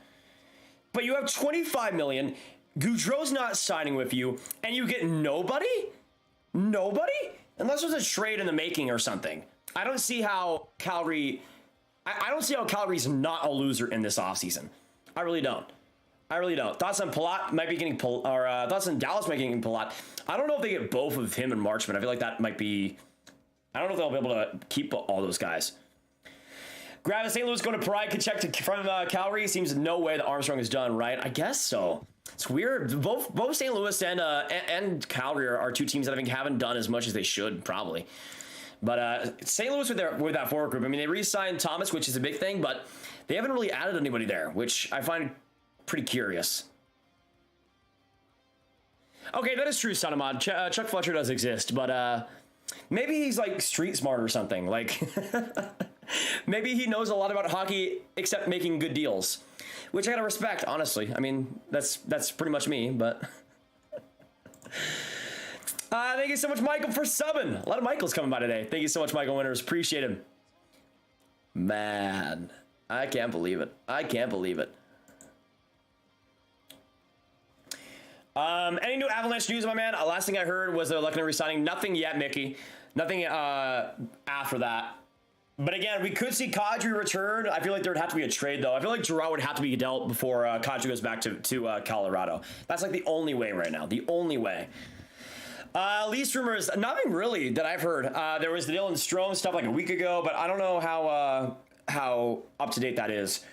But you have $25 million, Gaudreau's not signing with you, and you get nobody? Nobody? Unless there's a trade in the making or something. I don't see how Calgary. I don't see how Calgary's not a loser in this offseason. I really don't. Thoughts on Palat might be getting thoughts on Dallas might be getting Palat. I don't know if they get both of him and Marchman. I feel like that might be. I don't know if they'll be able to keep all those guys. Grab a St. Louis going to Pride. Could check from Calgary. Seems no way that Armstrong is done, right? I guess so. It's weird. Both St. Louis and Calgary are two teams that I think haven't done as much as they should probably. But St. Louis with that forward group, I mean, they re-signed Thomas, which is a big thing, but they haven't really added anybody there, which I find pretty curious. Okay, that is true, Sonamod. Chuck Fletcher does exist, but maybe he's like street smart or something. Like maybe he knows a lot about hockey except making good deals, which I gotta respect, honestly. I mean, that's pretty much me, but. Thank you so much, Michael, for subbing. A lot of Michaels coming by today. Thank you so much, Michael Winters. Appreciate him. Man, I can't believe it. Any new Avalanche news, my man? Last thing I heard was they're looking at resigning. Nothing yet, Mickey. Nothing after that. But again, we could see Kadri return. I feel like there would have to be a trade, though. I feel like Chiarot would have to be dealt before Kadri goes back to Colorado. That's like the only way right now. The only way. Least rumors, nothing really that I've heard. There was the Dylan Strome stuff like a week ago, but I don't know how up to date that is.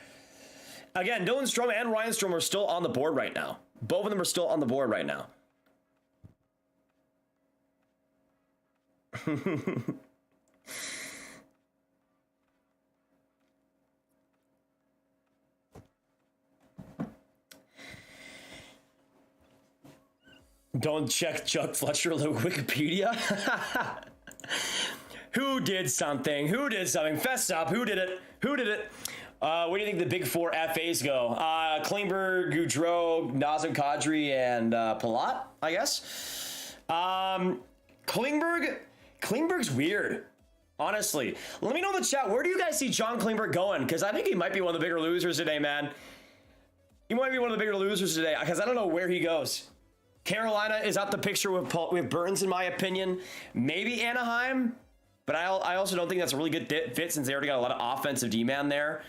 Again, Dylan Strome and Ryan Strome are still on the board right now. Both of them are still on the board right now. Don't check Chuck Fletcher Wikipedia. Who did something? Fess up. Who did it? Where do you think the big four FAs go? Klingberg, Gaudreau, Nazem, Kadri, and Palat, I guess. Klingberg's weird. Honestly. Let me know in the chat, where do you guys see John Klingberg going? Because I think he might be one of the bigger losers today, man. He might be one of the bigger losers today, because I don't know where he goes. Carolina is out the picture with Burns, in my opinion. Maybe Anaheim, but I also don't think that's a really good fit since they already got a lot of offensive D-man there.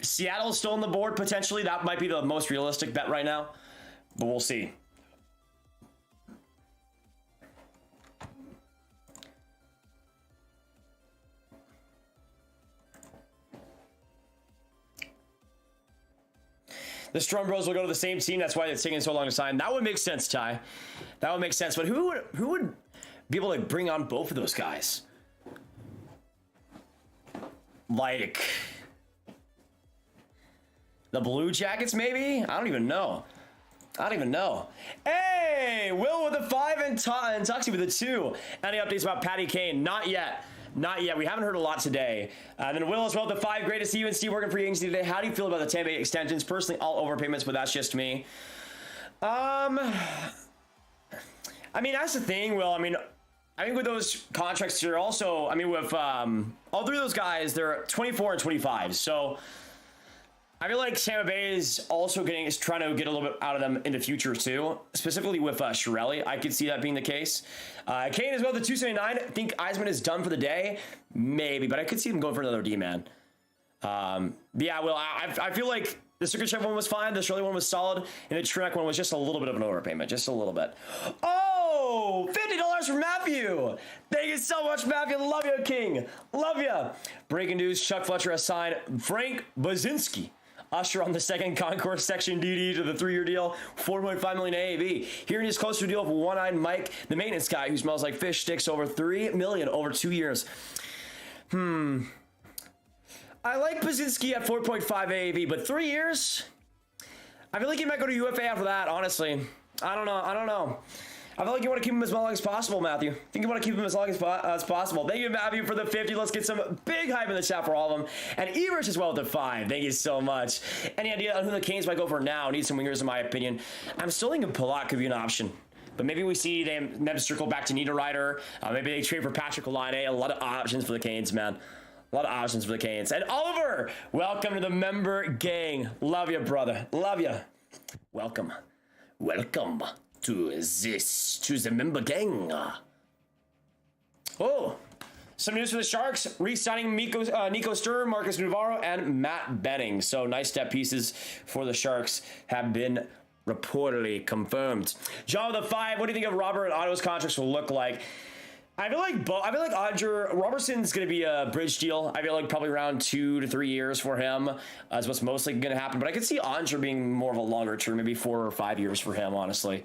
Seattle's still on the board, potentially. That might be the most realistic bet right now, but we'll see. The Strom Bros will go to the same team. That's why it's taking so long to sign. That would make sense, Ty. That would make sense. But who be able to bring on both of those guys. Like the Blue Jackets, maybe? I don't even know. Hey, Will with a 5 and Tuxie with a 2. Any updates about Patty Kane? Not yet. We haven't heard a lot today. And then Will as well, the 5 greatest UNC working for agency today. How do you feel about the Tampa Bay extensions? Personally, all overpayments, but that's just me. I mean, that's the thing, Will. I mean, I think with those contracts, you're also, I mean, with all 3 of those guys, they're 24 and 25. So I feel like Tampa Bay is also trying to get a little bit out of them in the future too, specifically with Chiarot. I could see that being the case. Kane as well, the 279. I think Eisman is done for the day, maybe, but I could see him going for another D-man. Yeah, well, I feel like the Sergachev one was fine, the Shirley one was solid, and the Trinek one was just a little bit of an overpayment, just a little bit. Oh, $50 from Matthew. Thank you so much, Matthew. Love you, King. Love you. Breaking news: Chuck Fletcher has signed Frank Baczynski. Usher on the second concourse section DD to the 3-year deal, $4.5 million AAV. Hearing his closer deal of One-Eyed Mike, the maintenance guy who smells like fish sticks, over $3 million over 2 years. I like Baczynski at 4.5 AAV, but 3 years? I feel like he might go to UFA after that, honestly. I don't know. I feel like you want to keep him as long as possible, Matthew. I think you want to keep him as long as possible. Thank you, Matthew, for the 50. Let's get some big hype in the chat for all of them. And Evers as well with the 5. Thank you so much. Any idea on who the Canes might go for now? Need some wingers, in my opinion. I'm still thinking Palat could be an option. But maybe we see them circle back to Niederreiter. Maybe they trade for Patrick Laine. A lot of options for the Canes, man. A lot of options for the Canes. And Oliver, welcome to the member gang. Love you, brother. Love you. Welcome to the member gang. Oh, some news for the Sharks. Re-signing Nico Sturm, Marcus Navarro, and Matt Benning. So nice step pieces for the Sharks have been reportedly confirmed. John with the 5. What do you think of Robert and Otto's contracts will look like? I feel like Robertson's going to be a bridge deal. I feel like probably around 2 to 3 years for him is what's mostly going to happen. But I could see Andre being more of a longer term, maybe 4 or 5 years for him, honestly.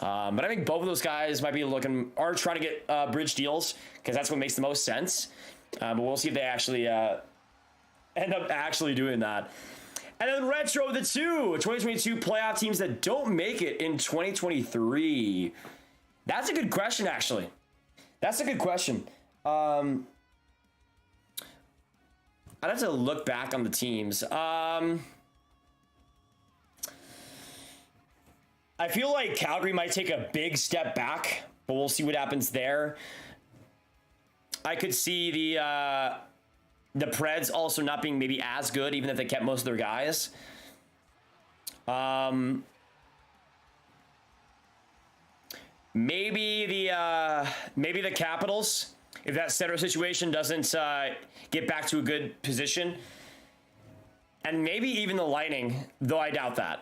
But I think both of those guys might be are trying to get bridge deals because that's what makes the most sense. But we'll see if they actually end up actually doing that. And then Retro, the 2022 playoff teams that don't make it in 2023. That's a good question, actually. That's a good question. I'd have to look back on the teams. I feel like Calgary might take a big step back, but we'll see what happens there. I could see the Preds also not being maybe as good, even if they kept most of their guys. Maybe the Capitals, if that center situation doesn't get back to a good position, and maybe even the Lightning, though I doubt that.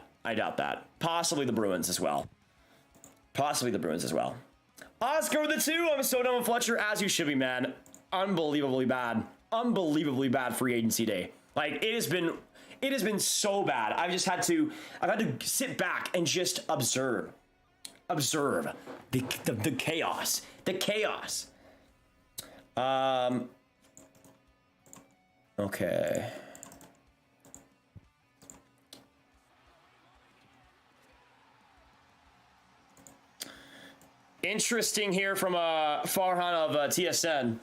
Possibly the Bruins as well. Oscar with the 2. I'm so done with Fletcher, as you should be, man. Unbelievably bad free agency day. Like it has been so bad. I've had to sit back and just observe the chaos. Okay. Interesting here from Farhan of TSN.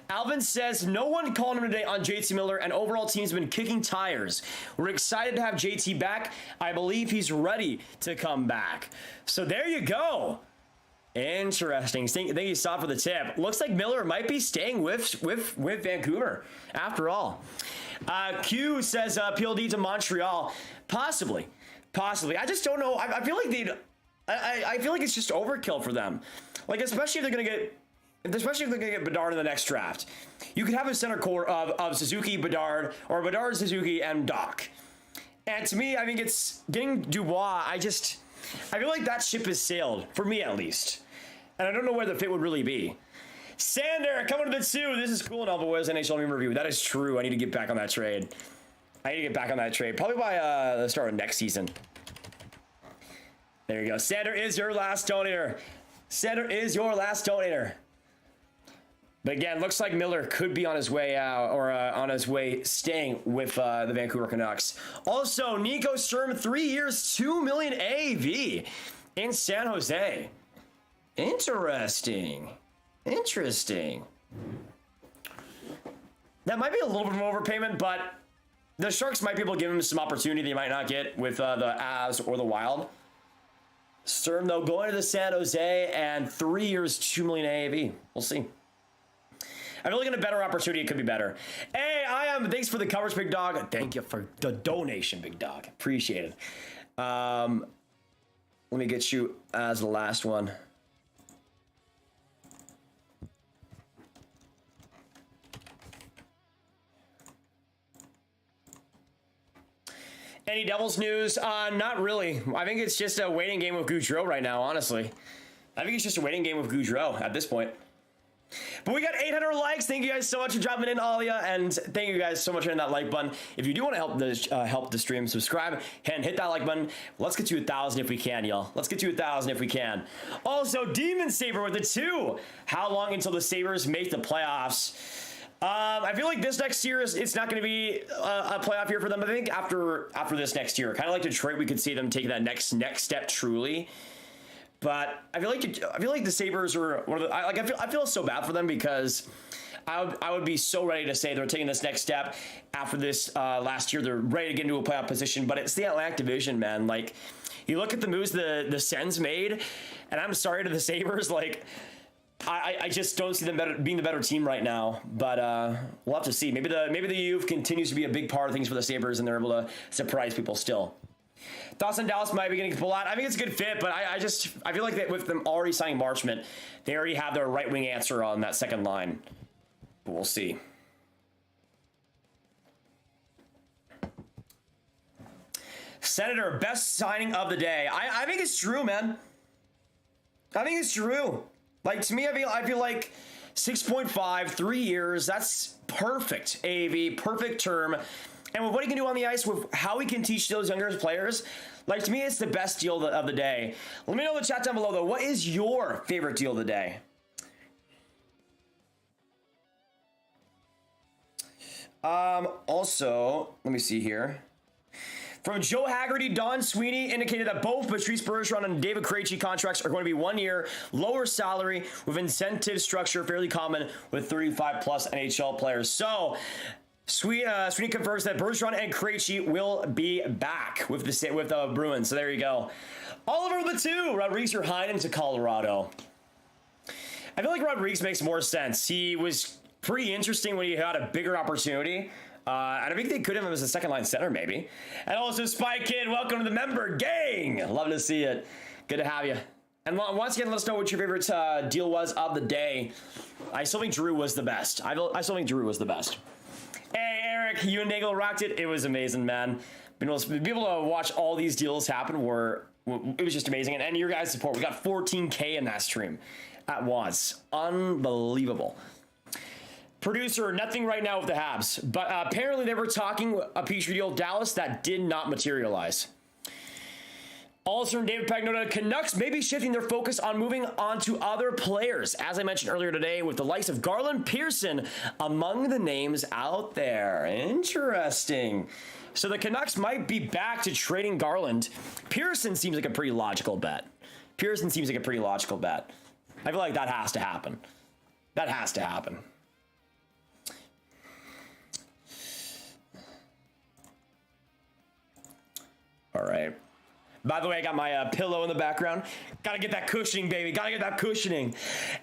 Alvin says, no one called him today on JT Miller, and overall team's been kicking tires. We're excited to have JT back. I believe he's ready to come back. So there you go. Interesting. Thank you, Saw, for the tip. Looks like Miller might be staying with Vancouver after all. Q says PLD to Montreal. Possibly. I just don't know. I feel like I feel like it's just overkill for them. Like, especially if they're going to get Bedard in the next draft. You could have a center core of Suzuki, Bedard, or Bedard, Suzuki, and Doc. And to me, I think it's getting Dubois. I feel like that ship has sailed, for me at least. And I don't know where the fit would really be. Sander, coming to the 2. This is cool enough, but where's NHL Meme Review? That is true. I need to get back on that trade. Probably by the start of next season. There you go. Sander is your last donator. But again, looks like Miller could be on his way out or on his way staying with the Vancouver Canucks. Also, Nico Sturm, 3 years, $2 million AAV in San Jose. Interesting. That might be a little bit of an overpayment, but the Sharks might be able to give him some opportunity they might not get with the Avs or the Wild. Sturm, though, going to the San Jose and 3 years, $2 million AAV. We'll see. I'm looking at a better opportunity. It could be better. Hey, thanks for the coverage, Big Dog. Thank you for the donation, Big Dog. Appreciate it. Let me get you as the last one. Any Devils news? Not really. I think it's just a waiting game with Gaudreau right now, honestly. I think it's just a waiting game with Gaudreau at this point. But we got 800 likes. Thank you guys so much for dropping in, Alia, and thank you guys so much for hitting that like button. If you do want to help the stream, subscribe and hit that like button. Let's get to 1,000 if we can, y'all. Let's get to 1,000 if we can. Also, Demon Saber with the 2. How long until the Sabres make the playoffs? I feel like this next year it's not going to be a playoff year for them. I think after this next year, kind of like Detroit, we could see them taking that next step truly. But I feel like the Sabres are one of the. I feel so bad for them because I would be so ready to say they're taking this next step after this last year. They're ready to get into a playoff position, but it's the Atlantic Division, man. Like, you look at the moves the Sens made, and I'm sorry to the Sabres, like. I just don't see them being the better team right now, but we'll have to see. Maybe the youth continues to be a big part of things for the Sabres, and they're able to surprise people still. Thoughts on Dallas might be getting pulled out. I think it's a good fit, but I feel like that with them already signing Marchment, they already have their right wing answer on that second line. But we'll see. Senator, best signing of the day. I think it's true, man. I think it's true. Like, to me, I feel like 6.5, 3 years, that's perfect AAV, perfect term. And with what he can do on the ice, with how he can teach those younger players, like, to me, it's the best deal of the day. Let me know in the chat down below, though. What is your favorite deal of the day? Also, let me see here. From Joe Haggerty, Don Sweeney indicated that both Patrice Bergeron and David Krejci contracts are going to be 1 year, lower salary with incentive structure, fairly common with 35-plus NHL players. So, Sweeney confirms that Bergeron and Krejci will be back with the Bruins. So there you go. Oliver with the 2. Rodriguez or Heinen to Colorado. I feel like Rodriguez makes more sense. He was pretty interesting when he had a bigger opportunity. And I think they could have him as a second-line center, maybe. And also, Spy Kid, welcome to the member gang. Love to see it. Good to have you. And once again, let us know what your favorite deal was of the day. I still think Drew was the best. I still think Drew was the best. Hey, Eric, you and Nagel rocked it. It was amazing, man. Being able to watch all these deals happen it was just amazing. And your guys' support. We got 14K in that stream at once. Unbelievable. Producer, nothing right now with the Habs, but apparently they were talking a Petrie deal with Dallas that did not materialize. Also, David Pagnotta, Canucks may be shifting their focus on moving on to other players, as I mentioned earlier today, with the likes of Garland, Pearson among the names out there. Interesting. So the Canucks might be back to trading Garland. Pearson seems like a pretty logical bet. I feel like that has to happen. That has to happen. All right. By the way, I got my pillow in the background. Gotta get that cushioning, baby. Gotta get that cushioning.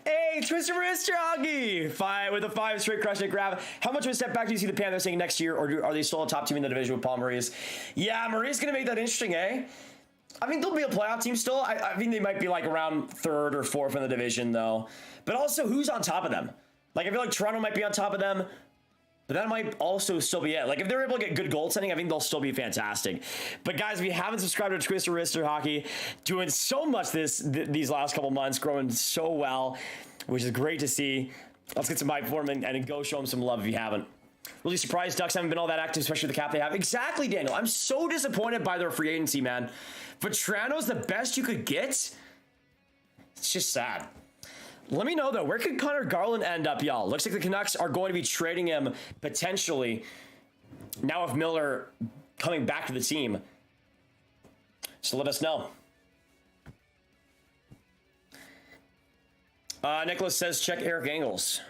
Hey, Twister Wrist Jockey! With a 5 straight crushing grab. How much of a step back do you see the Panthers taking next year, or are they still a top team in the division with Paul Maurice? Yeah, Maurice gonna make that interesting, eh? I mean, they'll be a playoff team still. I think they might be like around 3rd or 4th in the division, though. But also, who's on top of them? Like, I feel like Toronto might be on top of them. But that might also still be it. Like, if they're able to get good goaltending, I think they'll still be fantastic. But guys, if you haven't subscribed to Twister Wrister Hockey, doing so much these last couple months, growing so well, which is great to see. Let's get some hype for them and go show them some love if you haven't. Really surprised Ducks haven't been all that active, especially the cap they have. Exactly, Daniel. I'm so disappointed by their free agency, man. Vetrano's the best you could get? It's just sad. Let me know, though. Where could Connor Garland end up, y'all? Looks like the Canucks are going to be trading him potentially. Now with Miller coming back to the team. So let us know. Nicholas says, check Eric Engels.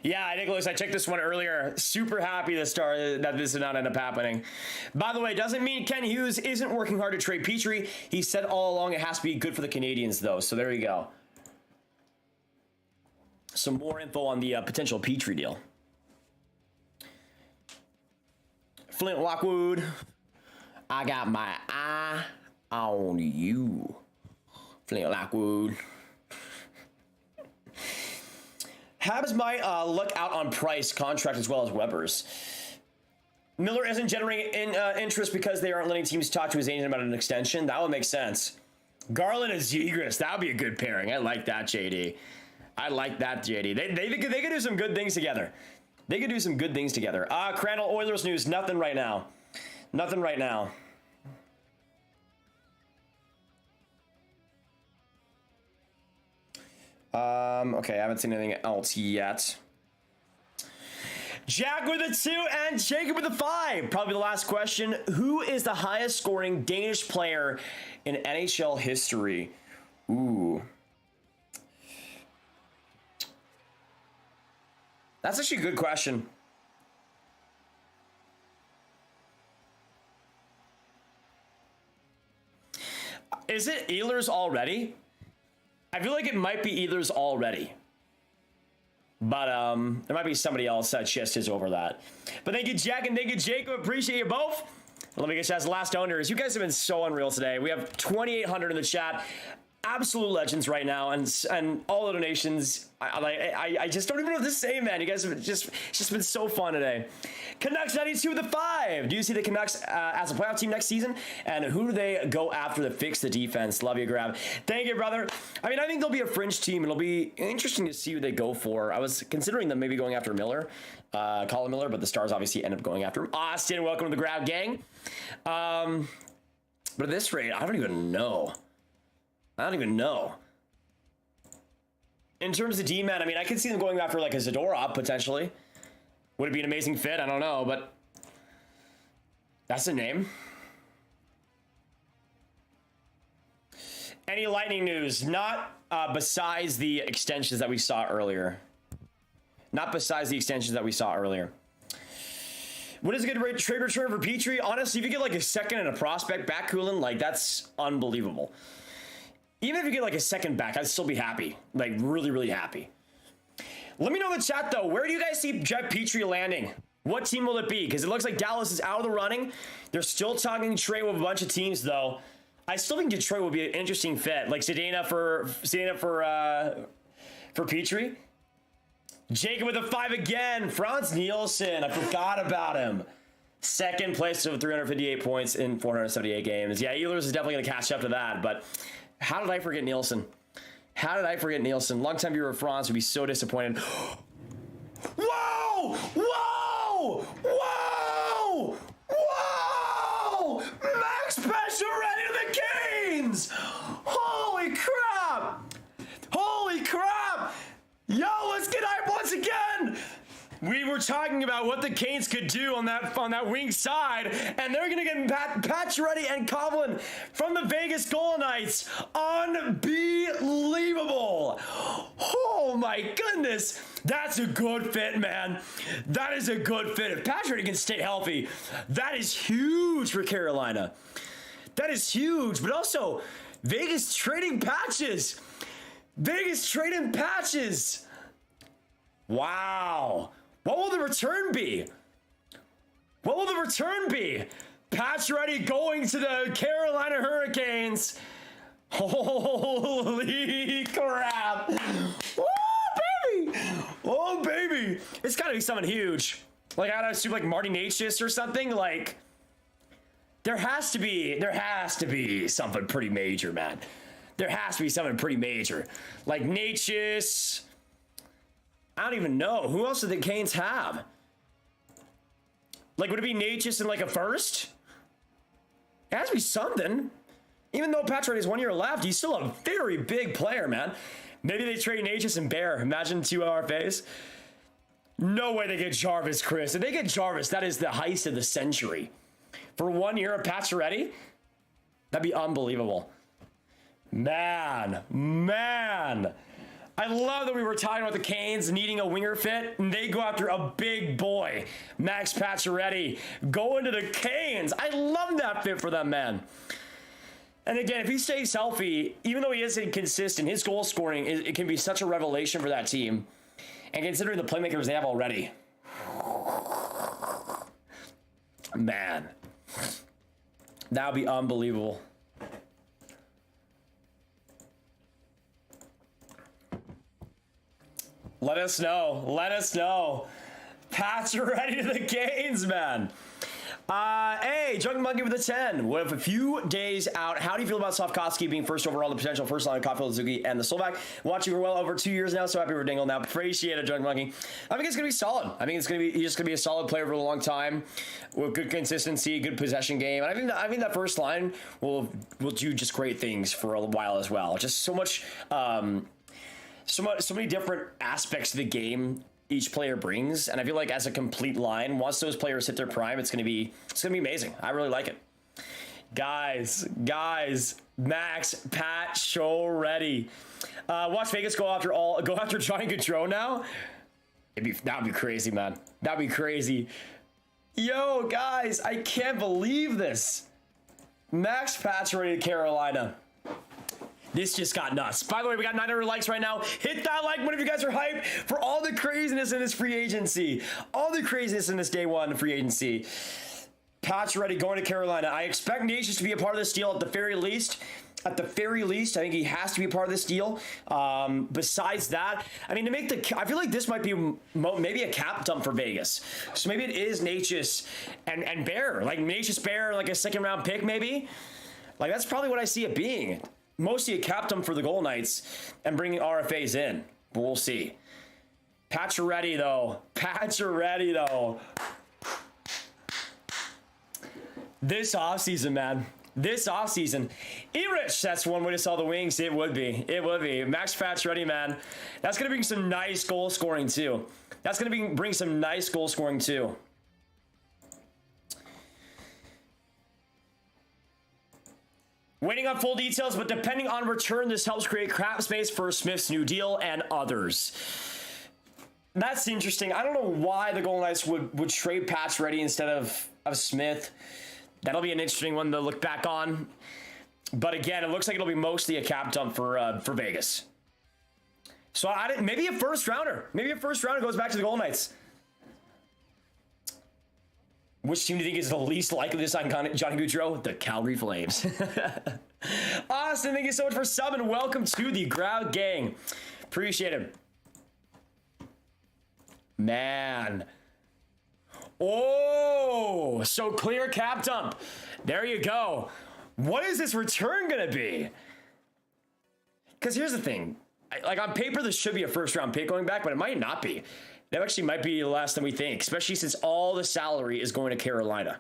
Yeah, Nicholas, I checked this one earlier. Super happy that this did not end up happening. By the way, doesn't mean Ken Hughes isn't working hard to trade Petrie. He said all along it has to be good for the Canadiens, though. So there you go. Some more info on the potential Petrie deal. Flint Lockwood, I got my eye on you. Flint Lockwood. Habs might look out on Price contract as well as Weber's. Miller isn't generating interest because they aren't letting teams talk to his agent about an extension. That would make sense. Garland and Zegras, that would be a good pairing. I like that, JD. I like that, JD. They could do some good things together. They could do some good things together. Crandall Oilers news, nothing right now. Nothing right now. Okay, I haven't seen anything else yet. Jack with a 2 and Jacob with a 5. Probably the last question. Who is the highest scoring Danish player in NHL history? Ooh. That's actually a good question. Is it Ehlers already? I feel like it might be Ehlers already. But there might be somebody else that just is over that. But thank you, Jack, and thank you, Jacob. Appreciate you both. Let me get you as the last owners. You guys have been so unreal today. We have 2,800 in the chat. Absolute legends right now, and all the donations. I just don't even know what to say, man. You guys have it's just been so fun today. Canucks 92 with a 5. Do you see the Canucks as a playoff team next season? And who do they go after to fix the defense? Love you, Grab. Thank you, brother. I mean, I think they'll be a fringe team. It'll be interesting to see who they go for. I was considering them maybe going after Miller, Colin Miller, but the Stars obviously end up going after him. Austin, welcome to the Grab gang. But at this rate, I don't even know. In terms of D-man, I mean, I could see them going after like a Zadorov potentially. Would it be an amazing fit? I don't know, but that's a name. Any Lightning news? Not besides the extensions that we saw earlier. What is a good trade return for Petrie? Honestly, if you get like a second and a prospect back, Coolin, like that's unbelievable. Even if you get like a second back, I'd still be happy. Like really, really happy. Let me know in the chat though, where do you guys see Jeff Petrie landing? What team will it be? Because it looks like Dallas is out of the running. They're still talking trade with a bunch of teams though. I still think Detroit will be an interesting fit. Like Sedana for Petrie. Jacob with a 5 again. Franz Nielsen, I forgot about him. Second place with 358 points in 478 games. Yeah, Ehlers is definitely going to catch up to that, but how did I forget Nielsen? Long-time viewer of Franz would be so disappointed. Whoa! Max Pacioretty to the Canes! Holy crap! Yo, let's get hype once again! We were talking about what the Canes could do on that wing side, and they're going to get Pacioretty and Coughlin from the Vegas Golden Knights. Unbelievable! Oh my goodness! That's a good fit, man. That is a good fit. If Pacioretty can stay healthy, that is huge for Carolina. That is huge, but also Vegas trading patches. Wow. What will the return be? Pacioretty going to the Carolina Hurricanes. Holy crap. Oh, baby. It's got to be something huge. Like, I don't assume like Marty Natchez or something. Like, there has to be something pretty major, man. There has to be something pretty major. Like Natchez. I don't even know. Who else do the Canes have? Like, would it be Natchez in like a first? It has to be something. Even though Pacioretty has 1 year left, he's still a very big player, man. Maybe they trade Natchez and Bear. Imagine 2 RFAs. No way they get Jarvis, Chris. If they get Jarvis, that is the heist of the century. For 1 year of Pacioretty, that'd be unbelievable. Man. I love that we were talking about the Canes needing a winger fit, and they go after a big boy, Max Pacioretty, going to the Canes. I love that fit for them, man. And again, if he stays healthy, even though he isn't consistent, his goal scoring, it can be such a revelation for that team. And considering the playmakers they have already. Man. That would be unbelievable. Let us know. Pacioretty to the Canes, man. Hey, Drunk Monkey with a 10. With a few days out, how do you feel about Slavkovsky being first overall, the potential first line of Caulfield, Suzuki, and the Slovak? Watching for well over 2 years now, so happy for Dingle now. Appreciate it, Drunk Monkey. I think it's going to be solid. I think he's just going to be a solid player for a long time with good consistency, good possession game. And I think that first line will do just great things for a while as well. Just so many different aspects of the game each player brings, and I feel like as a complete line, once those players hit their prime, it's gonna be amazing. I really like it. Guys, Max, Pat, show ready. Watch Vegas go after Johnny Gaudreau now. That'd be crazy, man. That'd be crazy. Yo, guys, I can't believe this. Max Pacioretty to Carolina. This just got nuts. By the way, we got 900 likes right now. Hit that like button if you guys are hyped for all the craziness in this free agency. All the craziness in this day one free agency. Pacioretty going to Carolina. I expect Natchez to be a part of this deal at the very least. I think he has to be a part of this deal. Besides that, I mean, I feel like this might be maybe a cap dump for Vegas. So maybe it is Natchez and Bear. Like Natchez, Bear, like a second round pick maybe. Like that's probably what I see it being. Mostly a cap dump for the Golden Knights and bringing RFAs in. But we'll see. Pacioretty though. This offseason, man. Erich, that's one way to sell the wings. It would be. Max Pacioretty, man. That's going to bring some nice goal scoring, too. Waiting on full details, but depending on return, this helps create cap space for Smith's new deal and others. That's interesting. I don't know why the Golden Knights would trade Pacioretty instead of Smith. That'll be an interesting one to look back on. But again, it looks like it'll be mostly a cap dump for Vegas. So maybe a first rounder. Maybe a first rounder goes back to the Golden Knights. Which team do you think is the least likely to sign Johnny Gaudreau? The Calgary Flames. Austin, thank you so much for subbing. Welcome to the Ground Gang. Appreciate it. Man. Oh, so clear cap dump. There you go. What is this return going to be? Because here's the thing. Like on paper, this should be a first round pick going back, but it might not be. That actually might be less than we think, especially since all the salary is going to Carolina.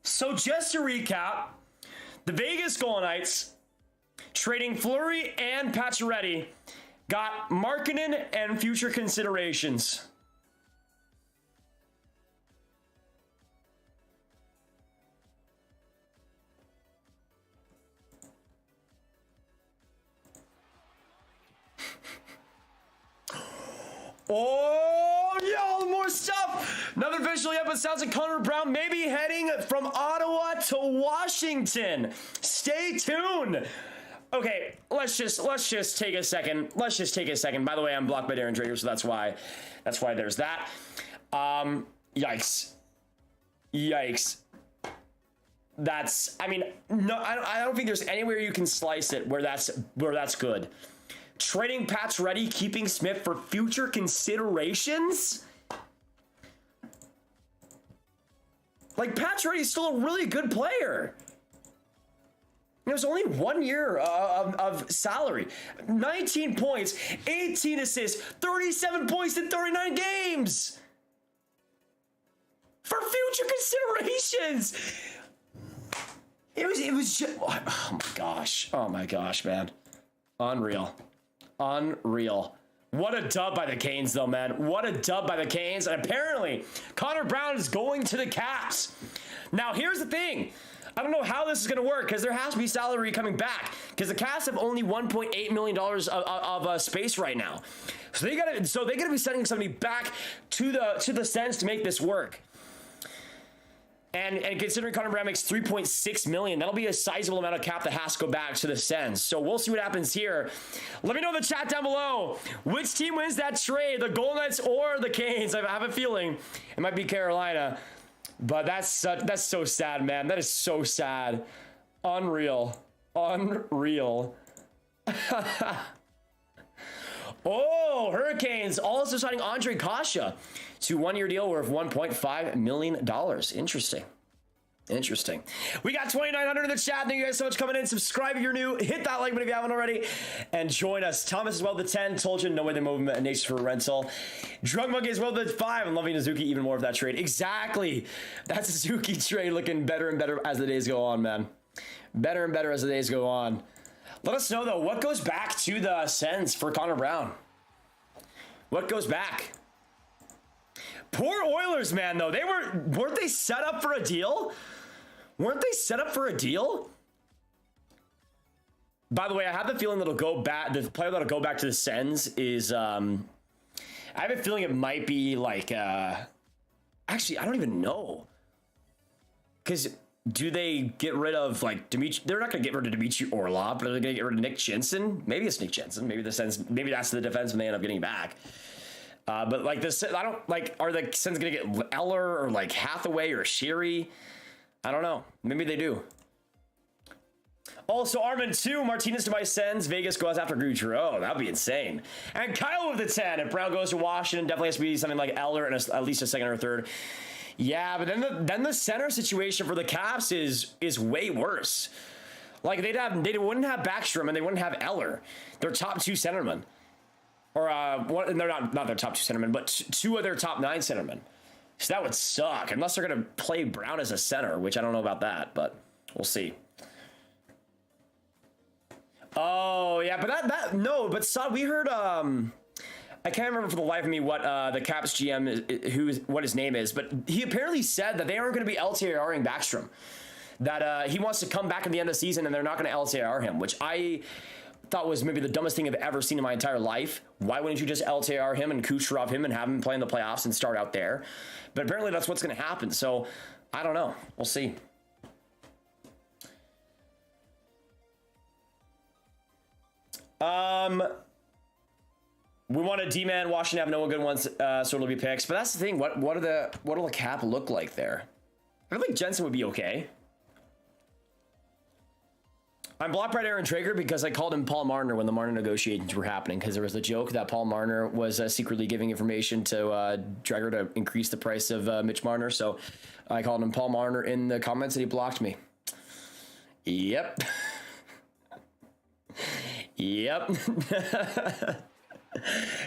So just to recap, the Vegas Golden Knights trading Fleury and Pacioretty got Markkanen and future considerations. Oh, yo, more stuff. Nothing official yet, but sounds like Connor Brown may be heading from Ottawa to Washington. Stay tuned. Okay, let's just take a second. Let's just take a second. By the way, I'm blocked by Darren Dreger, so that's why there's that. Yikes. That's, I mean, no, I don't think there's anywhere you can slice it where that's good. Trading Pacioretty, keeping Smith for future considerations. Like, Pacioretty is still a really good player. It was only 1 year of salary. 19 points, 18 assists, 37 points in 39 games. For future considerations. It was just, oh my gosh, man. Unreal. What a dub by the Canes, though, man. What a dub by the Canes. And apparently, Connor Brown is going to the Caps. Now, here's the thing. I don't know how this is going to work because there has to be salary coming back because the Caps have only $1.8 million of space right now. So they gotta be sending somebody back to the Sens to make this work. And considering Connor Brown makes $3.6 million, that'll be a sizable amount of cap that has to go back to the Sens. So we'll see what happens here. Let me know in the chat down below which team wins that trade, the Golden Knights or the Canes. I have a feeling it might be Carolina. But that's so sad, man. That is so sad. Unreal. Oh, Hurricanes also signing Andre Kasha to 1-year deal worth $1.5 million. Interesting. We got 2,900 in the chat. Thank you guys so much for coming in. Subscribe if you're new. Hit that like button if you haven't already. And join us. Thomas as well, the 10. Told you, no way they move him. Nation for rental. Drug Monkey as well, the 5. I'm loving Suzuki even more of that trade. Exactly. That Suzuki trade looking better and better as the days go on, man. Better and better as the days go on. Let us know, though, what goes back to the Sens for Connor Brown? What goes back? Poor Oilers, man, though. Weren't they set up for a deal? Weren't they set up for a deal? By the way, I have the feeling that'll go back. The player that'll go back to the Sens is, I have a feeling it might be like, actually, I don't even know. Because do they get rid of, like, Dimitri? They're not going to get rid of Dimitri Orlov, but are they going to get rid of Nick Jensen? Maybe it's Nick Jensen. Maybe the Sens, maybe that's the defenseman they end up getting back. But like this, I don't like. Are the Sens gonna get Eller or like Hathaway or Sherry? I don't know. Maybe they do. Also, Armin 2, Martinez to my Sens. Vegas goes after Gaudreau. That'd be insane. And Kyle with the 10. If Brown goes to Washington, definitely has to be something like Eller and at least a second or a third. Yeah, but then the center situation for the Caps is way worse. Like they wouldn't have Backstrom and they wouldn't have Eller. Their top 2 centermen. Or they're not their top 2 centermen, but 2 of their top 9 centermen. So that would suck, unless they're going to play Brown as a center, which I don't know about that, but we'll see. Oh, yeah, but we heard, I can't remember for the life of me what the Caps GM, what his name is, but he apparently said that they aren't going to be LTIRing Backstrom. That he wants to come back at the end of the season and they're not going to LTIR him, which I thought was maybe the dumbest thing I've ever seen in my entire life. Why wouldn't you just LTIR him and Kucherov him and have him play in the playoffs and start out there? But apparently that's what's going to happen. So I don't know. We'll see. We want a D-man. Washington have no good ones, so it'll be picks. But that's the thing. What'll the cap look like there? I think Jensen would be okay. I'm blocked by Darren Dreger because I called him Paul Marner when the Marner negotiations were happening, because there was a joke that Paul Marner was secretly giving information to Dreger to increase the price of Mitch Marner. So I called him Paul Marner in the comments and he blocked me. Yep. Yep.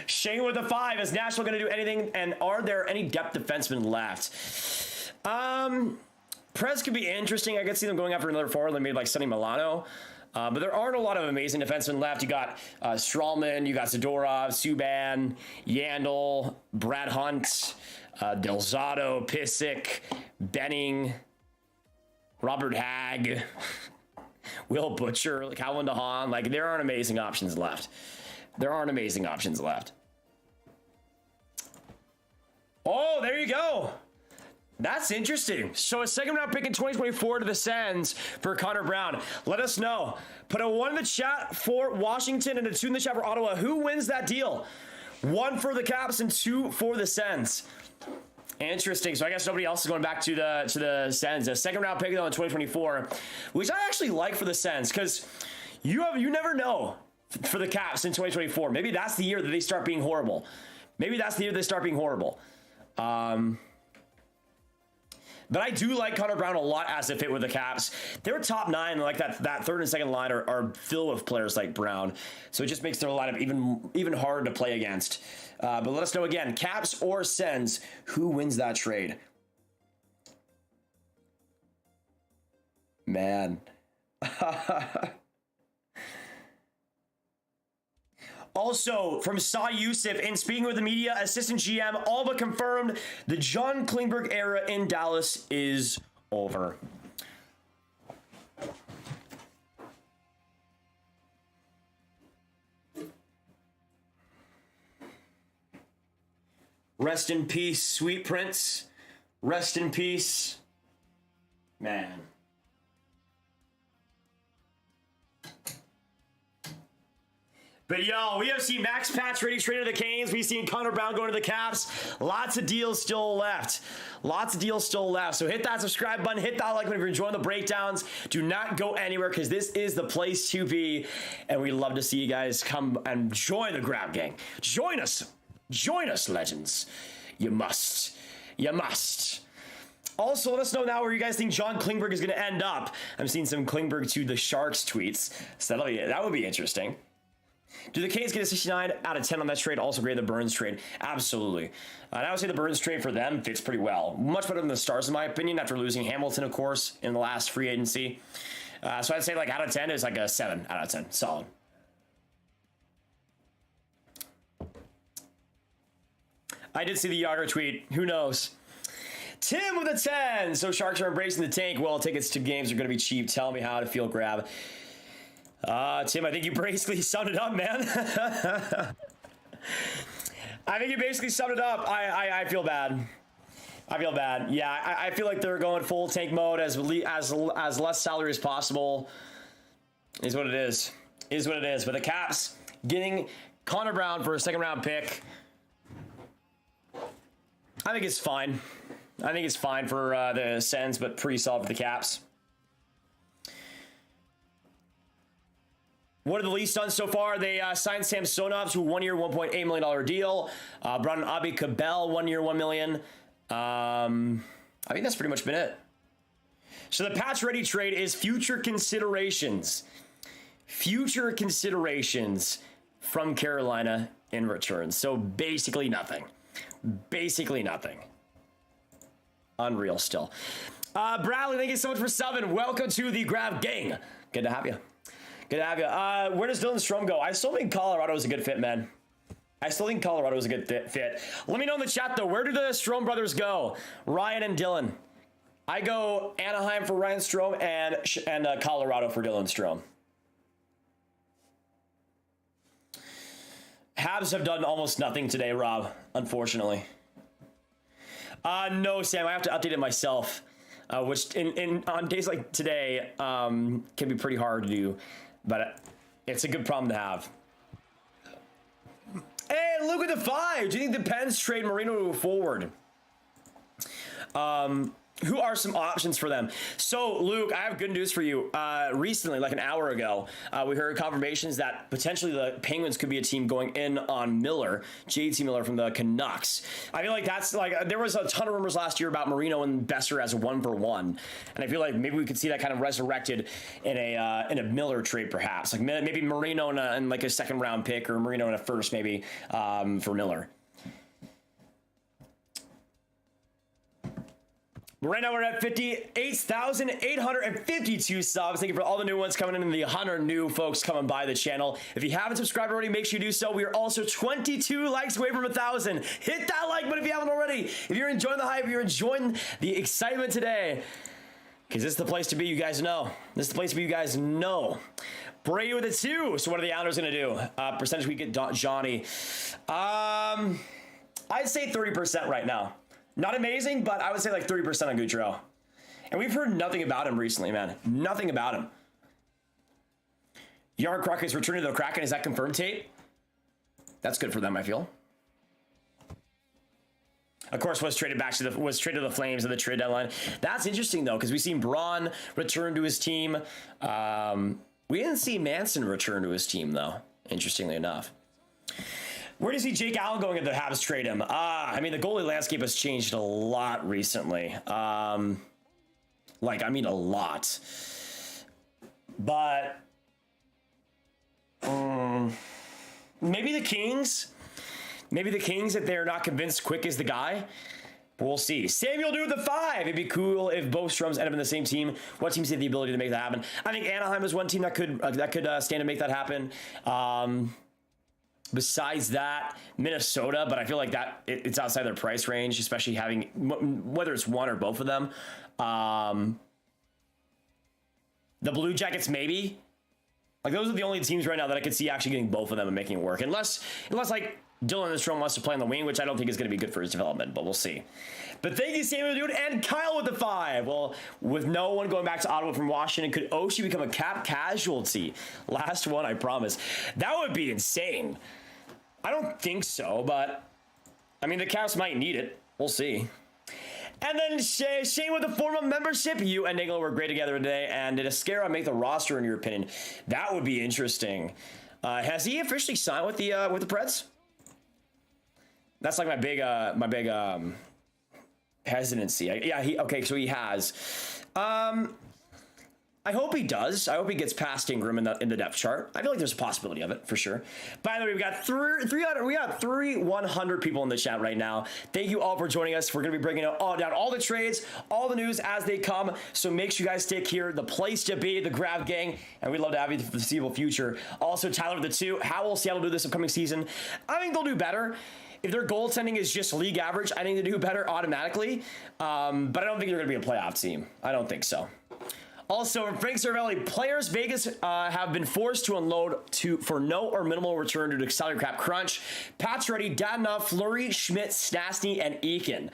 Shane with the 5. Is Nashville going to do anything? And are there any depth defensemen left? Prez could be interesting. I could see them going after another forward, maybe like Sonny Milano. But there aren't a lot of amazing defensemen left. You got Strawman, you got Zadorov, Subban, Yandel, Brad Hunt, Delzato, Pissick, Benning, Robert Hagg, Will Butcher, Calvin DeHaan. Like, there aren't amazing options left. Oh, there you go. That's interesting. So a second round pick in 2024 to the Sens for Connor Brown. Let us know. Put a 1 in the chat for Washington and a 2 in the chat for Ottawa. Who wins that deal? 1 for the Caps and 2 for the Sens. Interesting. So I guess nobody else is going back to the Sens. A second round pick though in 2024, which I actually like for the Sens because you never know for the Caps in 2024. Maybe that's the year that they start being horrible. But I do like Connor Brown a lot as a fit with the Caps. Their top 9, like that third and second line, are filled with players like Brown. So it just makes their lineup even harder to play against. But let us know again, Caps or Sens, who wins that trade? Man. Also, from Sa Yusuf, in speaking with the media, assistant GM, all but confirmed the John Klingberg era in Dallas is over. Rest in peace, sweet prince. Rest in peace. Man. But yo, we have seen Max Pacioretty traded to the Canes. We've seen Connor Brown going to the Caps. Lots of deals still left. So hit that subscribe button. Hit that like button if you're enjoying the breakdowns. Do not go anywhere because this is the place to be. And we love to see you guys come and join the Grab Gang. Join us. Join us, legends. You must. Also, let us know now where you guys think John Klingberg is going to end up. I'm seeing some Klingberg to the Sharks tweets. So that would be interesting. Do the Canes get a 69 out of 10 on that trade? Also grade the Burns trade. Absolutely. And I would say the Burns trade for them fits pretty well. Much better than the Stars, in my opinion, after losing Hamilton, of course, in the last free agency. So I'd say like out of 10 is like a 7 out of 10. Solid. I did see the Yager tweet. Who knows? Tim with a 10. So Sharks are embracing the tank. Well, tickets to games are going to be cheap. Tell me how to feel, Grab. Tim, I think you basically summed it up, man. I think you basically summed it up. I feel bad. Yeah, I feel like they're going full tank mode as less salary as possible. Is what it is. But the Caps getting Connor Brown for a second round pick, I think it's fine. For the Sens, but pretty solid for the Caps. What have the Leafs done so far? They signed Samsonov to a 1-year, $1.8 million deal. Brought in Abi Cabell, 1 year, $1 million. I think that's pretty much been it. So the Pacioretty trade is future considerations from Carolina in return. So basically nothing. Unreal still. Bradley, thank you so much for subbing. Welcome to the Grab Gang. Good to have you. Where does Dylan Strome go? I still think Colorado is a good fit, man. Let me know in the chat, though. Where do the Strome brothers go? Ryan and Dylan. I go Anaheim for Ryan Strome and Colorado for Dylan Strome. Habs have done almost nothing today, Rob, unfortunately. No, Sam, I have to update it myself, which on days like today can be pretty hard to do. But it's a good problem to have. Hey, look at the 5. Do you think the Pens trade Marino forward? Who are some options for them? So, Luke, I have good news for you. Recently, like an hour ago, we heard confirmations that potentially the Penguins could be a team going in on Miller, JT Miller from the Canucks. I feel like that's like, there was a ton of rumors last year about Marino and Besser as a 1-for-1. And I feel like maybe we could see that kind of resurrected in a Miller trade, perhaps. Like maybe Marino in like a second round pick, or Marino in a first, maybe, for Miller. Right now we're at 58,852 subs. Thank you for all the new ones coming in and the 100 new folks coming by the channel. If you haven't subscribed already, make sure you do so. We are also 22 likes away from 1,000. Hit that like button if you haven't already. If you're enjoying the hype, if you're enjoying the excitement today, because this is the place to be, you guys know. Brady with a 2. So what are the Islanders going to do? Percentage we get Johnny. I'd say 30% right now. Not amazing, but I would say like 30% on Gaudreau. And we've heard nothing about him recently, man. Nothing about him. Jaromir Jagr is returning to the Kraken. Is that confirmed, Tate? That's good for them, I feel. Of course, was traded to the Flames at the trade deadline. That's interesting though, because we've seen Braun return to his team. We didn't see Manson return to his team though. Interestingly enough, where do you see Jake Allen going if the Habs trade him? I mean, the goalie landscape has changed a lot recently. A lot. But maybe the Kings. Maybe the Kings, if they're not convinced Quick is the guy. But we'll see. Samuel do the 5. It'd be cool if both Stroms end up in the same team. What teams have the ability to make that happen? I think Anaheim is one team that could stand to make that happen. Besides that, Minnesota, but I feel like that it's outside their price range, especially having whether it's one or both of them. The Blue Jackets, maybe. Like those are the only teams right now that I could see actually getting both of them and making it work, unless like Dylan Strome wants to play on the wing, which I don't think is going to be good for his development, but we'll see. But thank you, Samuel, dude, and Kyle with the 5. Well, with no one going back to Ottawa from Washington, could Oshie become a cap casualty? Last one, I promise. That would be insane. I don't think so, but I mean, the Caps might need it. We'll see. And then Shane with the formal membership. You and Nagel were great together today. And did Escara make the roster, in your opinion? That would be interesting. Has he officially signed with the Preds? That's like my big hesitancy. Okay, so he has. I hope he does. I hope he gets past Ingram in the depth chart. I feel like there's a possibility of it for sure. By the way, we got 100 people in the chat right now. Thank you all for joining us. We're going to be bringing down all the trades, all the news as they come. So make sure you guys stick here. The place to be, the Grab Gang, and we'd love to have you for the foreseeable future. Also, Tyler with the 2. How will Seattle do this upcoming season? I think they'll do better. If their goaltending is just league average, I think they do better automatically. But I don't think they're going to be a playoff team. I don't think so. Also, from Frank Cervelli, players Vegas have been forced to unload for no or minimal return due to salary cap crunch. Pacioretty, Dadonov, Fleury, Schmidt, Stastny, and Eakin.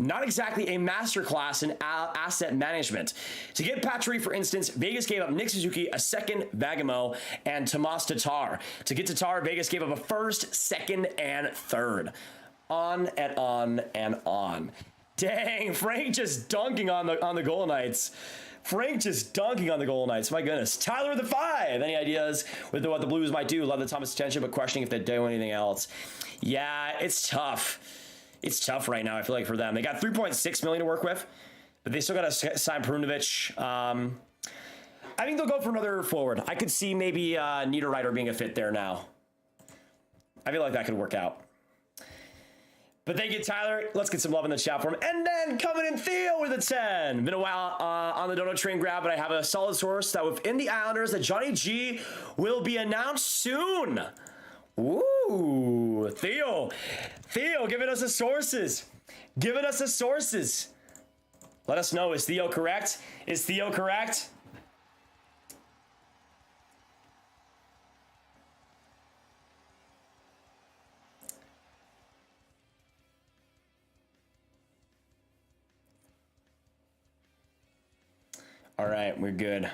Not exactly a masterclass in asset management. To get Pacioretty, for instance, Vegas gave up Nick Suzuki, a second, Vagamo, and Tomas Tatar. To get Tatar, Vegas gave up a first, second, and third. On and on and on. Dang, Frank just dunking on the Golden Knights. Frank just dunking on the Golden Knights. My goodness. Tyler with the 5. Any ideas with what the Blues might do? Love the Thomas attention, but questioning if they do anything else. Yeah, it's tough. It's tough right now, I feel like, for them. They got $3.6 million to work with, but they still got to sign Perunovic. I think they'll go for another forward. I could see maybe Niederreiter being a fit there now. I feel like that could work out. But thank you, Tyler. Let's get some love in the chat for him. And then coming in, Theo with a 10. Been a while on the Dono train grab, but I have a solid source that within the Islanders that Johnny G will be announced soon. Ooh, Theo, giving us the sources. Giving us the sources. Let us know. Is Theo correct? Is Theo correct? All right, we're good.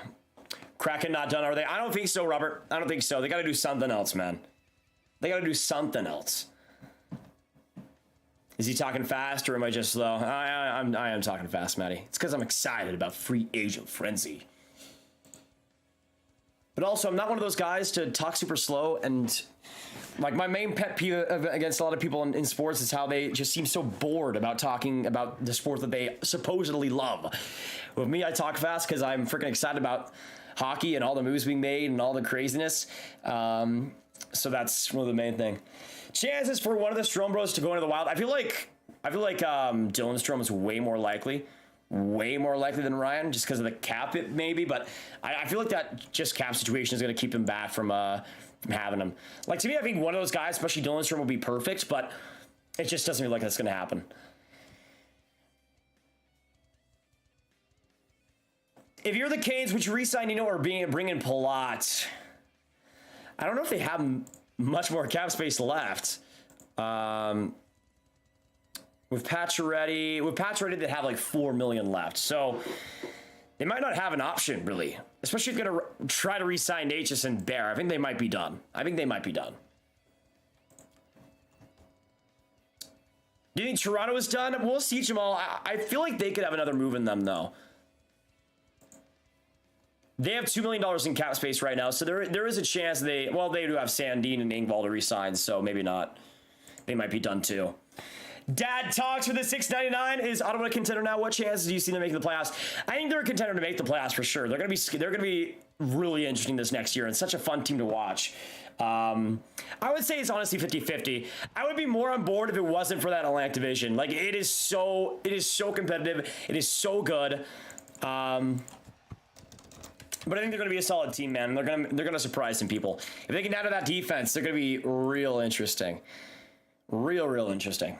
Kraken not done, are they? I don't think so, Robert. I don't think so. They got to do something else, man. They got to do something else. Is he talking fast, or am I just slow? I am talking fast, Matty. It's because I'm excited about free agent frenzy. But also, I'm not one of those guys to talk super slow. And like my main pet peeve against a lot of people in sports is how they just seem so bored about talking about the sport that they supposedly love. With me, I talk fast because I'm freaking excited about hockey and all the moves being made and all the craziness. So that's one of the main thing. Chances for one of the Strome bros to go into the Wild. I feel like Dylan Strome is way more likely than Ryan, just because of the cap, maybe. But I feel like that just cap situation is going to keep him back from having him. Like, to me, I think one of those guys, especially Dylan Strome, will be perfect, but it just doesn't feel like that's going to happen. If you're the Canes, would you re-sign Nino or bring in Palat? I don't know if they have much more cap space left. With Pacioretty, they have like $4 million left. So they might not have an option, really. Especially if they're going to try to re-sign Natchez and Bear. I think they might be done. Do you think Toronto is done? We'll see, Jamal. I feel like they could have another move in them, though. They have $2 million in cap space right now, so there is a chance they do have Sandin and Engvall to re-sign, so maybe not. They might be done, too. Dad talks for the $6.99. Is Ottawa a contender now? What chances do you see them making the playoffs? I think they're a contender to make the playoffs for sure. They're gonna be really interesting this next year and such a fun team to watch. I would say it's honestly 50-50. I would be more on board if it wasn't for that Atlantic division. Like it is so competitive. It is so good. But I think they're going to be a solid team, man. They're going to surprise some people. If they can add to that defense, they're going to be real interesting. Real interesting.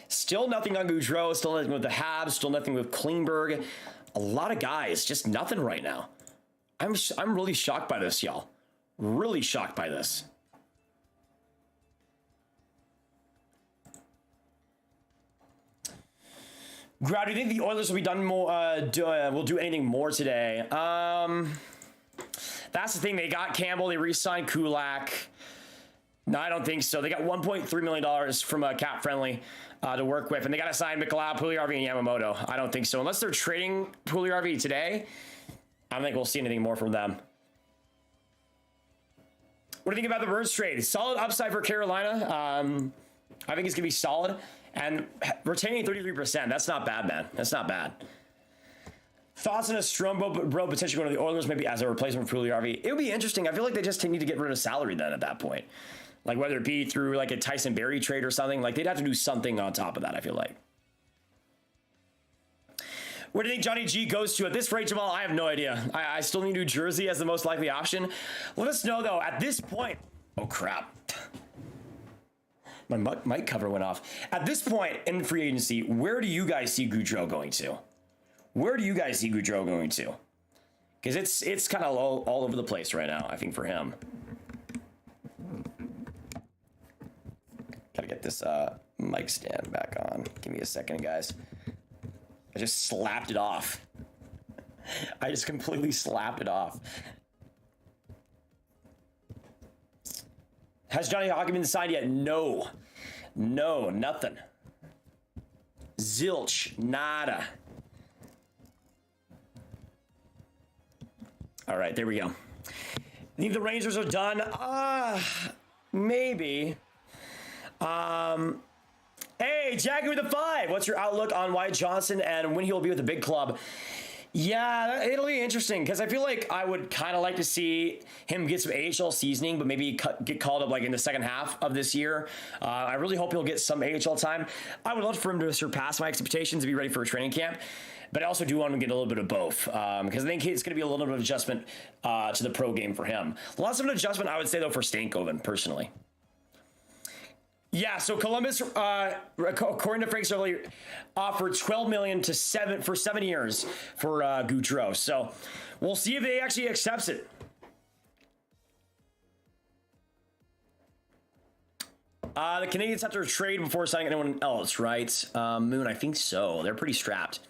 Still nothing on Gaudreau, still nothing with the Habs, still nothing with Klingberg. A lot of guys, just nothing right now. I'm really shocked by this, y'all. Really shocked by this. Grad, do you think the Oilers will be done more? Will do anything more today? That's the thing. They got Campbell. They re-signed Kulak. No, I don't think so. They got $1.3 million from Cap Friendly to work with, and they got to sign McLeod, Puljujarvi, and Yamamoto. I don't think so. Unless they're trading Puljujarvi today, I don't think we'll see anything more from them. What do you think about the Bruins trade? Solid upside for Carolina. I think it's going to be solid. And retaining 33%, that's not bad, man. That's not bad. Thoughts on a Strombo potentially going to the Oilers, maybe as a replacement for Puljujarvi? It would be interesting. I feel like they just need to get rid of salary then at that point. Like whether it be through like a Tyson Berry trade or something. Like they'd have to do something on top of that, I feel like. Where do you think Johnny G goes to at this rate, Jamal? I have no idea. I still need New Jersey as the most likely option. Let us know, though, at this point. Oh, crap. My mic cover went off. At this point in free agency, where do you guys see Gaudreau going to? Where do you guys see Gaudreau going to? Because it's kind of all over the place right now, I think, for him. Gotta get this mic stand back on. Give me a second, guys. I just slapped it off. I just completely slapped it off. Has Johnny Hockey been signed yet? No. No, nothing. Zilch. Nada. All right, there we go. Think the Rangers are done? Maybe. Hey, Jackie with the 5. What's your outlook on Wyatt Johnson and when he will be with the big club? Yeah, it'll be interesting because I feel like I would kind of like to see him get some AHL seasoning, but maybe get called up like in the second half of this year. I really hope he'll get some AHL time. I would love for him to surpass my expectations and be ready for a training camp, but I also do want him to get a little bit of both because I think it's going to be a little bit of adjustment to the pro game for him. Lots of an adjustment, I would say, though, for Stankoven, personally. Yeah, so Columbus, according to Frank Cervelli, offered $12 million for 7 years for Gaudreau. So we'll see if they actually accepts it. The Canadiens have to trade before signing anyone else, right? Moon, I think so. They're pretty strapped.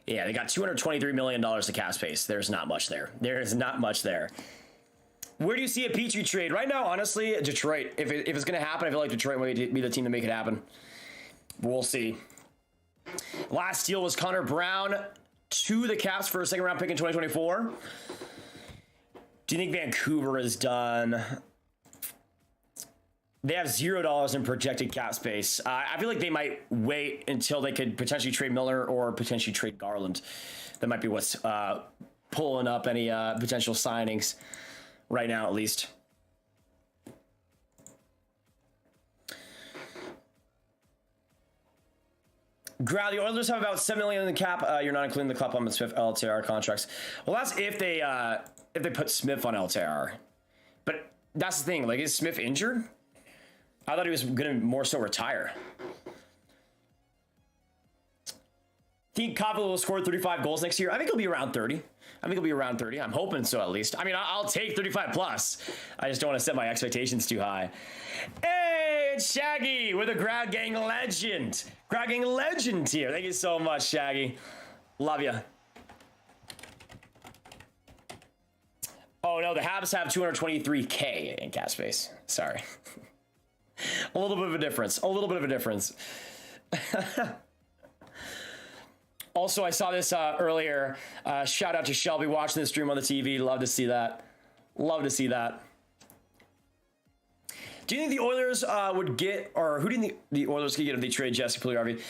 Yeah, they got $223 million to cap space. There's not much there. There is not much there. Where do you see a Petrie trade? Right now, honestly, Detroit. If it's going to happen, I feel like Detroit might be the team to make it happen. We'll see. Last deal was Connor Brown to the Caps for a second-round pick in 2024. Do you think Vancouver is done? They have $0 in projected cap space. I feel like they might wait until they could potentially trade Miller or potentially trade Garland. That might be what's pulling up any potential signings. Right now, at least. Growl, the Oilers have about $7 million in the cap. You're not including the club on the Smith LTR contracts. Well, that's if they put Smith on LTR. But that's the thing. Like, is Smith injured? I thought he was going to more so retire. Think Kavil will score 35 goals next year? I think he'll be around 30. I'm hoping so, at least. I mean, I'll take 35 plus. I just don't want to set my expectations too high. Hey, right, Shaggy with a Grad Gang legend. Grad Gang legend here. Thank you so much, Shaggy. Love you. Oh no, the Habs have 223K in cap space. Sorry. A little bit of a difference. A little bit of a difference. Also, I saw this earlier. Shout out to Shelby watching the stream on the TV. Love to see that. Love to see that. Do you think the Oilers would get, or who do you think the Oilers could get if they trade Jesse Puljujarvi?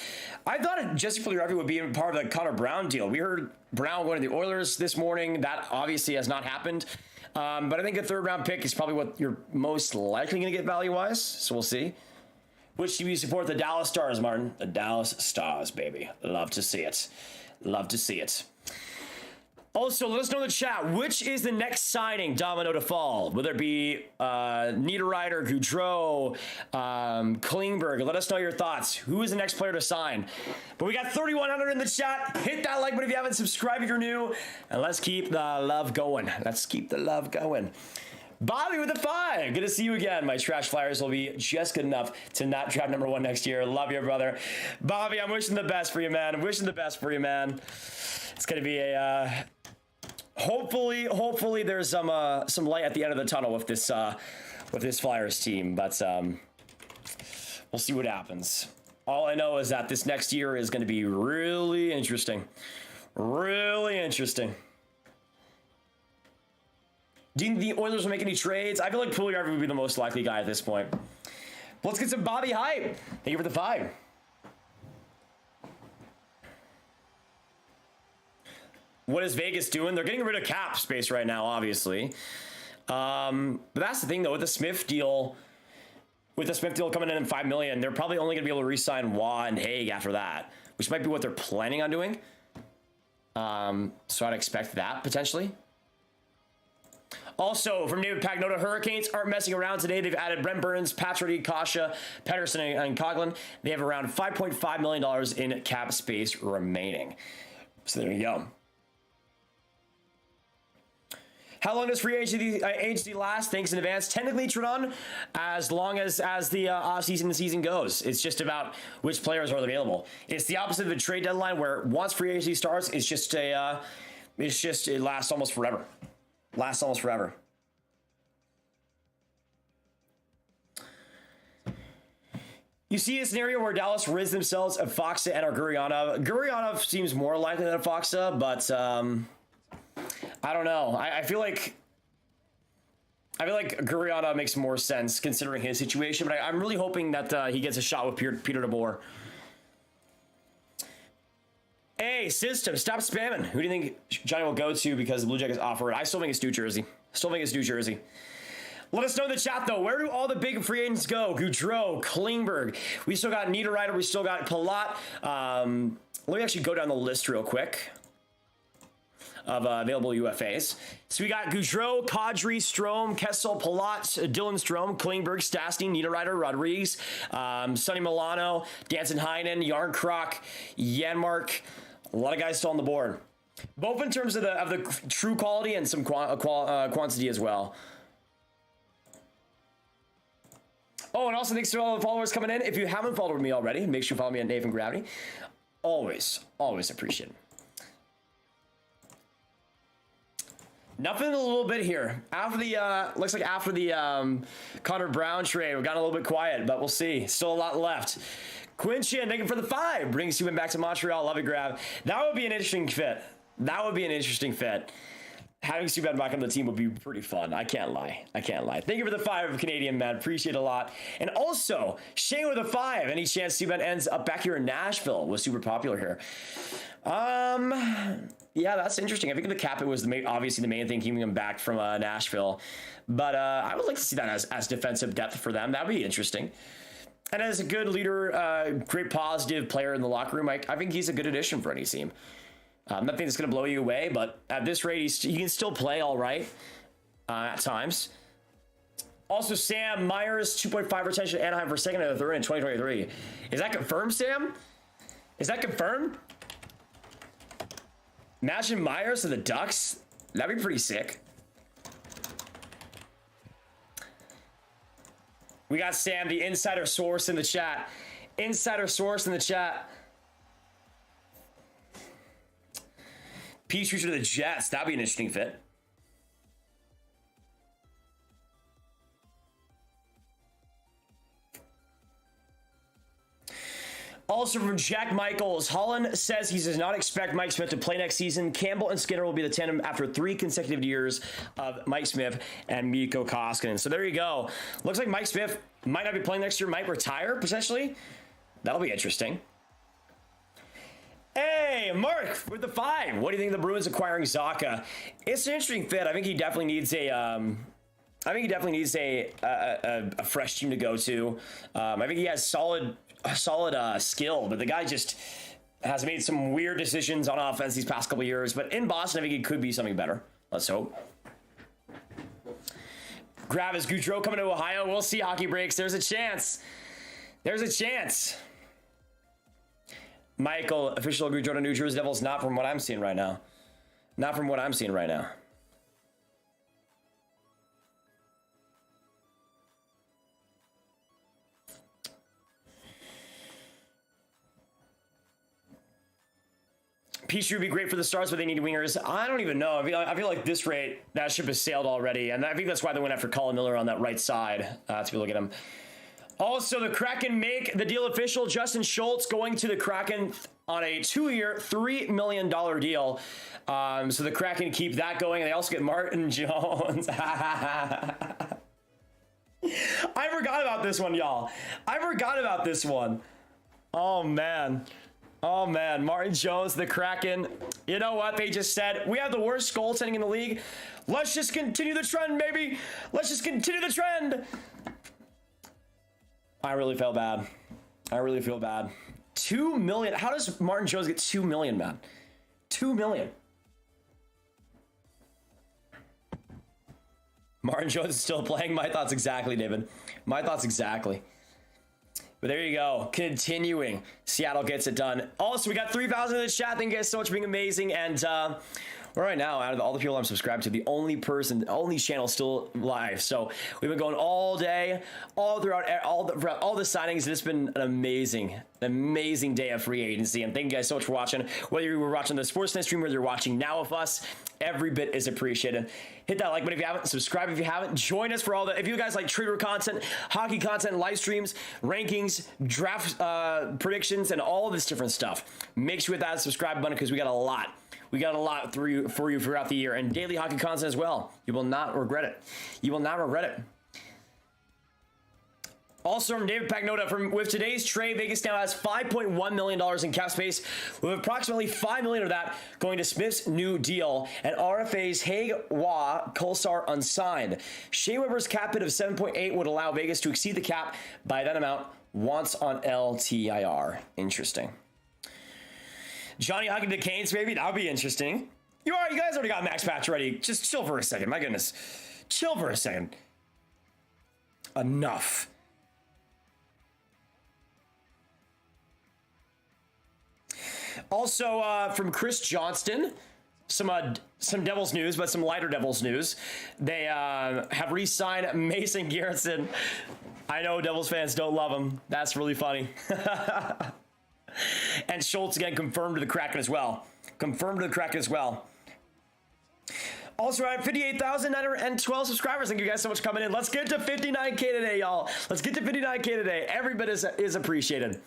I thought Jesse Puljujarvi would be part of the Connor Brown deal. We heard Brown going to the Oilers this morning. That obviously has not happened. But I think a third-round pick is probably what you're most likely going to get value-wise. So we'll see. Which team you support? The Dallas Stars, Martin. The Dallas Stars, baby. Love to see it. Love to see it. Also, let us know in the chat, which is the next signing domino to fall? Whether it be Niederreiter, Gaudreau, Klingberg. Let us know your thoughts. Who is the next player to sign? But we got 3,100 in the chat. Hit that like button if you haven't subscribed if you're new. And let's keep the love going. Let's keep the love going. Bobby with the 5. Good to see you again. My trash flyers will be just good enough to not draft #1 next year. Love you, brother. Bobby, I'm wishing the best for you, man. I'm wishing the best for you, man. It's going to be a... Hopefully there's some light at the end of the tunnel with this Flyers team, but we'll see what happens. All I know is that this next year is going to be really interesting. Really interesting. Do you think the Oilers will make any trades? I feel like Puljujarvi would be the most likely guy at this point. Let's get some Bobby hype. Thank you for the 5. What is Vegas doing? They're getting rid of cap space right now, obviously. But that's the thing, though, with the Smith deal coming in at $5 million, they're probably only going to be able to re-sign Waugh and Haig after that, which might be what they're planning on doing. So I'd expect that potentially. Also, from David Pagnota, Hurricanes aren't messing around today. They've added Brent Burns, Patrick, Kasha, Pedersen, and Coughlin. They have around $5.5 million in cap space remaining. So there you go. How long does free agency last? Thanks in advance. Technically, Tradon, as long as the offseason and the season goes. It's just about which players are available. It's the opposite of the trade deadline, where once free agency starts, it lasts almost forever. Lasts almost forever. You see a scenario where Dallas rids themselves of Faksa and Gurianov. Gurianov seems more likely than Faksa, but I don't know. I feel like Gurianov makes more sense considering his situation, but I'm really hoping that he gets a shot with Peter DeBoer. Hey, system, stop spamming. Who do you think Johnny will go to because the Blue Jackets offer it? I still think it's New Jersey. Let us know in the chat, though. Where do all the big free agents go? Gaudreau, Klingberg. We still got Niederreiter. We still got Palat. Let me actually go down the list real quick of available UFAs. So we got Gaudreau, Kadri, Strome, Kessel, Palat, Dylan Strome, Klingberg, Stastny, Niederreiter, Rodriguez, Sonny Milano, Danson Heinen, Yarncroc, Janmark. A lot of guys still on the board, both in terms of the true quality and some quantity as well. Oh, and also thanks to all the followers coming in. If you haven't followed me already, make sure you follow me on Nathan Gravity. Always appreciate it. Nothing a little bit here. After the looks like after the Connor Brown trade, we've gotten a little bit quiet, but we'll see. Still a lot left. Quinchin, thank you for the 5. Brings you back to Montreal. Love you, Grab. That would be an interesting fit. Having Subban back on the team would be pretty fun. I can't lie. Thank you for the 5, Canadian man. Appreciate it a lot. And also, Shane with a 5. Any chance Subban ends up back here in Nashville? Was super popular here. Yeah, that's interesting. I think the cap it was obviously the main thing keeping him back from Nashville. But I would like to see that as defensive depth for them. That would be interesting. And as a good leader, great positive player in the locker room, I think he's a good addition for any team. Nothing that's going to blow you away, but at this rate, he can still play all right at times. Also, Sam Myers, 2.5 retention at Anaheim for second and third in 2023. Is that confirmed, Sam? Is that confirmed? Imagine Myers to the Ducks. That'd be pretty sick. We got Sam, the insider source in the chat. Insider source in the chat. Petrie to the Jets. That'd be an interesting fit. Also from Jack Michaels, Holland says he does not expect Mike Smith to play next season. Campbell and Skinner will be the tandem after 3 consecutive years of Mike Smith and Mikko Koskinen. So there you go. Looks like Mike Smith might not be playing next year, might retire potentially. That'll be interesting. Hey, Mark with the 5. What do you think of the Bruins acquiring Zacha? It's an interesting fit. I think he definitely needs a fresh team to go to. I think he has solid skill, but the guy just has made some weird decisions on offense these past couple years. But in Boston, I think he could be something better. Let's hope. Grab is Gaudreau coming to Ohio. We'll see. Hockey breaks. There's a chance. There's a chance. Michael, official Gaudreau to New Jersey Devils. Not from what I'm seeing right now. Not from what I'm seeing right now. Petrie would be great for the Stars, but they need wingers. I don't even know. I feel like this rate, that ship has sailed already. And I think that's why they went after Colin Miller on that right side. To be looking at him. Also, the Kraken make the deal official. Justin Schultz going to the Kraken on a 2-year, $3 million deal. So the Kraken keep that going. And they also get Martin Jones. I forgot about this one, y'all. I forgot about this one. Oh, man. Oh, man. Martin Jones, the Kraken. You know what? They just said, we have the worst goaltending in the league. Let's just continue the trend, baby. Let's just continue the trend. I really feel bad. I really feel bad. $2 million. How does Martin Jones get $2 million, man? $2 million. Martin Jones is still playing. My thoughts exactly, David. My thoughts exactly. But there you go. Continuing. Seattle gets it done. Also, we got 3,000 in the chat. Thank you guys so much for being amazing. And we're right now, out of all the people I'm subscribed to, the only channel still live. So we've been going all day, all throughout all the signings. And it's been an amazing day of free agency. And thank you guys so much for watching. Whether you were watching the Sportsnet stream, whether you're watching now with us, every bit is appreciated. Hit that like button if you haven't. Subscribe if you haven't. Join us for all the, if you guys like trader content, hockey content, live streams, rankings, draft predictions, and all this different stuff. Make sure you hit that subscribe button because we got a lot. We got a lot for you throughout the year, and daily hockey content as well. You will not regret it. You will not regret it. Also from David Pagnota, with today's trade, Vegas now has $5.1 million in cap space, with approximately $5 million of that going to Smith's new deal, and RFA's Haig Wah Kolsar unsigned. Shea Weber's cap hit of 7.8 would allow Vegas to exceed the cap by that amount once on LTIR. Interesting. Johnny Huggin to Canes, baby. That would be interesting. You guys already got Max Patch ready. Just chill for a second. My goodness. Chill for a second. Enough. Also, from Chris Johnston, some Devils news, but some lighter Devils news. They have re-signed Mason Garrison. I know Devils fans don't love him. That's really funny. And Schultz again confirmed to the Kraken as well. Also, we're at 58,912 subscribers. Thank you guys so much for coming in. Let's get to 59K today, y'all. Let's get to 59K today. Every bit is appreciated.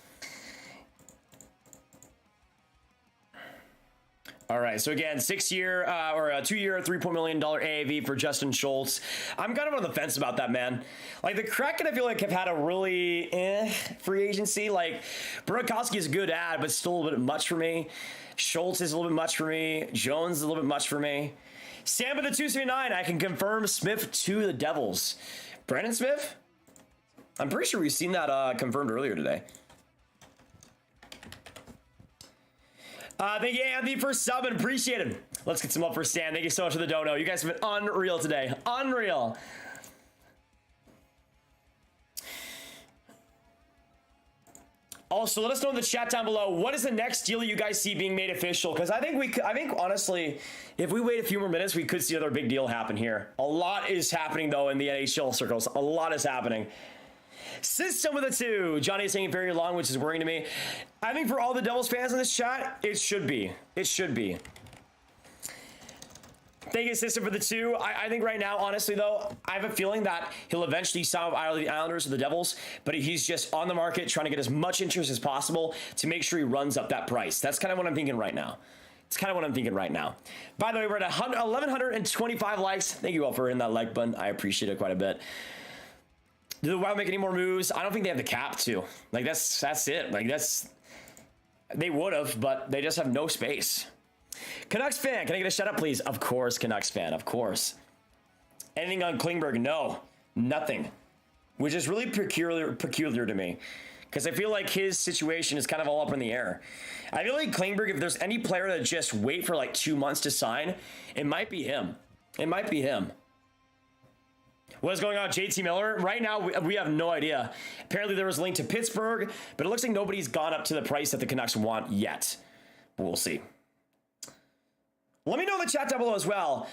All right, so again, 6-year or a 2-year, $3 million AAV for Justin Schultz. I'm kind of on the fence about that, man. Like the Kraken, I feel like have had a really free agency. Like Burakovsky is a good ad, but still a little bit much for me. Schultz is a little bit much for me. Jones is a little bit much for me. Sam with the 279, I can confirm Smith to the Devils. Brandon Smith? I'm pretty sure we've seen that confirmed earlier today. Thank you, Andy, for subbing. Appreciate it. Let's get some up for Stan. Thank you so much for the dono. You guys have been unreal today. Unreal. Also, let us know in the chat down below, what is the next deal you guys see being made official? Because I think honestly, if we wait a few more minutes, we could see another big deal happen here. A lot is happening though in the NHL circles. A lot is happening. System with a 2. Johnny is saying very long, which is worrying to me. I think for all the Devils fans in this chat, it should be. It should be. Thank you, System, for the 2. I think right now, honestly, though, I have a feeling that he'll eventually sign with either the Islanders or the Devils, but he's just on the market trying to get as much interest as possible to make sure he runs up that price. That's kind of what I'm thinking right now. It's kind of what I'm thinking right now. By the way, we're at 1,125 likes. Thank you all for hitting that like button. I appreciate it quite a bit. Do the Wild make any more moves? I don't think they have the cap to. Like, that's it. Like, they would have, but they just have no space. Canucks fan, can I get a shout out, please? Of course, Canucks fan, of course. Anything on Klingberg? No, nothing. Which is really peculiar to me, because I feel like his situation is kind of all up in the air. I feel like Klingberg, if there's any player that just wait for like 2 months to sign, it might be him. It might be him. What is going on, JT Miller? Right now, we have no idea. Apparently, there was a link to Pittsburgh, but it looks like nobody's gone up to the price that the Canucks want yet. But we'll see. Let me know in the chat down below as well.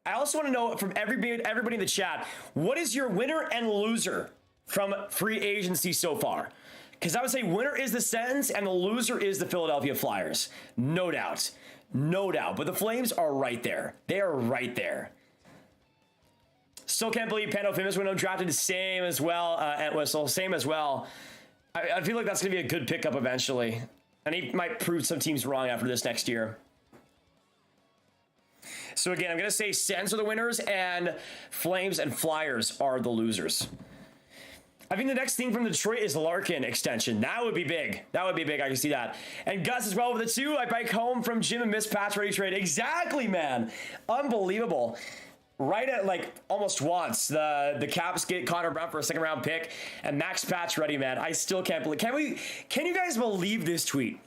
I also want to know from everybody in the chat, what is your winner and loser from free agency so far? Because I would say winner is the Sens and the loser is the Philadelphia Flyers. No doubt. No doubt. But the Flames are right there. They are right there. Still can't believe Pando Famous went undrafted. Same as well. At Whistle. Same as well. I feel like that's going to be a good pickup eventually. And he might prove some teams wrong after this next year. So again, I'm going to say Sens are the winners and Flames and Flyers are the losers. I think the next thing from Detroit is Larkin extension. That would be big. That would be big. I can see that. And Gus as well with the 2. I bike home from gym and miss Pat's ready trade. Exactly, man. Unbelievable. Right at like almost once. The Caps get Connor Brown for a second round pick and Max Pat's ready, man. I still can't believe. Can you guys believe this tweet?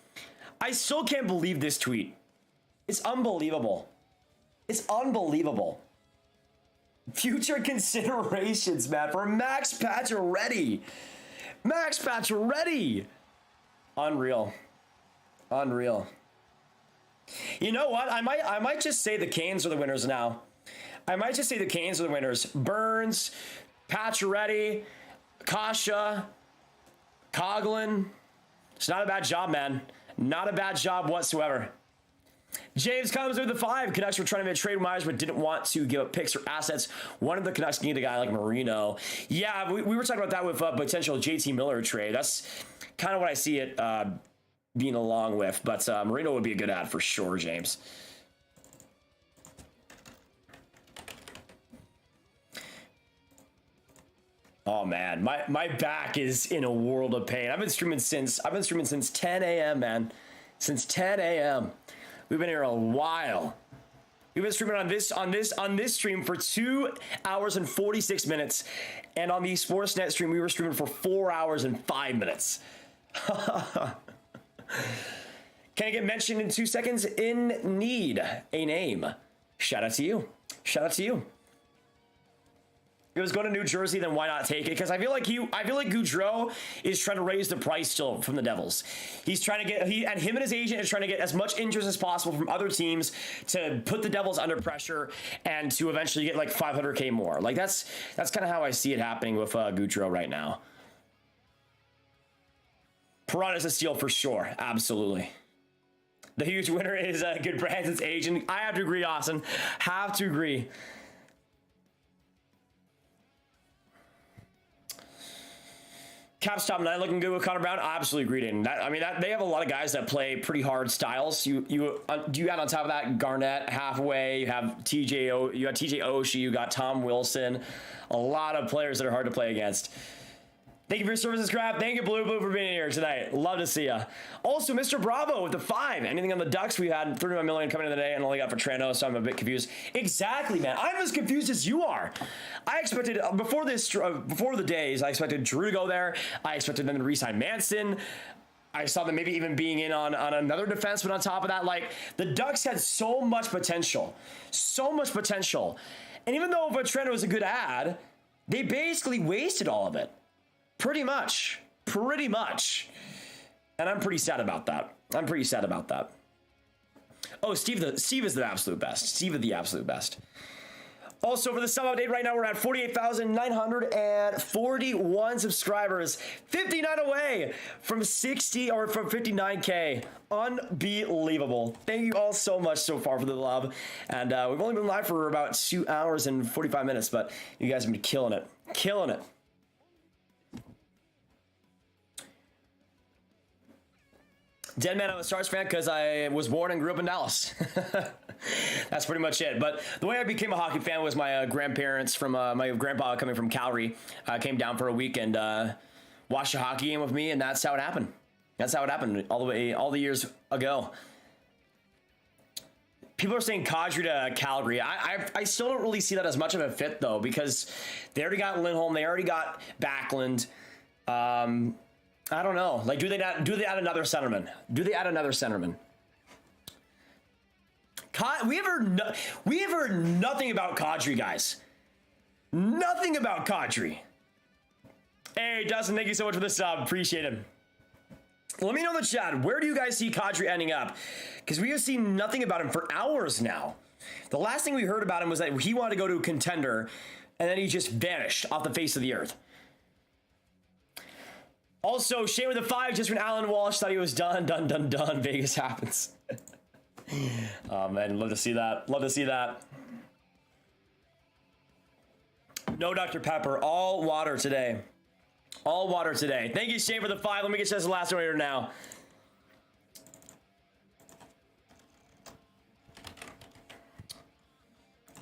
I still can't believe this tweet. It's unbelievable. It's unbelievable. Future considerations, man, for Max Pacioretty. Max Pacioretty. Unreal. Unreal. You know what? I might just say the Canes are the winners now. I might just say the Canes are the winners. Burns, Pacioretty, Kasha, Coughlin. It's not a bad job, man. Not a bad job whatsoever. James comes with the 5. Canucks were trying to make a trade with Myers, but didn't want to give up picks or assets. One of the Canucks need a guy like Marino. Yeah, we were talking about that with potential JT Miller trade. That's kind of what I see it being along with. But Marino would be a good ad for sure, James. Oh man, my back is in a world of pain. I've been streaming since 10 a.m. man. Since 10 a.m. We've been here a while. We've been streaming on this stream for 2 hours and 46 minutes. And on the Sportsnet stream, we were streaming for 4 hours and 5 minutes. Can I get mentioned in 2 seconds? In need a name. Shout out to you. Shout out to you. If it was going to New Jersey, then why not take it? Because I feel like Gaudreau is trying to raise the price still from the Devils. He's trying to get him and his agent is trying to get as much interest as possible from other teams to put the Devils under pressure and to eventually get like $500K more. Like that's kind of how I see it happening with Gaudreau right now. Perron is a steal for sure, absolutely. The huge winner is Good Branson's agent. I have to agree, Austin. Have to agree. Caps top 9 looking good with Connor Brown. I absolutely agreed. And they have a lot of guys that play pretty hard styles. You got on top of that Garnett halfway. You have TJ Oshie. You got Tom Wilson. A lot of players that are hard to play against. Thank you for your services, Crab. Thank you, Blue, for being here tonight. Love to see ya. Also, Mr. Bravo with the 5. Anything on the Ducks? We had 31 million coming in the day and only got for Trano, so I'm a bit confused. Exactly, man. I'm as confused as you are. I expected before the days, I expected Drew to go there. I expected them to re-sign Manson. I saw them maybe even being in on another defenseman on top of that. Like, the Ducks had so much potential. So much potential. And even though Trano was a good ad, they basically wasted all of it. Pretty much. And I'm pretty sad about that. Oh, Steve is the absolute best. Steve is the absolute best. Also, for the sub update right now, we're at 48,941 subscribers. 59 away from 60 or from 59K. Unbelievable. Thank you all so much so far for the love. And we've only been live for about 2 hours and 45 minutes, but you guys have been killing it. Killing it. Dead man, I'm a Stars fan because I was born and grew up in Dallas. That's pretty much it. But the way I became a hockey fan was my grandparents from my grandpa coming from Calgary came down for a week and watched a hockey game with me, and that's how it happened. That's how it happened all the years ago. People are saying Kadri to Calgary. I still don't really see that as much of a fit though, because they already got Lindholm, they already got Backlund. I don't know. Like, do they add another centerman? Do they add another centerman? We have heard nothing about Kadri, guys. Nothing about Kadri. Hey, Dustin, thank you so much for the sub. Appreciate it. Let me know in the chat, where do you guys see Kadri ending up? Because we have seen nothing about him for hours now. The last thing we heard about him was that he wanted to go to a contender, and then he just vanished off the face of the earth. Also, Shane with the 5, just when Alan Walsh thought he was done. Vegas happens. Oh, man, love to see that. Love to see that. No Dr. Pepper, all water today. All water today. Thank you, Shane, for the 5. Let me get you this last one here now.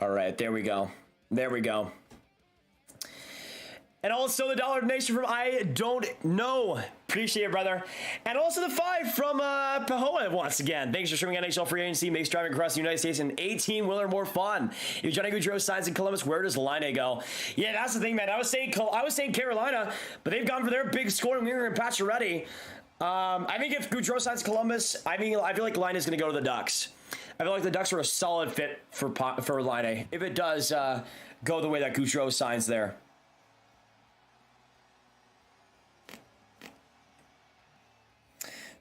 All right, there we go. There we go. And also the dollar donation from I Don't Know. Appreciate it, brother. And also the 5 from Pahoa once again. Thanks for streaming NHL Free Agency. Makes driving across the United States an 18-wheeler more fun. If Johnny Gaudreau signs in Columbus, where does Laine go? Yeah, that's the thing, man. I was saying Carolina, but they've gone for their big scoring winger in Pacioretty. I think if Gaudreau signs Columbus, I feel like Laine is going to go to the Ducks. I feel like the Ducks are a solid fit for Laine if it does go the way that Gaudreau signs there.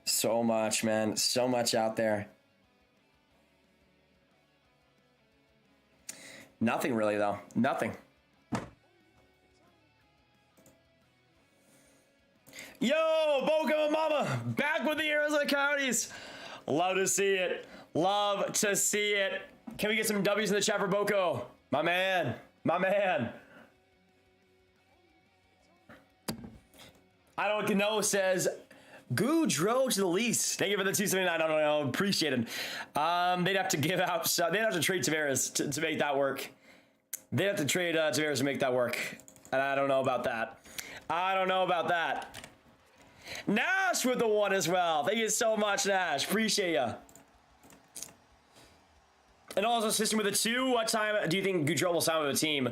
So much, man. So much out there. Nothing really, though. Nothing. Yo, Boca Mama, back with the Arizona Coyotes. Love to see it. Love to see it. Can we get some W's in the chat for Boko? My man. My man. I don't know, says Gaudreau to the Leafs. Thank you for the 279. I don't know. Appreciate it. They'd have to give out. They'd have to trade Tavares to make that work. They'd have to trade Tavares to make that work. And I don't know about that. I don't know about that. Nash with the 1 as well. Thank you so much, Nash. Appreciate ya. And also, System with a 2. What time do you think Gaudreau will sign with the team?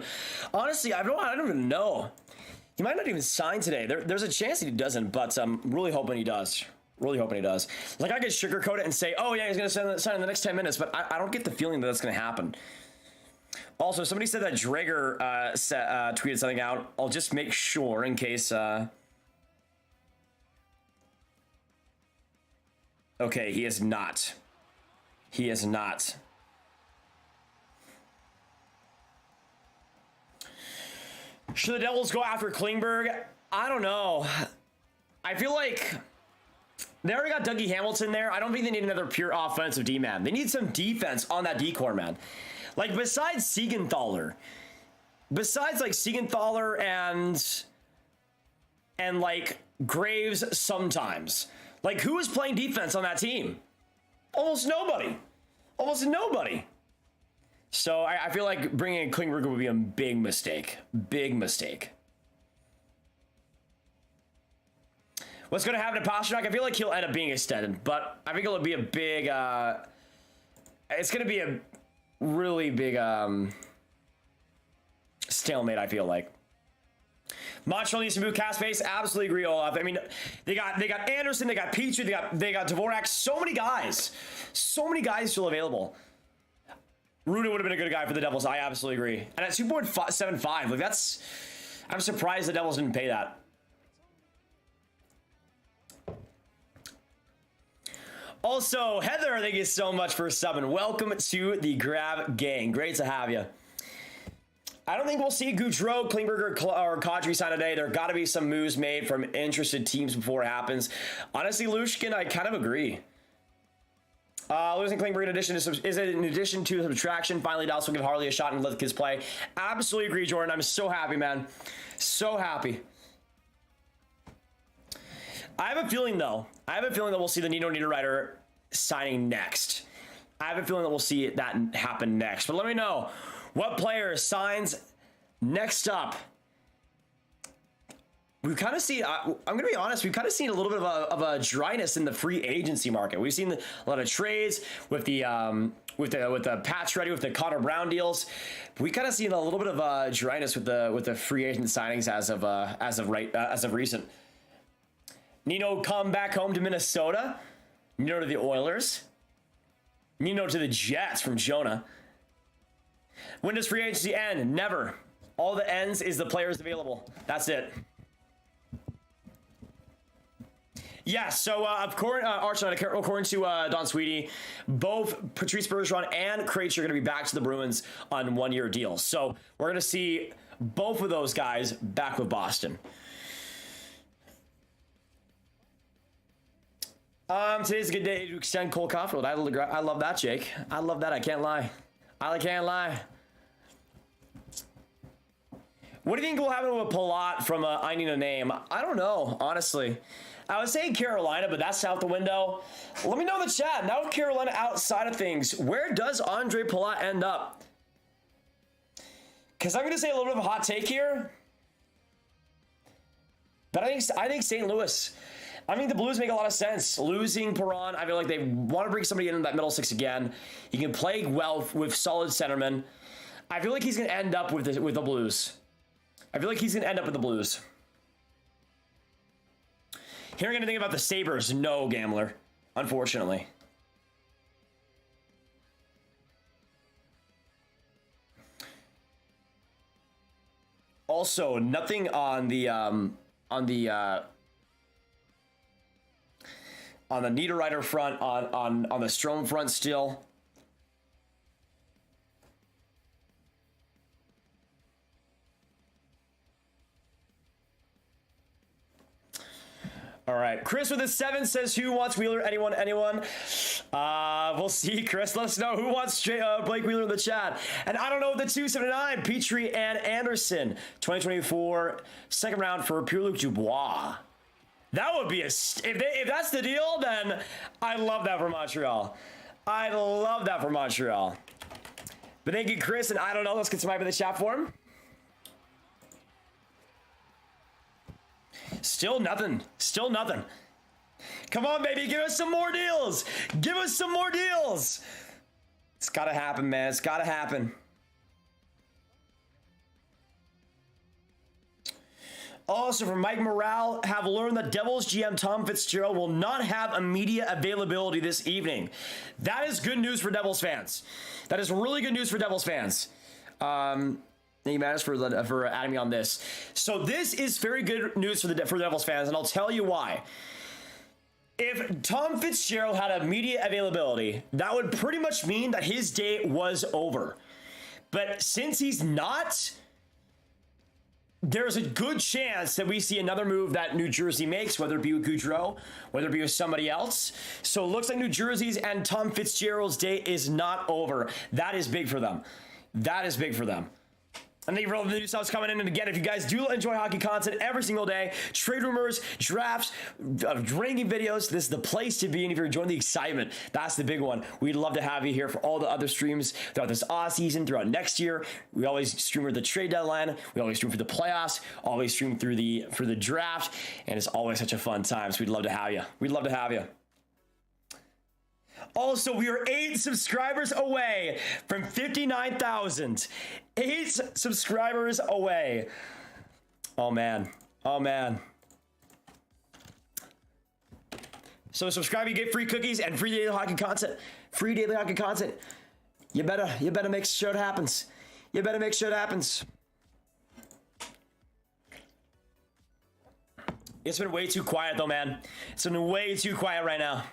Honestly, I don't even know. He might not even sign today. There's a chance that he doesn't, but I'm really hoping he does. Really hoping he does. Like, I could sugarcoat it and say, oh, yeah, he's going to sign in the next 10 minutes, but I don't get the feeling that that's going to happen. Also, somebody said that Dreger tweeted something out. I'll just make sure in case... Okay, he is not. He is not. Should the Devils go after Klingberg? I don't know. I feel like they already got Dougie Hamilton there. I don't think they need another pure offensive D-man. They need some defense on that D-core, man. Like, besides Siegenthaler and like Graves sometimes. Like, who is playing defense on that team? Almost nobody. Almost nobody. So I feel like bringing in Klingberg would be a big mistake. Big mistake. What's going to happen to Pastrnak? I feel like he'll end up being extended, but I think it'll be a big... it's going to be a really big stalemate, I feel like. Montreal needs to move cap space. Absolutely agree, Olaf. I mean, they got Anderson, they got Petrie, they got Dvorak. So many guys still available. Ruda would have been a good guy for the Devils. I absolutely agree. And at 2.75, like that's... I'm surprised the Devils didn't pay that. Also, Heather, thank you so much for subbing. Welcome to the Grab Gang. Great to have you. I don't think we'll see Gaudreau, Klingberg, or Kadri sign today. There got to be some moves made from interested teams before it happens. Honestly, Lushkin, I kind of agree. Losing Klingberg in addition to subtraction. Finally, Dallas will give Harley a shot and let the kids play. Absolutely agree, Jordan. I'm so happy, man. So happy. I have a feeling, though. that we'll see the Nino Niederreiter signing next. I have a feeling that we'll see that happen next. But let me know what player signs next up. We've kind of seen, I'm going to be honest, we've kind of seen a little bit of a dryness in the free agency market. We've seen a lot of trades with the patch ready, with the Connor Brown deals. We kind of seen a little bit of a dryness with the free agent signings as of recent. Nino come back home to Minnesota. Nino to the Oilers. Nino to the Jets from Jonah. When does free agency end? Never. All that ends is the players available. That's it. Yeah, so according to Don Sweetie, both Patrice Bergeron and Krejci are going to be back to the Bruins on one-year deals. So we're going to see both of those guys back with Boston. Today's a good day to extend Cole Caulfield. I love that, Jake. I love that. I can't lie. I can't lie. What do you think will happen with Palat from I Need a Name? I don't know, honestly. I was saying Carolina, but that's out the window. Let me know in the chat. Now with Carolina outside of things, where does Andre Palat end up? Because I'm going to say a little bit of a hot take here. But I think St. Louis. I mean, the Blues make a lot of sense. Losing Perron, I feel like they want to bring somebody in that middle six again. He can play well with solid centermen. I feel like he's going to end up with the Blues. Hearing anything about the Sabres, no, Gambler, unfortunately. Also, nothing on the Niederreiter front, on the Strome front still. All right, Chris with a 7 says, who wants Wheeler? Anyone? We'll see, Chris. Let us know who wants Blake Wheeler in the chat. And I don't know, the 279, Petrie and Anderson, 2024 second round for Pierre-Luc Dubois. That would be if that's the deal, then I love that for Montreal. But thank you, Chris, and I don't know. Let's get some hype in the chat for him. Still nothing. Come on, baby. Give us some more deals. It's got to happen, man. It's got to happen. Also, from Mike Morale, have learned that Devils GM Tom Fitzgerald will not have immediate availability this evening. That is good news for Devils fans. That is really good news for Devils fans. Thank you, Mattis, for adding me on this. So this is very good news for the Devils fans, and I'll tell you why. If Tom Fitzgerald had immediate availability, that would pretty much mean that his date was over. But since he's not, there's a good chance that we see another move that New Jersey makes, whether it be with Gaudreau, whether it be with somebody else. So it looks like New Jersey's and Tom Fitzgerald's date is not over. That is big for them. And thank you for all the new subs coming in. And again, if you guys do enjoy hockey content every single day, trade rumors, drafts, ranking videos, this is the place to be. And if you're enjoying the excitement, that's the big one. We'd love to have you here for all the other streams throughout this off season, throughout next year. We always stream for the trade deadline. We always stream for the playoffs. Always stream for the draft. And it's always such a fun time. So we'd love to have you. Also, we are 8 subscribers away from 59,000. 8 subscribers away. Oh, man. So subscribe, you get free cookies and free daily hockey content. You better make sure it happens. It's been way too quiet, though, man. It's been way too quiet right now.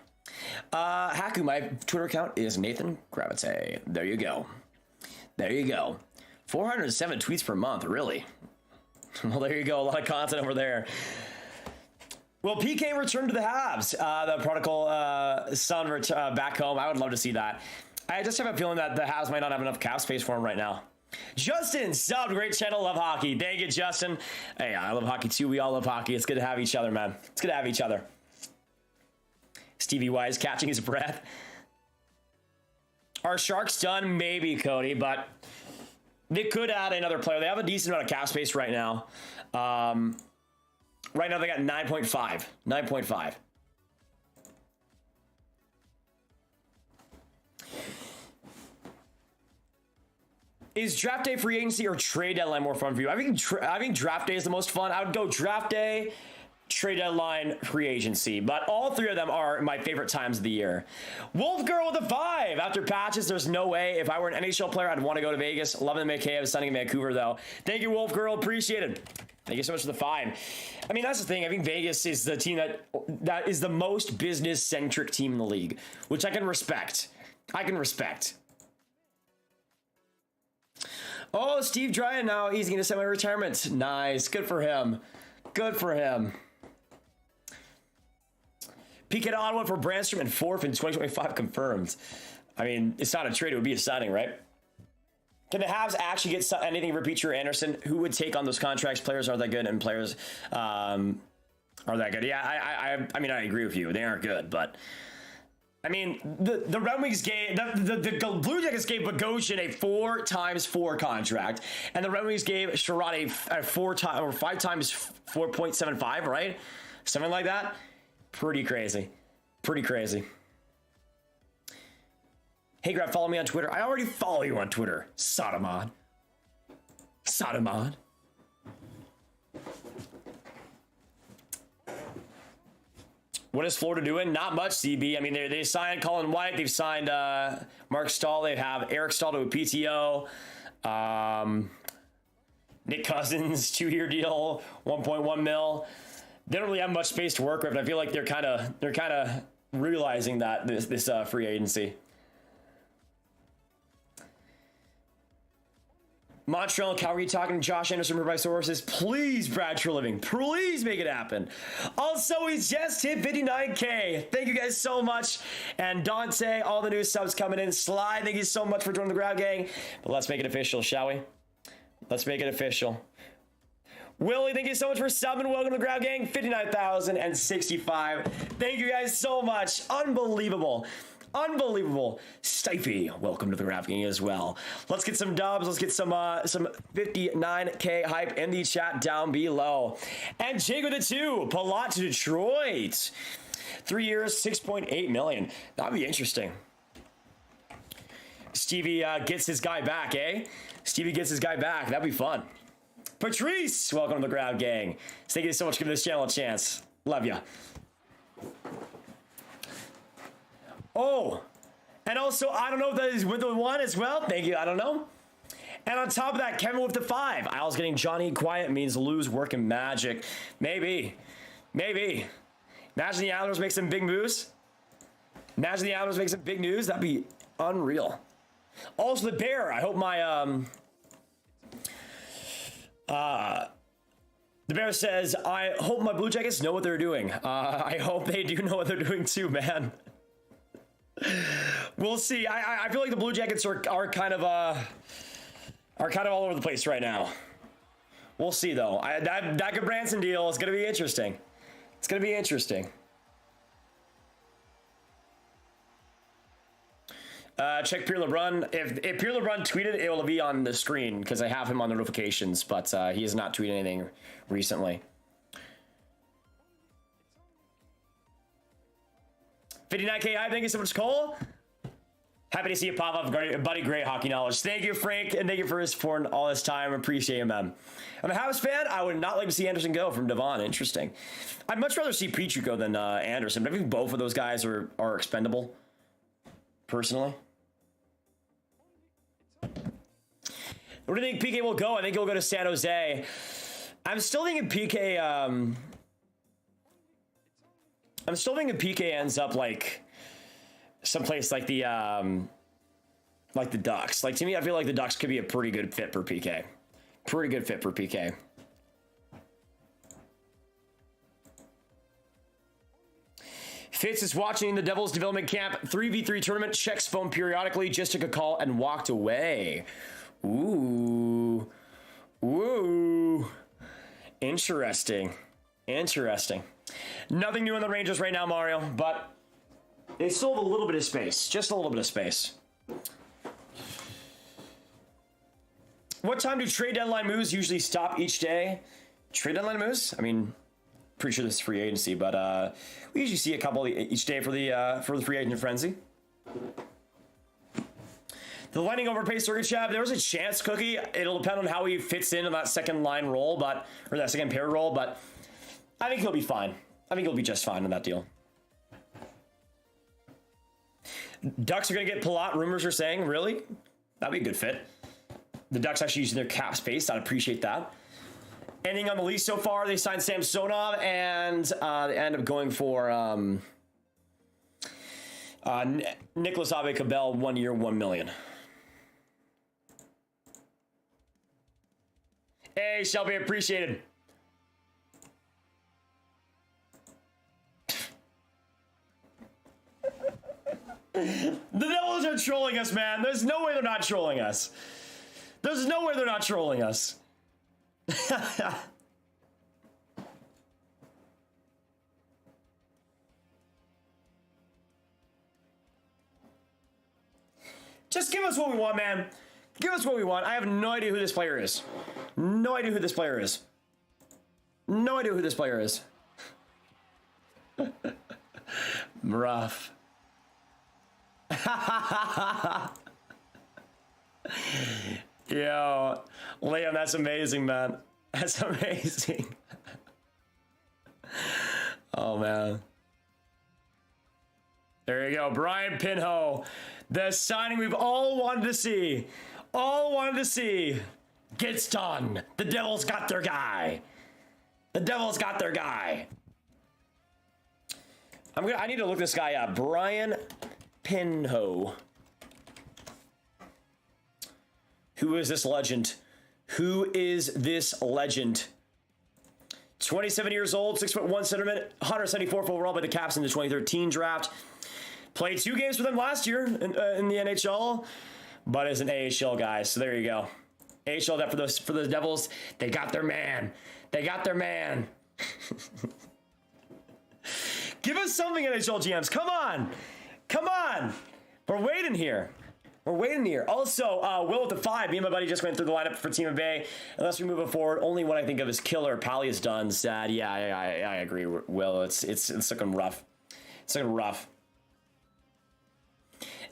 Haku, my Twitter account is Nathan Gravite. There you go. 407 tweets per month, really? Well, there you go. A lot of content over there. Will PK return to the Habs? The prodigal son back home. I would love to see that. I just have a feeling that the Habs might not have enough cap space for him right now. Justin, subbed. Great channel. Love hockey. Thank you, Justin. Hey, I love hockey too. We all love hockey. It's good to have each other, man. It's good to have each other. Stevie Wise catching his breath. Are Sharks done? Maybe, Cody, but they could add another player. They have a decent amount of cap space right now. Right now they got 9.5. 9.5. Is draft day free agency or trade deadline more fun for you? I think draft day is the most fun. I would go draft day, trade deadline, free agency. But all three of them are my favorite times of the year. Wolf Girl with a 5. After patches, there's no way. If I were an NHL player, I'd want to go to Vegas. Loving the McKay. I was signing in Vancouver, though. Thank you, Wolf Girl. Appreciate it. Thank you so much for the 5. I mean, that's the thing. I think Vegas is the team that is the most business-centric team in the league, which I can respect. I can respect. Oh, Steve Dryan now easing into semi-retirement. Nice. Good for him. Good for him. Peak at Ottawa for Brandstrom and 4th in 2025 confirmed. I mean, it's not a trade. It would be a signing, right? Can the Habs actually get anything for Petrie or Anderson? Who would take on those contracts? Players aren't that good, and players are that good. Yeah, I mean, I agree with you. They aren't good, but I mean, the Red Wings gave the Blue Jackets gave Bogosian a 4x4 contract, and the Red Wings gave Chiarot a 5x 4.75, right? Something like that. Pretty crazy. Pretty crazy. Hey, Grab, follow me on Twitter. I already follow you on Twitter. Sodomod. Sodomod. What is Florida doing? Not much, CB. I mean, they signed Colin White. They've signed Mark Stahl. They have Eric Stahl to a PTO. Nick Cousins, 2-year deal, 1.1 mil. They don't really have much space to work with. I feel like they're kind of realizing that this free agency. Montreal and Calgary talking to Josh Anderson by sources. Please, Brad Treliving, please make it happen. Also, we just hit 59K. Thank you guys so much. And Dante, all the new subs coming in. Sly, thank you so much for joining the Grab Gang. But let's make it official, shall we? Let's make it official. Willie, thank you so much for subbing. Welcome to the Grab Gang. 59,065. Thank you guys so much. Unbelievable. Unbelievable. Stifey, welcome to the Grab Gang as well. Let's get some dubs. Let's get some 59K hype in the chat down below. And Jake with a 2. Palat to Detroit. 3 years, 6.8 million. That'd be interesting. Stevie gets his guy back, eh? Stevie gets his guy back. That'd be fun. Patrice, welcome to the Grab Gang. Thank you so much for giving this channel a chance. Love ya. Oh, and also, I don't know if that is with the 1 as well. Thank you. I don't know. And on top of that, Kevin with the 5. Isles getting Johnny quiet means lose working magic. Maybe. Maybe. Imagine the Islanders make some big moves. Imagine the Islanders make some big news. That'd be unreal. Also, the Bear. I hope my... The Bear says, I hope my Blue Jackets know what they're doing. I hope they do know what they're doing too, man. We'll see. I feel like the Blue Jackets are kind of all over the place right now. We'll see though. That Branson deal is gonna be interesting. It's gonna be interesting. Check Pierre LeBrun. If Pierre LeBrun tweeted, it will be on the screen because I have him on the notifications, but he has not tweeted anything recently. 59K hype. Thank you so much, Cole. Happy to see you pop up, buddy. Great hockey knowledge. Thank you, Frank, and thank you for his support all this time. Appreciate it, man. I'm a Habs fan. I would not like to see Anderson go from Devon. Interesting. I'd much rather see Petrie go than Anderson, but I think both of those guys are expendable, personally. Where do you think PK will go? I think he'll go to San Jose. I'm still thinking PK... I'm still thinking PK ends up like someplace like the like the Ducks. Like, to me, I feel like the Ducks could be a pretty good fit for PK. Pretty good fit for PK. Fitz is watching the Devils development camp 3v3 tournament, checks phone periodically, just took a call and walked away. Ooh. Ooh. Interesting. Interesting. Nothing new in the Rangers right now, Mario, but they still have a little bit of space. Just a little bit of space. What time do trade deadline moves usually stop each day? Trade deadline moves? I mean, pretty sure this is free agency, but we usually see a couple each day for the free agent frenzy. The Lightning overpay Sergachev. There was a chance, Cookie. It'll depend on how he fits in that second line role, or that second pair role, but I think he'll be fine. I think he'll be just fine in that deal. Ducks are going to get Palat, rumors are saying. Really? That'd be a good fit. The Ducks actually using their cap space. I'd appreciate that. Ending on the lease so far, they signed Samsonov, and they end up going for Nicholas Aube-Kubel, 1 year, $1 million. Hey, Shelby, appreciated. The Devils are trolling us, man. There's no way they're not trolling us. There's no way they're not trolling us. Just give us what we want, man. Give us what we want. I have no idea who this player is. No idea who this player is. No idea who this player is. Rough. Yo, Liam, that's amazing, man. That's amazing. Oh, man. There you go. Brian Pinho. The signing we've all wanted to see. All wanted to see. Gets done. The Devils got their guy. The Devils got their guy. I need to look this guy up. Brian Pinho. Who is this legend? Who is this legend? 27 years old, 6'1" centimeter, 174th overall by the Caps in the 2013 draft. Played 2 games for them last year in the NHL, but is an AHL guy. So there you go. AHL depth for the Devils. They got their man. They got their man. Give us something, NHL GMs. Come on. Come on. We're waiting here. We're waiting here. Also, Will with the 5. Me and my buddy just went through the lineup for Team Bay. Unless we move it forward, only one I think of is Killer. Pally is done. Sad. Yeah, I agree, Will. It's looking rough. It's looking rough.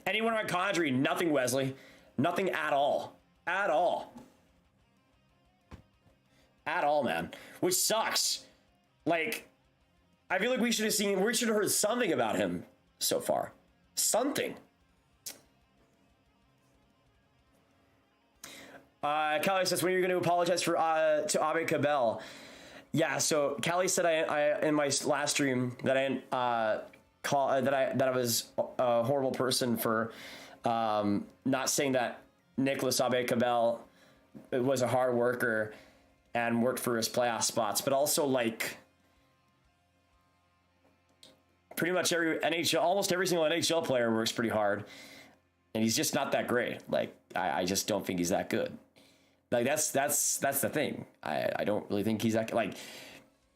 Anyone on Kadri? Nothing, Wesley. Nothing at all. At all. At all, man. Which sucks. Like, I feel like we should have heard something about him so far. Something. Callie says, when are you going to apologize for to Aube-Kubel? Yeah, so Callie said I in my last stream that I was a horrible person for not saying that Nicholas Aube-Kubel was a hard worker and worked for his playoff spots, but also like pretty much almost every single NHL player works pretty hard, and he's just not that great. Like I just don't think he's that good. Like that's the thing. I don't really think he's that like.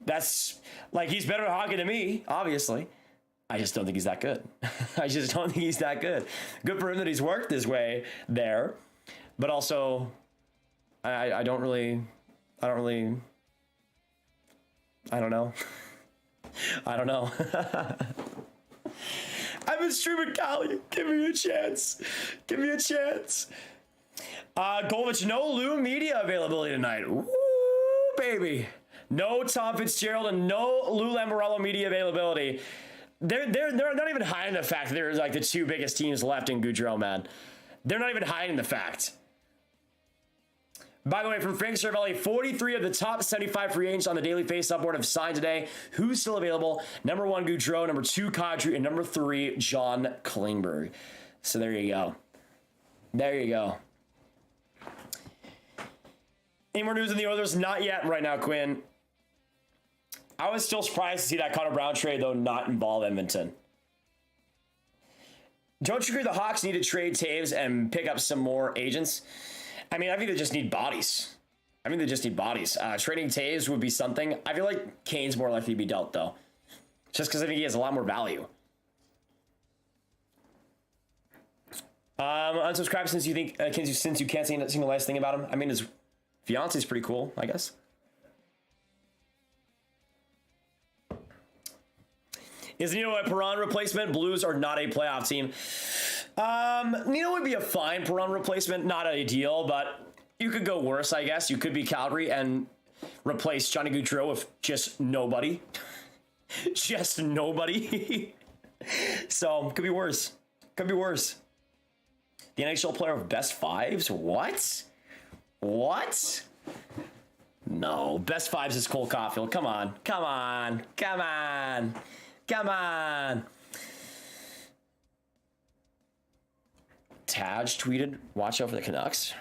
That's like he's better at hockey than me, obviously. I just don't think he's that good. I just don't think he's that good. Good for him that he's worked his way there, but also, I don't know. I don't know. I've been streaming Callie. Give me a chance. Give me a chance. Golovich, no Lou media availability tonight. Ooh, baby. No Tom Fitzgerald and no Lou Lamoriello media availability. They're not even hiding the fact that they're like the 2 biggest teams left in Gaudreau, man. They're not even hiding the fact. By the way, from Frank Cervelli, 43 of the top 75 free agents on the Daily Faceoff board have signed today. Who's still available? Number 1, Gaudreau. Number 2, Kadri. And number 3, John Klingberg. So there you go. There you go. Any more news in the Oilers? Not yet right now, Quinn. I was still surprised to see that Connor Brown trade, though, not involve Edmonton. Don't you agree the Hawks need to trade Taves and pick up some more agents? I mean, I think they just need bodies. Trading Taves would be something. I feel like Kane's more likely to be dealt, though. Just because I think he has a lot more value. Unsubscribe since you can't say a single nice thing about him. I mean, his fiance is pretty cool, I guess. Is Nino a Perron replacement? Blues are not a playoff team. Nino would be a fine Perron replacement. Not ideal, but you could go worse, I guess. You could be Calgary and replace Johnny Gaudreau with just nobody. Just nobody. So, could be worse. Could be worse. The NHL player of best fives? What? What? No. Best fives is Cole Caulfield. Come on. Come on. Come on. Come on. Taj tweeted, watch out for the Canucks.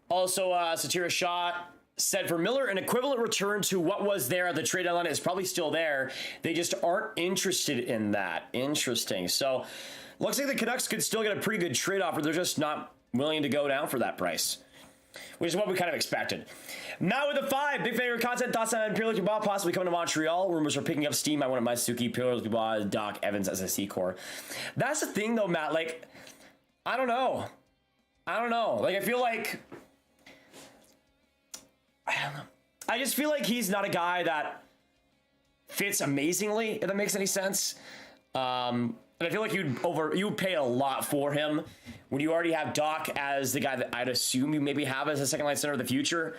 Also, Satira Shot said for Miller, an equivalent return to what was there at the trade deadline is probably still there. They just aren't interested in that. Interesting. So, looks like the Canucks could still get a pretty good trade offer. They're just not willing to go down for that price, which is what we kind of expected. Now with the 5, big favorite content, thoughts on Pierre-Luc Dubois possibly coming to Montreal. Rumors are picking up steam. I wanted Suzuki, Pierre-Luc Dubois, Doc Evans as a C-core. That's the thing though, Matt. Like, I don't know. Like, I feel like, I don't know. I just feel like he's not a guy that fits amazingly, if that makes any sense. And I feel like you would pay a lot for him when you already have Doc as the guy that I'd assume you maybe have as a second line center of the future.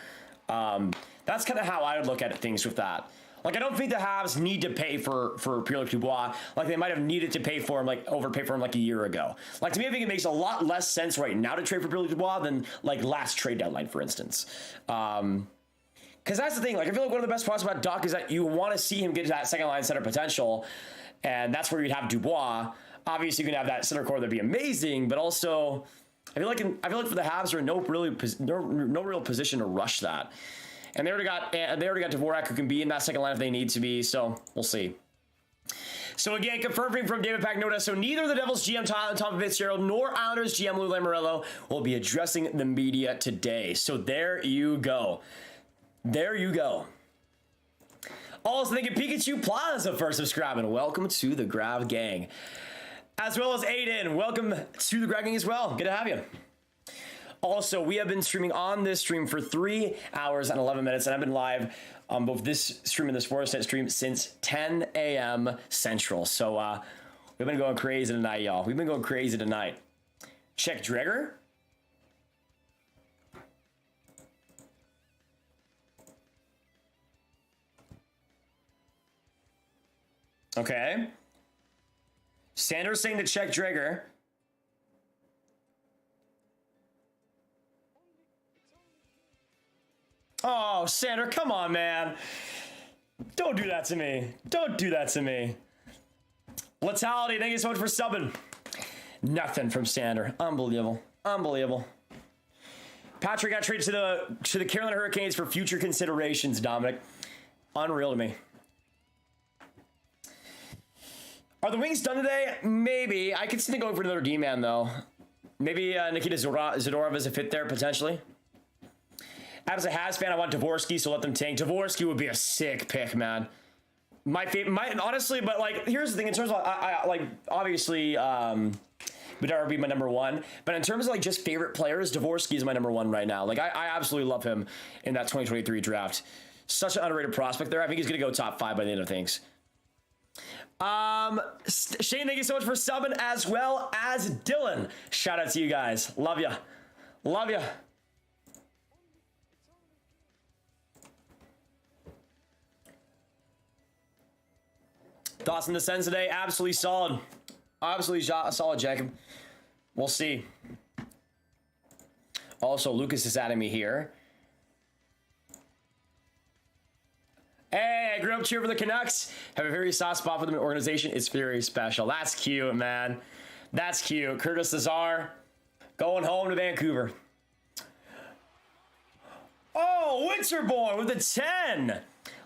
That's kind of how I would look at things with that. Like, I don't think the Habs need to pay for Pierre-Luc Dubois like they might have needed to pay for him, like overpay for him like a year ago. Like, to me, I think it makes a lot less sense right now to trade for Pierre-Luc Dubois than like last trade deadline, for instance. Because that's the thing. Like, I feel like one of the best parts about Doc is that you want to see him get to that second line center potential. And that's where you'd have Dubois. Obviously, you can have that center core that'd be amazing, but also, I feel like for the Habs, they're in no real position to rush that. And they already got Dvorak, who can be in that second line if they need to be. So we'll see. So again, confirming from David Pagnotta, so neither the Devils GM Tom Fitzgerald nor Islanders GM Lou Lamoriello will be addressing the media today. So there you go. There you go. Also, thank you, Pikachu Plaza, for subscribing. Welcome to the Grav Gang. As well as Aiden, welcome to the Grav Gang as well. Good to have you. Also, we have been streaming on this stream for 3 hours and 11 minutes, and I've been live on both this stream and the Sportsnet stream since 10 a.m. Central. So, we've been going crazy tonight, y'all. We've been going crazy tonight. Check Dreger. Okay. Sanders saying to check Dreger. Oh, Sander, come on, man. Don't do that to me. Don't do that to me. Letality, thank you so much for subbing. Nothing from Sander. Unbelievable. Unbelievable. Patrick got traded to the Carolina Hurricanes for future considerations, Dominic. Unreal to me. Are the Wings done today? Maybe. I could see them going for another D-man, though. Maybe Nikita Zadorov is a fit there, potentially. As a Habs fan, I want Dvorsky, so let them tank. Dvorsky would be a sick pick, man. My favorite, honestly, but, like, here's the thing. In terms of, like, obviously, Bedard would be my number 1. But in terms of, like, just favorite players, Dvorsky is my number 1 right now. Like, I absolutely love him in that 2023 draft. Such an underrated prospect there. I think he's going to go top 5 by the end of things. Shane, thank you so much for subbing, as well as Dylan. Shout out to you guys. Love ya. Love ya. Thoughts on the Sens today? Absolutely solid. Absolutely solid, Jacob. We'll see. Also, Lucas is adding me here. Hey, I grew up cheering for the Canucks. Have a very soft spot for them in the organization. It's very special. That's cute, man. That's cute. Curtis Lazar going home to Vancouver. Oh, Winterborn with a 10.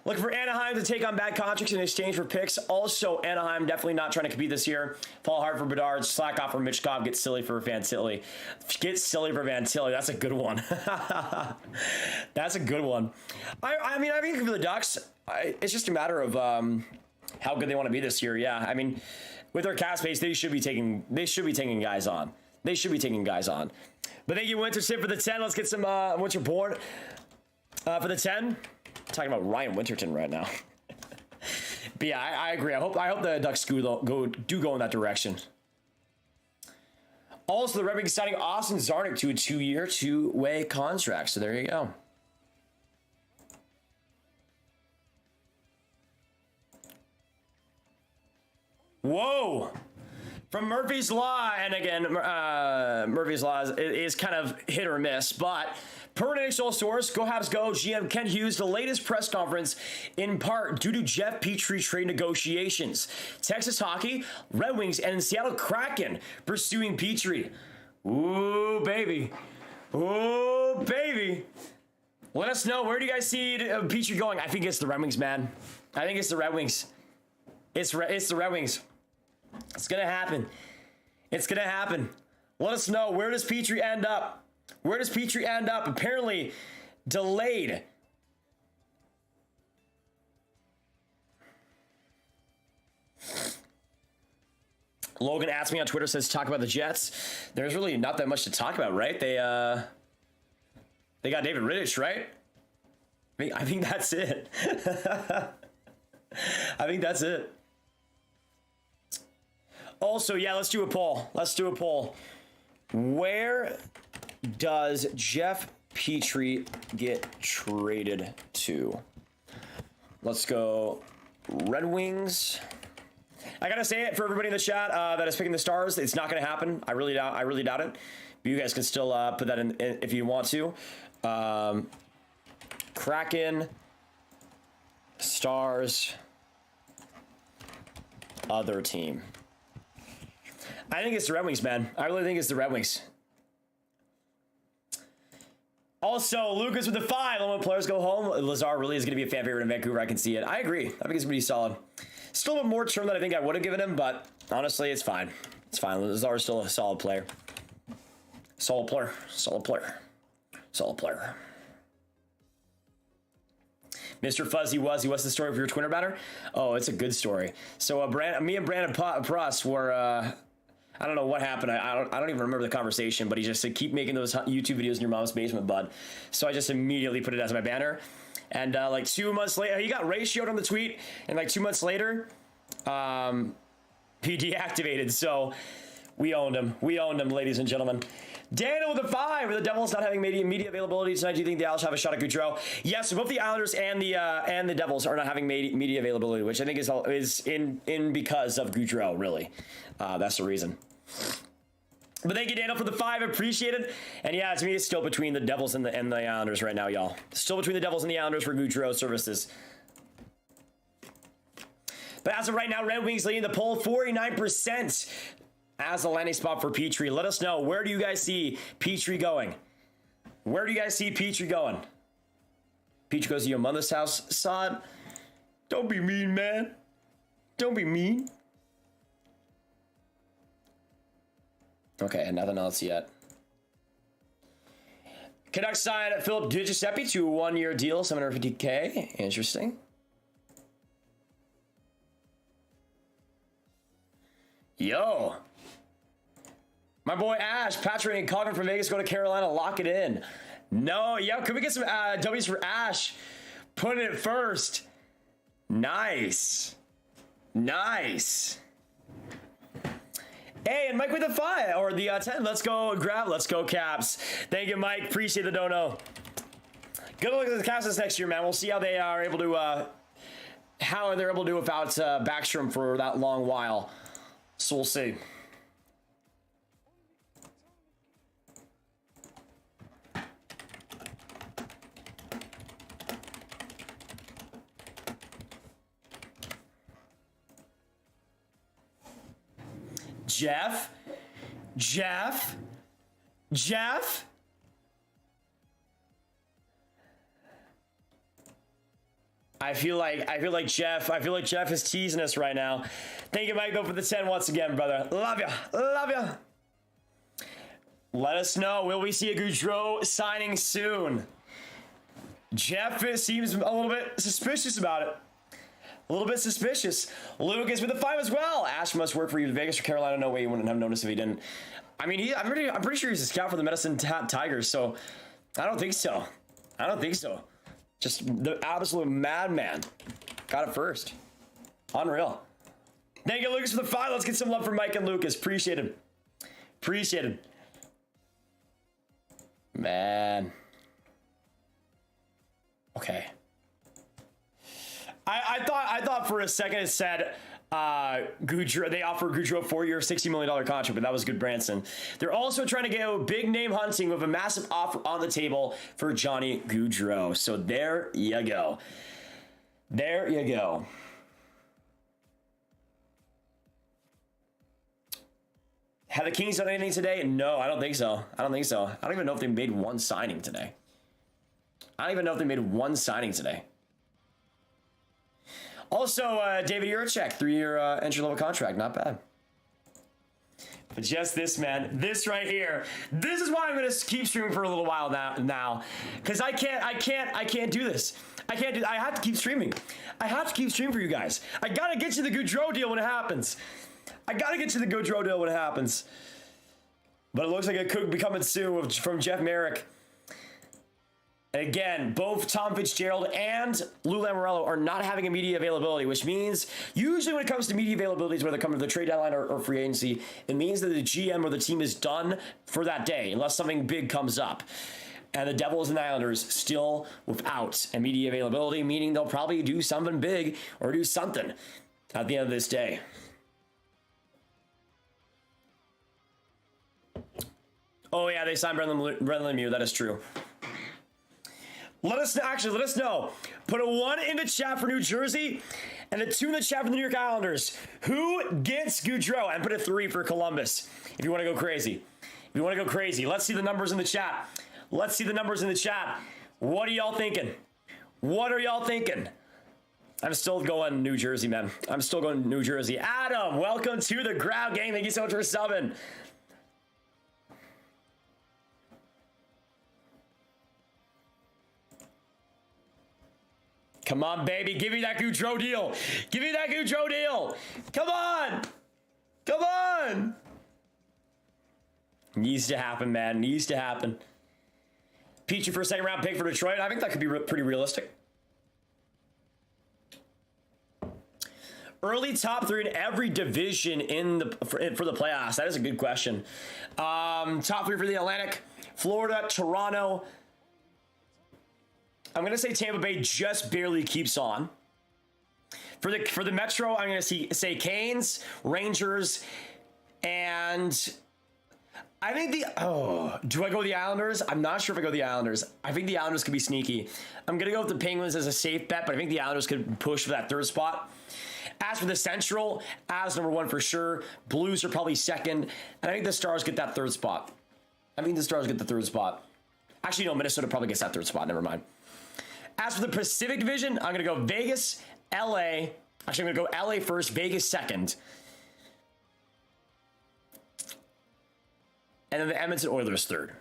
Looking for Anaheim to take on bad contracts in exchange for picks. Also, Anaheim definitely not trying to compete this year. Fall hard for Bedard. Slack off for Mitch Cobb. Get silly for Fantilli. Get silly for Fantilli. That's a good one. That's a good one. I mean, I think for the Ducks, it's just a matter of how good they want to be this year. Yeah, I mean, with their cap space, they should be taking guys on. They should be taking guys on. But thank you, Winterson, for the 10. Let's get some Winterborn for the 10. Talking about Ryan Winterton right now. But yeah, I agree. I hope the Ducks do go in that direction. Also, the Red Wings signing Austin Czarnik to a 2-year, 2-way contract. So there you go. Whoa! From Murphy's Law, and again, Murphy's Law is kind of hit or miss, but per NHL source, Go Habs Go, GM Ken Hughes, the latest press conference in part due to Jeff Petrie trade negotiations. Texas Hockey, Red Wings, and Seattle Kraken pursuing Petrie. Ooh, baby. Ooh, baby. Let us know, where do you guys see Petrie going? I think it's the Red Wings, man. I think it's the Red Wings. It's the Red Wings. It's going to happen. It's going to happen. Let us know, where does Petrie end up? Where does Petrie end up? Apparently delayed. Logan asked me on Twitter, says, talk about the Jets. There's really not that much to talk about, right? They got David Rittich, right? I think that's it. I think that's it. Also, yeah, let's do a poll. Let's do a poll. Where does Jeff Petrie get traded to? Let's go Red Wings. I gotta say it for everybody in the chat that is picking the Stars. It's not gonna happen. I really doubt it. But you guys can still put that in if you want to. Kraken, Stars, other team. I think it's the Red Wings, man. I really think it's the Red Wings. Also, Lucas with the 5. When players go home, Lazar really is going to be a fan favorite in Vancouver. I can see it. I agree. I think it's pretty solid. Still a little more term than I think I would have given him, but honestly, it's fine. It's fine. Lazar is still a solid player. Solid player. Solid player. Solid player. Mr. Fuzzy Wuzzy, what's the story of your Twitter banner? Oh, it's a good story. So me and Brandon Pruss were... I don't know what happened. I don't even remember the conversation, but he just said, keep making those YouTube videos in your mom's basement, bud. So I just immediately put it as my banner. And like 2 months later, he got ratioed on the tweet. And like 2 months later, he deactivated. So we owned him. We owned him, ladies and gentlemen. Daniel with a 5. With the Devils not having media availability tonight, do you think the Islanders have a shot at Gaudreau? Yes, both the Islanders and the Devils are not having media availability, which I think is in because of Gaudreau, really. That's the reason. But thank you, Daniel, for the 5. Appreciate it. And yeah, to me, it's still between the Devils and the Islanders right now, y'all. Still between the Devils and the Islanders for Gaudreau services. But as of right now, Red Wings leading the poll 49% as the landing spot for Petrie. Let us know, where do you guys see Petrie going? Where do you guys see Petrie going? Petrie goes to your mother's house, son. Don't be mean, man. Don't be mean. Okay, nothing else yet. Canucks signed Philip DiGiuseppe to a 1-year deal, $750K. Interesting. Yo. My boy Ash, Patrick and Coggin from Vegas, go to Carolina, lock it in. No, yo, could we get some W's for Ash? Putting it first. Nice. Nice. Hey, and Mike with the 5, or the 10. Let's go Caps. Thank you, Mike. Appreciate the dono. Good luck with the Caps this next year, man. We'll see how they are able to, how they're able to do without Backstrom for that long while. So we'll see. Jeff. I feel like Jeff is teasing us right now. Thank you, Mike, though, for the 10 once again, brother. Love ya. Let us know. Will we see a Gaudreau signing soon? Jeff seems a little bit suspicious about it. A little bit suspicious. Lucas with the 5 as well. Ash must work for you in Vegas or Carolina. No way you wouldn't have noticed if he didn't. I mean, I'm pretty sure he's a scout for the Medicine Hat Tigers, so I don't think so. Just the absolute madman. Got it first. Unreal. Thank you, Lucas, for the 5. Let's get some love for Mike and Lucas. Appreciate it. Man. Okay. I thought for a second it said Gaudreau, they offered Gaudreau a 4-year, $60 million contract, but that was good Branson. They're also trying to go big name hunting with a massive offer on the table for Johnny Gaudreau. So there you go. Have the Kings done anything today? No, I don't think so. I don't even know if they made one signing today. Also, David Juracek, 3-year entry-level contract. Not bad. But just this, man. This right here. This is why I'm going to keep streaming for a little while now. Because I can't do this. I have to keep streaming. I have to keep streaming for you guys. I got to get you the Gaudreau deal when it happens. But it looks like it could be coming soon from Jeff Merrick. And again, both Tom Fitzgerald and Lou Lamoriello are not having a media availability, which means usually when it comes to media availabilities, whether it comes to the trade deadline or free agency, it means that the GM or the team is done for that day, unless something big comes up. And the Devils and the Islanders still without a media availability, meaning they'll probably do something big or do something at the end of this day. Oh yeah, they signed Brendan Lemieux. That is true. Let us know. Put a 1 in the chat for New Jersey and a 2 in the chat for the New York Islanders. Who gets Gaudreau? And put a 3 for Columbus if you want to go crazy. Let's see the numbers in the chat. What are y'all thinking? I'm still going New Jersey, man. Adam, welcome to the crowd, gang. Thank you so much for subbing. Come on, baby. Give me that Gaudreau deal. Come on. Needs to happen, man. Peachy for a second round pick for Detroit. I think that could be pretty realistic. Early top 3 in every division for the playoffs. That is a good question. Top 3 for the Atlantic. Florida, Toronto. I'm going to say Tampa Bay just barely keeps on. For the Metro, I'm going to say Canes, Rangers, and I think do I go the Islanders? I'm not sure if I go the Islanders. I think the Islanders could be sneaky. I'm going to go with the Penguins as a safe bet, but I think the Islanders could push for that 3rd spot. As for the Central, Avs number 1 for sure. Blues are probably 2nd, and I think the Stars get that 3rd spot. Actually, no, Minnesota probably gets that 3rd spot. Never mind. As for the Pacific Division, I'm going to go Vegas, LA. Actually, I'm going to go LA first, Vegas second. And then the Edmonton Oilers third.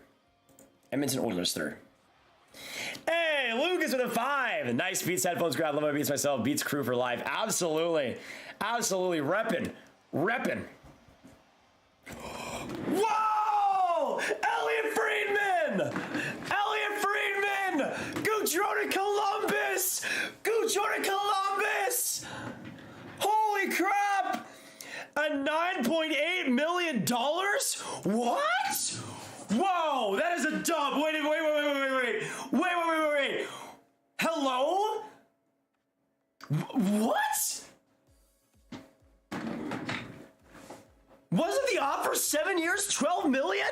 Hey, Lucas with a 5. Nice Beats headphones grab. Love my Beats myself. Beats crew for life. Absolutely. Reppin'. Whoa! Elliotte Friedman! Gaudreau to Columbus! Holy crap! A $9.8 million? What? Whoa, that is a dub. Wait. Hello? What? Wasn't the offer 7 years, $12 million?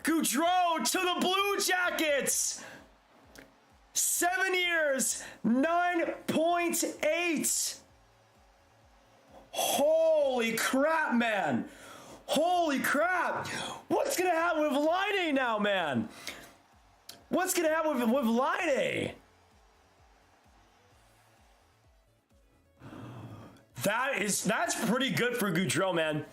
Gaudreau to the Blue Jackets. 7 years, 9.8. Holy crap, man. Holy crap. What's going to happen with Line now, man? What's going to happen with Line? That's pretty good for Gaudreau, man.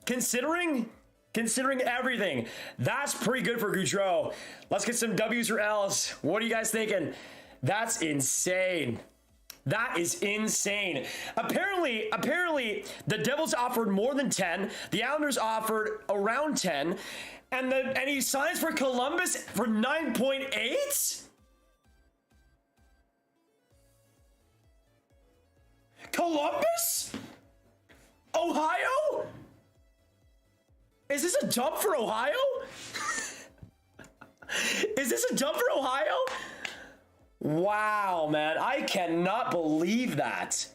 Considering everything, that's pretty good for Gaudreau. Let's get some W's or L's. What are you guys thinking? That's insane. That is insane. Apparently, the Devils offered more than 10. The Islanders offered around 10. And he signs for Columbus for 9.8? Columbus? Ohio? Is this a dump for Ohio? Is this a dump for Ohio? Wow, man. I cannot believe that.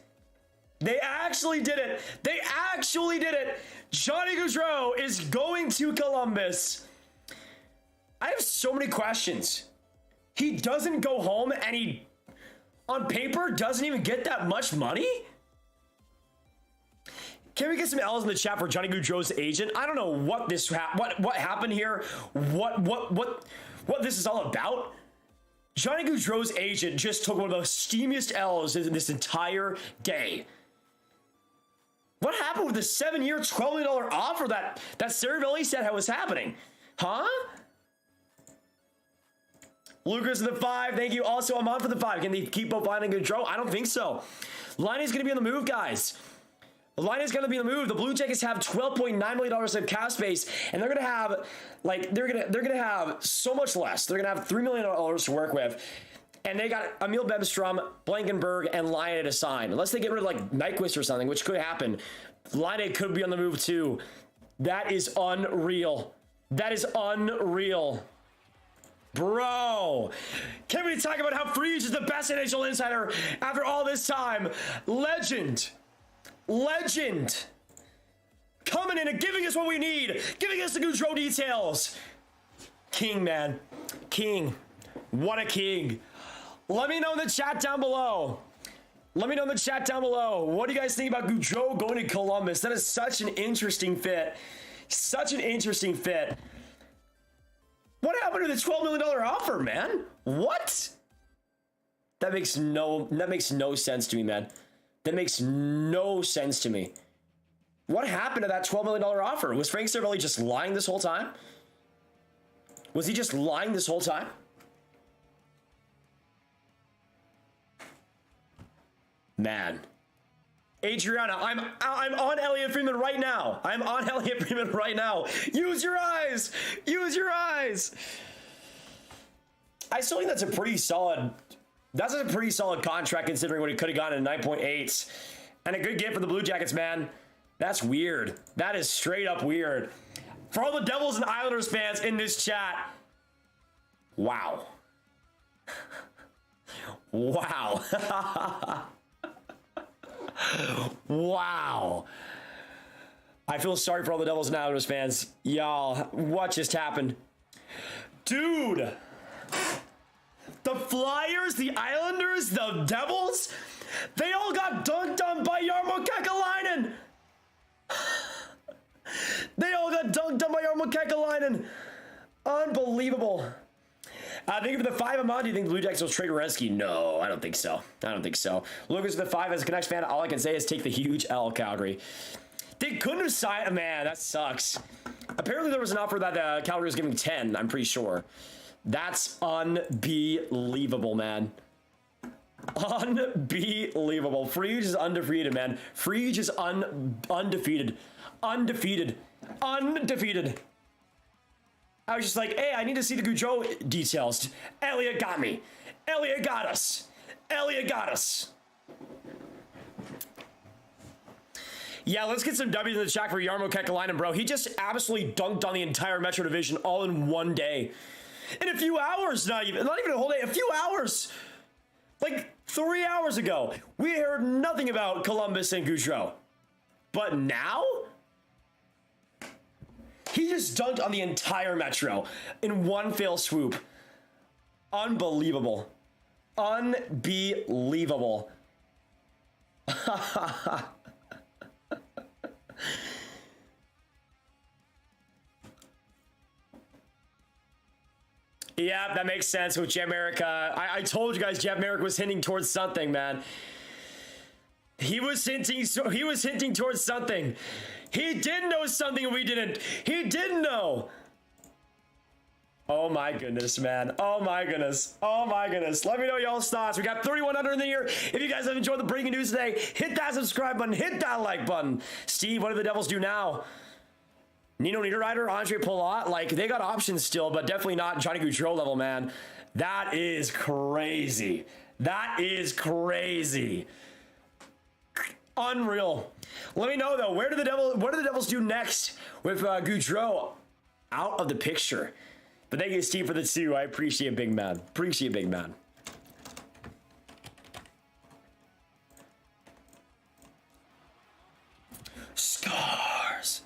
They actually did it. They actually did it. Johnny Gaudreau is going to Columbus. I have so many questions. He doesn't go home and he, on paper, doesn't even get that much money? Can we get some L's in the chat for Johnny Gaudreau's agent? I don't know what this what happened here. What this is all about. Johnny Gaudreau's agent just took one of the steamiest L's in this entire day. What happened with the 7-year, $12 million offer that Cervelli said was happening? Huh? Lucas in the 5. Thank you. Also, I'm on for the 5. Can they keep up Line and Gaudreau? I don't think so. Line is going to be on the move, guys. Line is going to be on the move. The Blue Jackets have $12.9 million of cap space, and they're going to have they're going to have so much less. They're going to have $3 million to work with, and they got Emil Bemstrom, Blankenberg, and Line to sign. Unless they get rid of like Nyquist or something, which could happen. Line could be on the move too. That is unreal. That is unreal. Bro, can we talk about how Freeze is the best NHL insider after all this time? Legend. Coming in and giving us what we need. Giving us the Gaudreau details. King, man. King. What a king. Let me know in the chat down below. What do you guys think about Gaudreau going to Columbus? That is such an interesting fit. What happened to the $12 million offer, man? What? That makes no sense to me, man. That makes no sense to me. What happened to that $12 million offer? Was Frank Cervelli just lying this whole time? Was he just lying this whole time? Man. Adriana, I'm on Elliotte Friedman right now. Use your eyes. I still think that's a pretty solid contract considering what he could have gotten in 9.8. And a good get for the Blue Jackets, man. That's weird. That is straight up weird. For all the Devils and Islanders fans in this chat, wow. Wow. Wow. I feel sorry for all the Devils and Islanders fans. Y'all, what just happened? Dude. The Flyers, the Islanders, the Devils, they all got dunked on by Jarmo Kekalainen. Unbelievable. Thank you for the 5 amount. Do you think the Blue Jackets will trade Werenski? No, I don't think so. Lucas with the 5 as a Canucks fan. All I can say is take the huge L, Calgary. They couldn't have signed. Man, that sucks. Apparently there was an offer that Calgary was giving 10. I'm pretty sure. That's unbelievable, man. Unbelievable. Freege is undefeated, man. Freege is undefeated. I was just like, hey, I need to see the Gaudreau details. Elliotte got me. Elliotte got us. Yeah, let's get some W's in the chat for Jarmo Kekalainen, bro. He just absolutely dunked on the entire Metro Division all in one day. In a few hours, not even a whole day, a few hours. Like 3 hours ago, we heard nothing about Columbus and Gaudreau. But now, he just dunked on the entire Metro in one fell swoop. Unbelievable. Yeah, that makes sense with Jeff Merrick. I told you guys Jeff Merrick was hinting towards something, man. He was hinting towards something. He did know something we didn't. He did know. Oh my goodness, man. Oh my goodness. Oh my goodness. Let me know y'all's thoughts. We got 3,100 in the year. If you guys have enjoyed the breaking news today, hit that subscribe button. Hit that like button. Steve, what do the Devils do now? Nino Niederreiter, Andre Palat, like they got options still, but definitely not Johnny Gaudreau level, man. That is crazy. That is crazy. Unreal. Let me know though, what do the Devils do next with Gaudreau out of the picture? But thank you, Steve, for the 2. I appreciate big man. Appreciate big man. Scars.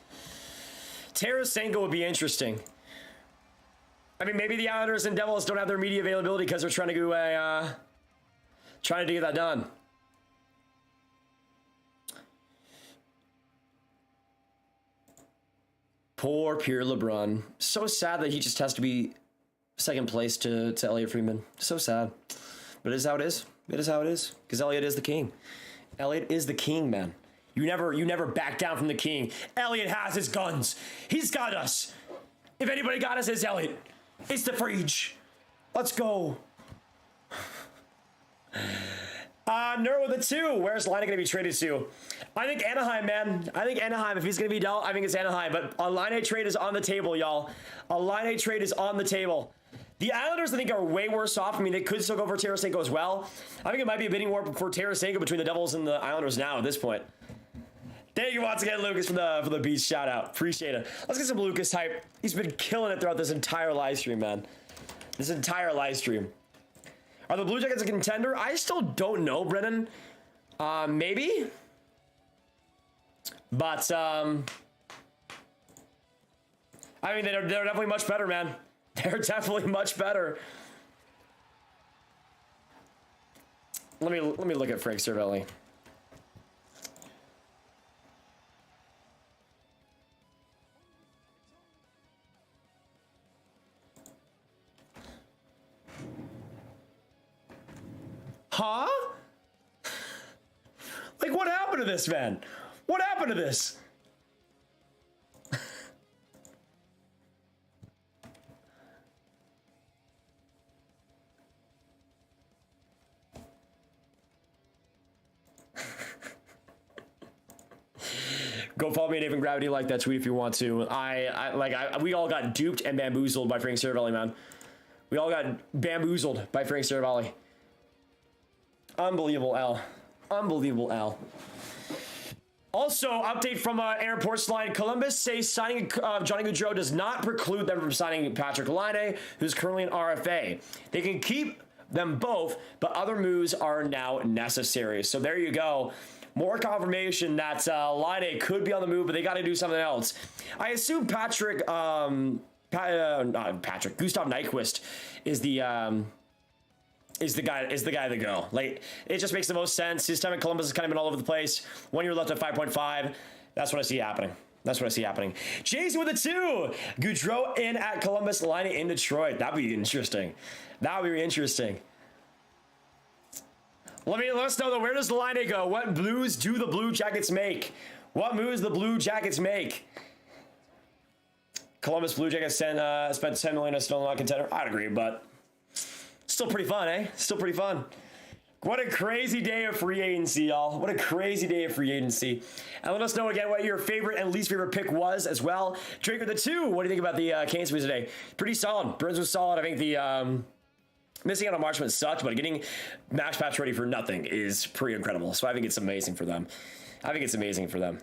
Tarasenko would be interesting. I mean, maybe the Islanders and Devils don't have their media availability because they're trying to do trying to get that done. Poor Pierre LeBrun. So sad that he just has to be second place to Elliotte Friedman. So sad. But it is how it is. It is how it is. Because Elliotte is the king. Elliotte is the king, man. You never back down from the king. Elliotte has his guns. He's got us. If anybody got us, it's Elliotte. It's the Freege. Let's go. Nerd with a 2. Where's Laine going to be traded to? I think Anaheim, man. I think Anaheim. If he's going to be dealt, I think it's Anaheim. But a Laine trade is on the table, y'all. A Laine trade is on the table. The Islanders, I think, are way worse off. I mean, they could still go for Tarasenko as well. I think it might be a bidding war for Tarasenko between the Devils and the Islanders now at this point. Thank you once again, Lucas, for the beach shout out. Appreciate it. Let's get some Lucas hype. He's been killing it throughout this entire live stream, man. This entire live stream. Are the Blue Jackets a contender? I still don't know, Brennan. Maybe. But, I mean, they're definitely much better, man. They're definitely much better. Let me look at Frank Cervelli. Huh? Like, what happened to this, man? What happened to this? Go follow me at Even Gravity, like that tweet if you want to. We all got duped and bamboozled by Frank Cervelli, man. We all got bamboozled by Frank Cervelli. Unbelievable, Al. Unbelievable, Al. Also, update from Aaron Porcelain. Columbus says signing Johnny Gaudreau does not preclude them from signing Patrick Laine, who's currently an RFA. They can keep them both, but other moves are now necessary. So there you go. More confirmation that Laine could be on the move, but they got to do something else. I assume Gustav Nyquist is the guy to go. Like, it just makes the most sense. His time at Columbus has kind of been all over the place. 1 year left at 5.5. That's what I see happening. That's what I see happening. Jason with a 2. Gaudreau in at Columbus, Laine in Detroit. That'd be interesting. That would be interesting. Let us know, though, where does Laine go? What moves do the Blue Jackets make? What moves the Blue Jackets make? Columbus Blue Jackets spent $10 million as still not contender. I'd agree, but still pretty fun, eh? Still pretty fun. What a crazy day of free agency, y'all. What a crazy day of free agency. And let us know again what your favorite and least favorite pick was as well. Dreger the 2. What do you think about the Canadiens moves today? Pretty solid. Bruins was solid. I think the missing out on Marchman sucked, but getting Max Patch ready for nothing is pretty incredible. So I think it's amazing for them. I think it's amazing for them.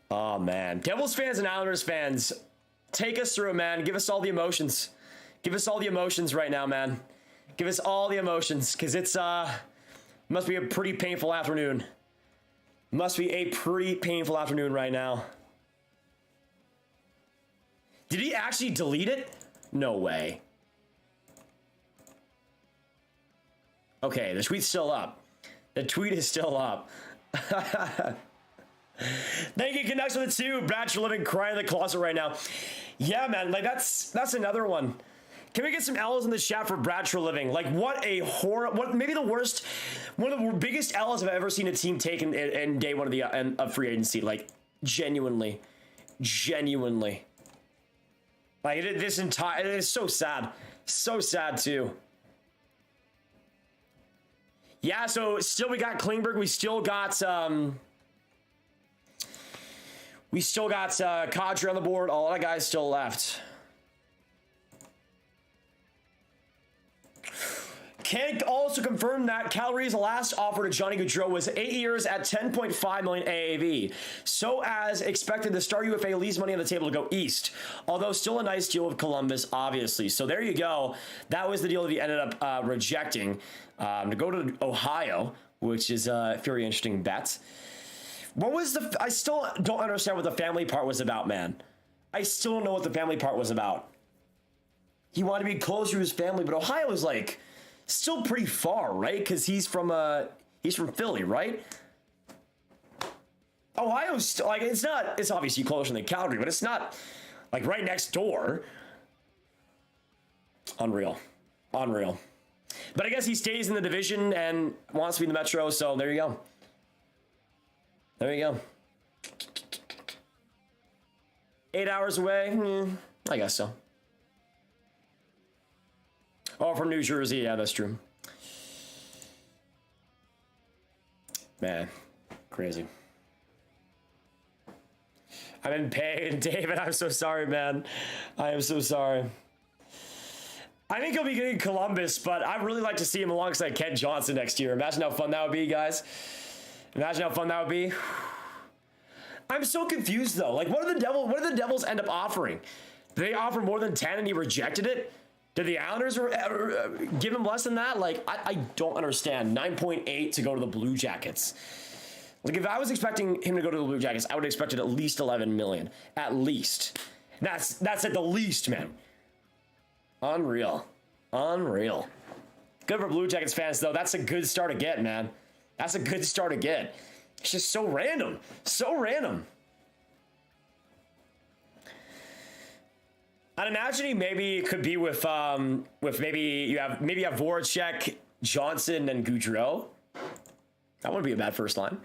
Oh man, Devils fans and Islanders fans, take us through it, man. Give us all the emotions. Give us all the emotions right now, man. Give us all the emotions, because it's must be a pretty painful afternoon. Must be a pretty painful afternoon right now. Did he actually delete it? No way. Okay, the tweet's still up. The tweet is still up. Thank you, Canucks with the 2. Brad living crying in the closet right now. Yeah, man, like that's another one. Can we get some L's in the chat for Brad living? Like, what a horror! What maybe the worst, one of the biggest L's I've ever seen a team take in day one of the of free agency. Like, genuinely. Like, it is so sad too. Yeah, so still we got Klingberg. We still got Kadri on the board. A lot of guys still left. Can also confirm that Calgary's last offer to Johnny Gaudreau was 8 years at $10.5 million AAV. So as expected, the star UFA leaves money on the table to go east. Although still a nice deal with Columbus, obviously. So there you go. That was the deal that he ended up rejecting to go to Ohio, which is a very interesting bet. What was I still don't understand what the family part was about, man. I still don't know what the family part was about. He wanted to be closer to his family, but Ohio is like still pretty far, right? Because he's from Philly, right? Ohio's still, like, it's obviously closer than Calgary, but it's not like right next door. Unreal. But I guess he stays in the division and wants to be in the Metro, so there you go. There you go. 8 hours away? I guess so. Oh, from New Jersey. Yeah, that's true. Man, crazy. I've been paid. David, I'm so sorry, man. I am so sorry. I think he'll be getting Columbus, but I'd really like to see him alongside Kent Johnson next year. Imagine how fun that would be, guys. Imagine how fun that would be. I'm so confused, though. Like, what did the Devils end up offering? Did they offer more than 10 and he rejected it? Did the Islanders give him less than that? Like, I don't understand. 9.8 to go to the Blue Jackets. Like, if I was expecting him to go to the Blue Jackets, I would have expected at least 11 million. At least. That's at the least, man. Unreal. Good for Blue Jackets fans, though. That's a good start to get, man. That's a good start to get. It's just so random. I'd imagine maybe it could be with maybe you have Voracek, Johnson, and Gaudreau. That wouldn't be a bad first line.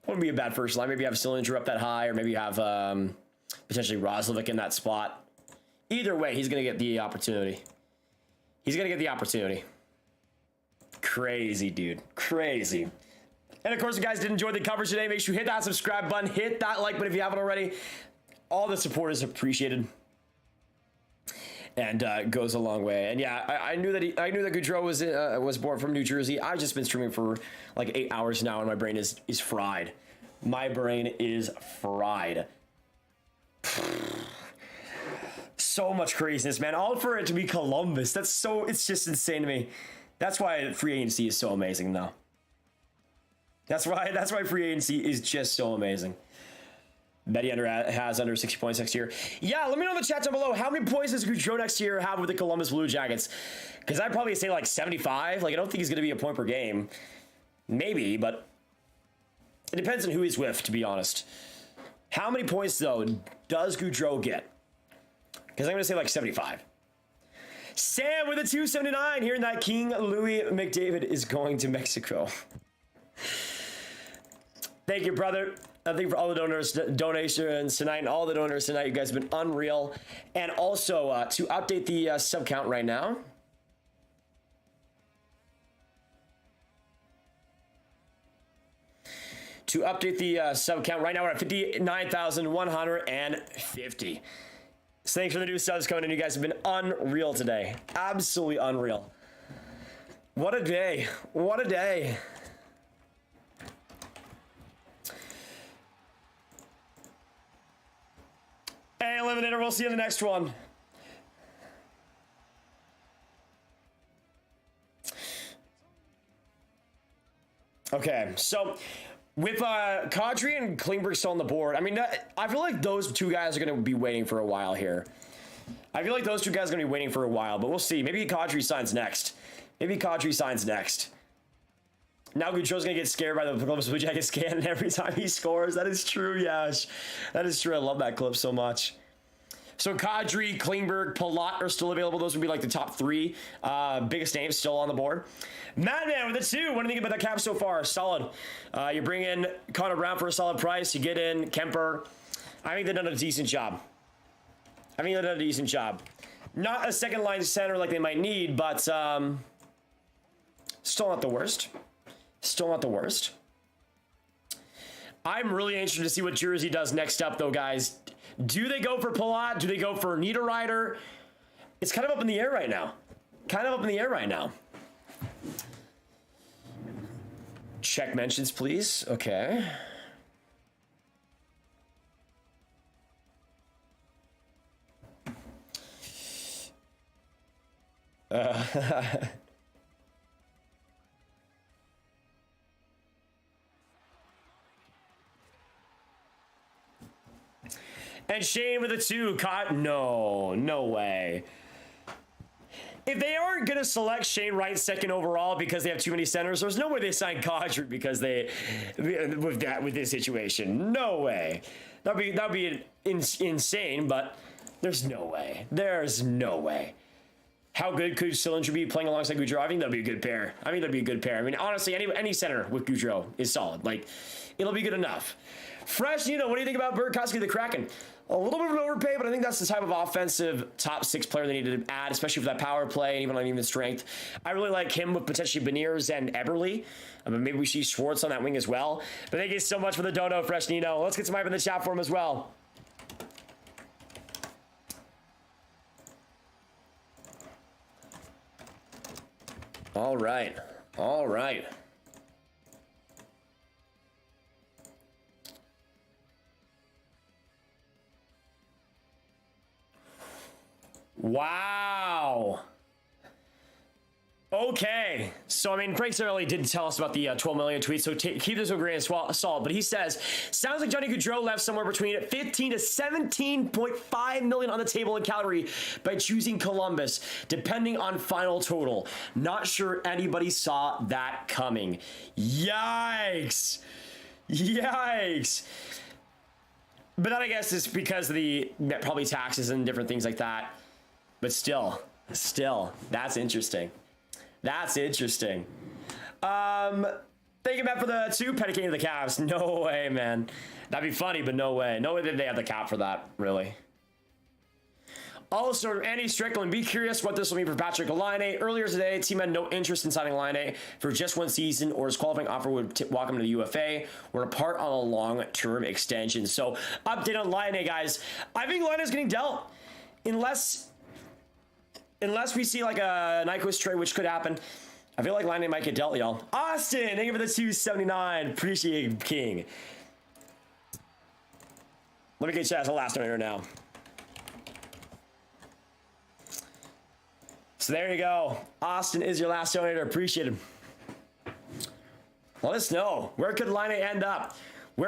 Maybe you have Sillinger up that high, or maybe you have potentially Roslovic in that spot. Either way, he's gonna get the opportunity. Crazy, dude. Crazy. And of course, if you guys did enjoy the coverage today, make sure you hit that subscribe button, hit that like button if you haven't already. All the support is appreciated. And goes a long way. And yeah, I knew that Gaudreau was born from New Jersey. I've just been streaming for like 8 hours now, and my brain is fried. My brain is fried. So much craziness, man. All for it to be Columbus. It's just insane to me. That's why free agency is so amazing, though. That's why free agency is just so amazing. Betty has under 60 points next year. Yeah, let me know in the chat down below. How many points does Gaudreau next year have with the Columbus Blue Jackets? Because I'd probably say like 75. Like, I don't think he's going to be a point per game. Maybe, but it depends on who he's with, to be honest. How many points, though, does Gaudreau get? Because I'm going to say like 75. Sam with a 279, hearing that King Louis McDavid is going to Mexico. Thank you, brother. I think for all the donations tonight and all the donors tonight, you guys have been unreal. And also, to update the sub count right now. To update the sub count right now, we're at 59,150. So thanks for the new subs coming in. You guys have been unreal today. Absolutely unreal. What a day. What a day. Hey, Eliminator, we'll see you in the next one. Okay, so With Kadri and Klingberg still on the board, I mean, I feel like those two guys are going to be waiting for a while here. I feel like those two guys are going to be waiting for a while, but we'll see. Maybe Kadri signs next. Now Gaudreau's going to get scared by the Columbus Blue Jackets cannon every time he scores. That is true, Yash. That is true. I love that clip so much. So Kadri, Klingberg, Palat are still available. Those would be like the top three biggest names still on the board. Madman with a 2. What do you think about that cap so far? Solid. You bring in Connor Brown for a solid price. You get in Kemper. I think they've done a decent job. Not a second line center like they might need, but still not the worst. I'm really interested to see what Jersey does next up, though, guys. Do they go for Palat? Do they go for Niederreiter? It's kind of up in the air right now. Check mentions, please. Okay. And Shane with a 2. No way. If they aren't going to select Shane Wright second overall because they have too many centers, there's no way they sign Gaudreau because with this situation. No way. That'd be insane, but there's no way. How good could Sillinger be playing alongside Gaudreau? I think that'd be a good pair. I mean, honestly, any center with Gaudreau is solid. Like, it'll be good enough. Fresh, what do you think about Burakovsky, the Kraken? A little bit of an overpay, but I think that's the type of offensive top 6 player they need to add, especially for that power play and even on even strength. I really like him with potentially Beniers and Eberle. Maybe we see Schwartz on that wing as well. But thank you so much for the dono, Fresh Nino. Let's get some hype in the chat for him as well. All right. Wow. Okay. So, I mean, Frank Cerelli did tell us about the 12 million tweets, so keep this with a grain of salt. But he says, sounds like Johnny Gaudreau left somewhere between 15 to 17.5 million on the table in Calgary by choosing Columbus, depending on final total. Not sure anybody saw that coming. Yikes. But that, I guess, is because of the probably taxes and different things like that. But still, that's interesting. Thank you, Matt, for the 2. Pedicating the Cavs. No way, man. That'd be funny, but no way. No way that they have the cap for that, really. Also, Andy Strickland, be curious what this will mean for Patrick Laine. Earlier today, team had no interest in signing Laine for just 1 season, or his qualifying offer would walk him to the UFA. We're apart on a long-term extension. So, update on Laine, guys. I think Laine is getting dealt. Unless we see like a Nyquist trade, which could happen. I feel like Laine might get dealt, y'all. Austin, thank you for the 279. Appreciate you, King. Let me get you as the last donator now. So there you go. Austin is your last donator. Appreciate him. Let us know. Where could Laine end up? We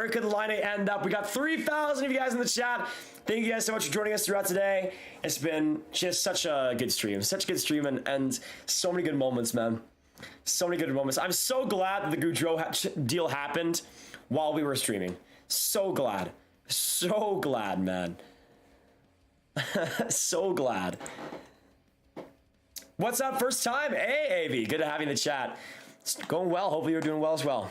got 3,000 of you guys in the chat. Thank you guys so much for joining us throughout today. It's been just such a good stream. And so many good moments, man. I'm so glad that the Gaudreau deal happened while we were streaming. So glad, man. So glad. What's up? First time? Hey, AV. Good to have you in the chat. It's going well. Hopefully you're doing well as well.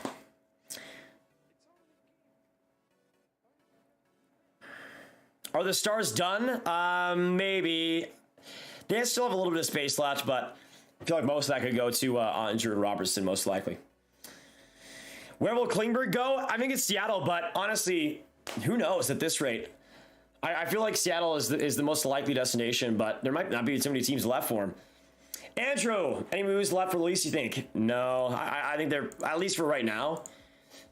Are the Stars done? Maybe. They still have a little bit of space left, but I feel like most of that could go to Andrew Robertson, most likely. Where will Klingberg go? I think it's Seattle, but honestly, who knows at this rate? I feel like Seattle is the most likely destination, but there might not be too many teams left for him. Andrew, any moves left for Luis, you think? No, I think they're, at least for right now,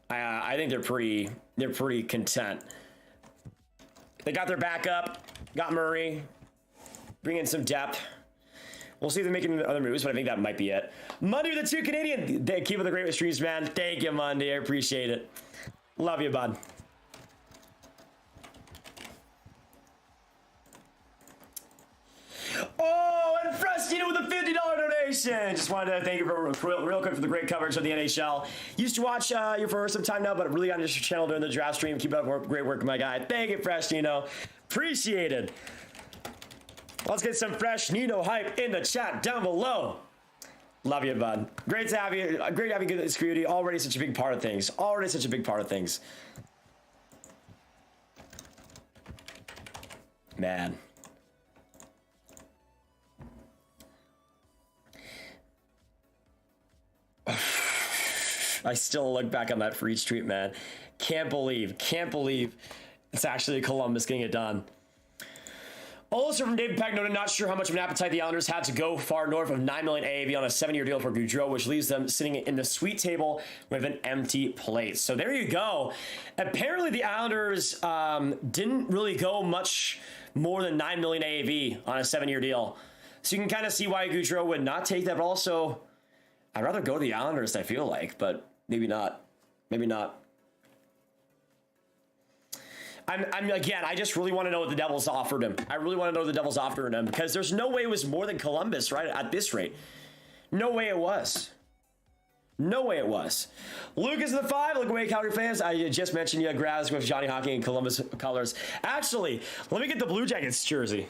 I think they're pretty content. They got their backup, got Murray, bring in some depth. We'll see if they're making other moves, but I think that might be it. Monday with the 2 Canadian. They keep it the great with streams, man. Thank you, Monday. I appreciate it. Love you, bud. Oh, and Frestino with a $50 donation. Just wanted to thank you for real quick for the great coverage of the NHL. Used to watch you for some time now, but really on your channel during the draft stream. Keep up great work, my guy. Thank you, Frestino. Appreciate it. Let's get some fresh Nino hype in the chat down below. Love you, bud. Great to have you. Great having you in this community. Already such a big part of things. Already such a big part of things. Man. I still look back on that free street, man. Can't believe it's actually Columbus getting it done. Also from David Peck noted, not sure how much of an appetite the Islanders had to go far north of $9 million AAV on a 7-year deal for Gaudreau, which leaves them sitting in the sweet table with an empty plate. So there you go. Apparently the Islanders didn't really go much more than $9 million AAV on a 7-year deal. So you can kind of see why Gaudreau would not take that, but also I'd rather go to the Islanders, I feel like, but maybe not. Maybe not. I'm again, I just really want to know what the Devils offered him. I really want to know what the Devils offered him because there's no way it was more than Columbus, right? At this rate. No way it was. No way it was. Lucas in the 5, look away, Calgary fans. I just mentioned you grabs with Johnny Hockey and Columbus colors. Actually, let me get the Blue Jackets jersey.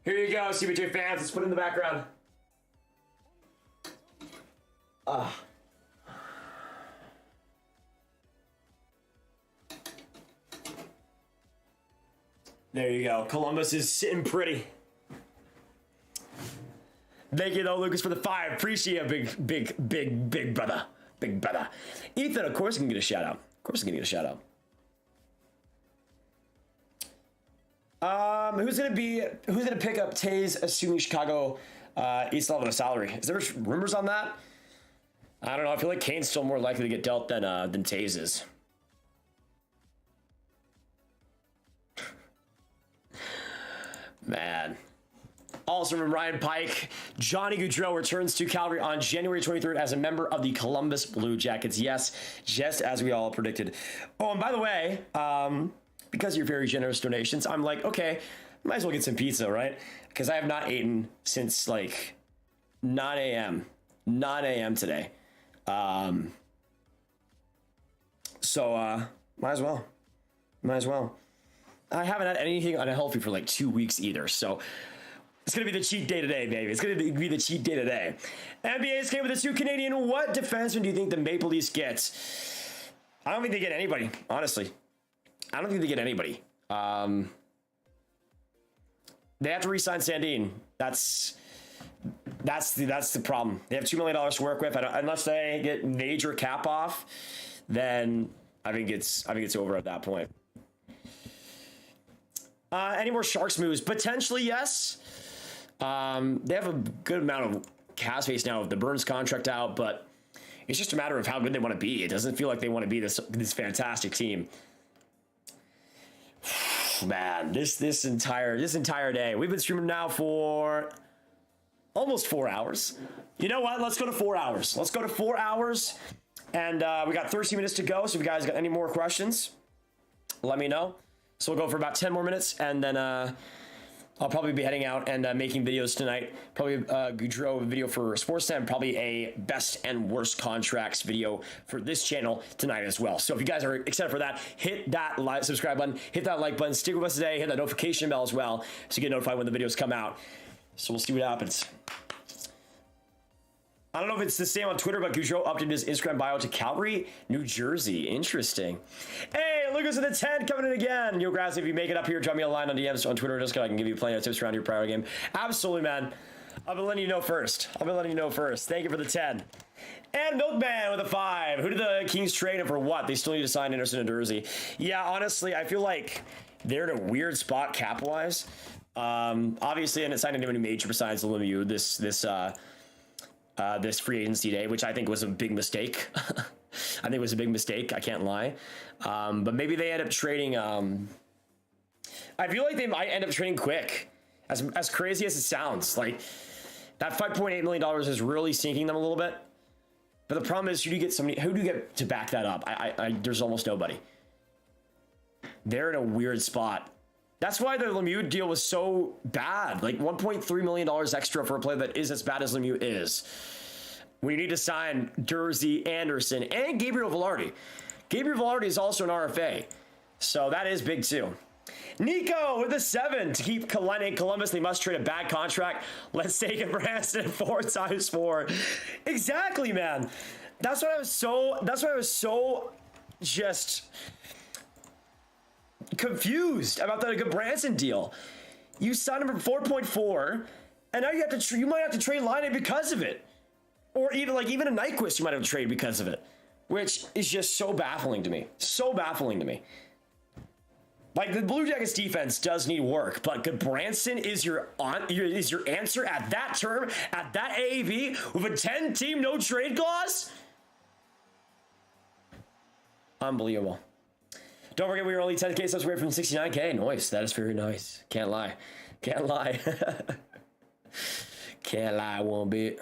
Here you go, CBJ fans. Let's put it in the background. There you go. Columbus is sitting pretty. Thank you, though, Lucas, for the 5. Appreciate it, big brother. Big brother. Ethan, of course, can get a shout out. Of course, he can get a shout out. Who's gonna pick up Tays assuming Chicago East level of salary? Is there rumors on that? I don't know. I feel like Kane's still more likely to get dealt than Tays is. Man. Also from Ryan Pike, Johnny Gaudreau returns to Calgary on January 23rd as a member of the Columbus Blue Jackets. Yes, just as we all predicted. Oh, and by the way, because of your very generous donations, I'm like, okay, might as well get some pizza, right? Because I have not eaten since like 9 a.m. 9 a.m. today. So might as well. Might as well. I haven't had anything unhealthy for like 2 weeks either, so it's going to be the cheat day today, baby. It's going to be the cheat day today. NBA's came with the 2 Canadian. What defenseman do you think the Maple Leafs get? I don't think they get anybody, honestly. I don't think they get anybody. They have to re-sign Sandin. That's the problem. They have $2 million to work with. Unless they get major cap off, then I think it's over at that point. Any more Sharks moves? Potentially, yes. They have a good amount of cap space now with the Burns contract out, but it's just a matter of how good they want to be. It doesn't feel like they want to be this fantastic team. Man, this entire day. We've been streaming now for almost 4 hours. You know what? Let's go to 4 hours. Let's go to 4 hours. And we got 13 minutes to go. So if you guys got any more questions, let me know. So we'll go for about 10 more minutes, and then I'll probably be heading out and making videos tonight. Probably Gaudreau video for Sportsnet, and probably a best and worst contracts video for this channel tonight as well. So if you guys are excited for that, hit that subscribe button, hit that like button, stick with us today, hit that notification bell as well so you get notified when the videos come out. So we'll see what happens. I don't know if it's the same on Twitter, but Gaudreau updated his Instagram bio to Calgary, New Jersey. Interesting. Hey, Lucas in the 10 coming in again. Yo, guys, if you make it up here, drop me a line on DMs on Twitter. Just I can give you plenty of tips around your prior game. Absolutely, man. I'll be letting you know first. Thank you for the 10. And Milkman with a 5. Who did the Kings trade and for what? They still need to sign Anderson and Jersey. Yeah, honestly, I feel like they're in a weird spot cap-wise. Obviously, I didn't sign anyone major besides Lemieux this free agency day, which I think was a big mistake. I think it was a big mistake. I can't lie. But maybe they end up trading. I feel like they might end up trading quick. As crazy as it sounds, like that $5.8 million is really sinking them a little bit. But the problem is, who do you get to back that up? There's almost nobody. They're in a weird spot. That's why the Lemieux deal was so bad. Like $1.3 million extra for a player that is as bad as Lemieux is. When you need to sign Dursey, Anderson, and Gabriel Velarde. Gabriel Velarde is also an RFA. So that is big too. Nico with a 7 to keep Kalenic. Columbus, they must trade a bad contract. Let's take it, Branson, 4x4. Exactly, man. That's why I was so just confused about the Branson deal. You signed him for 4.4, and now you might have to trade Laine because of it. Or even a Nyquist you might have to trade because of it. Which is just so baffling to me. So baffling to me. Like, the Blue Jackets defense does need work, but Branson is your answer at that term, at that AAV, with a 10-team no-trade clause? Unbelievable. Don't forget, we were only 10K subs away from 69K. Nice. That is very nice. Can't lie. Can't lie. Can't lie one bit.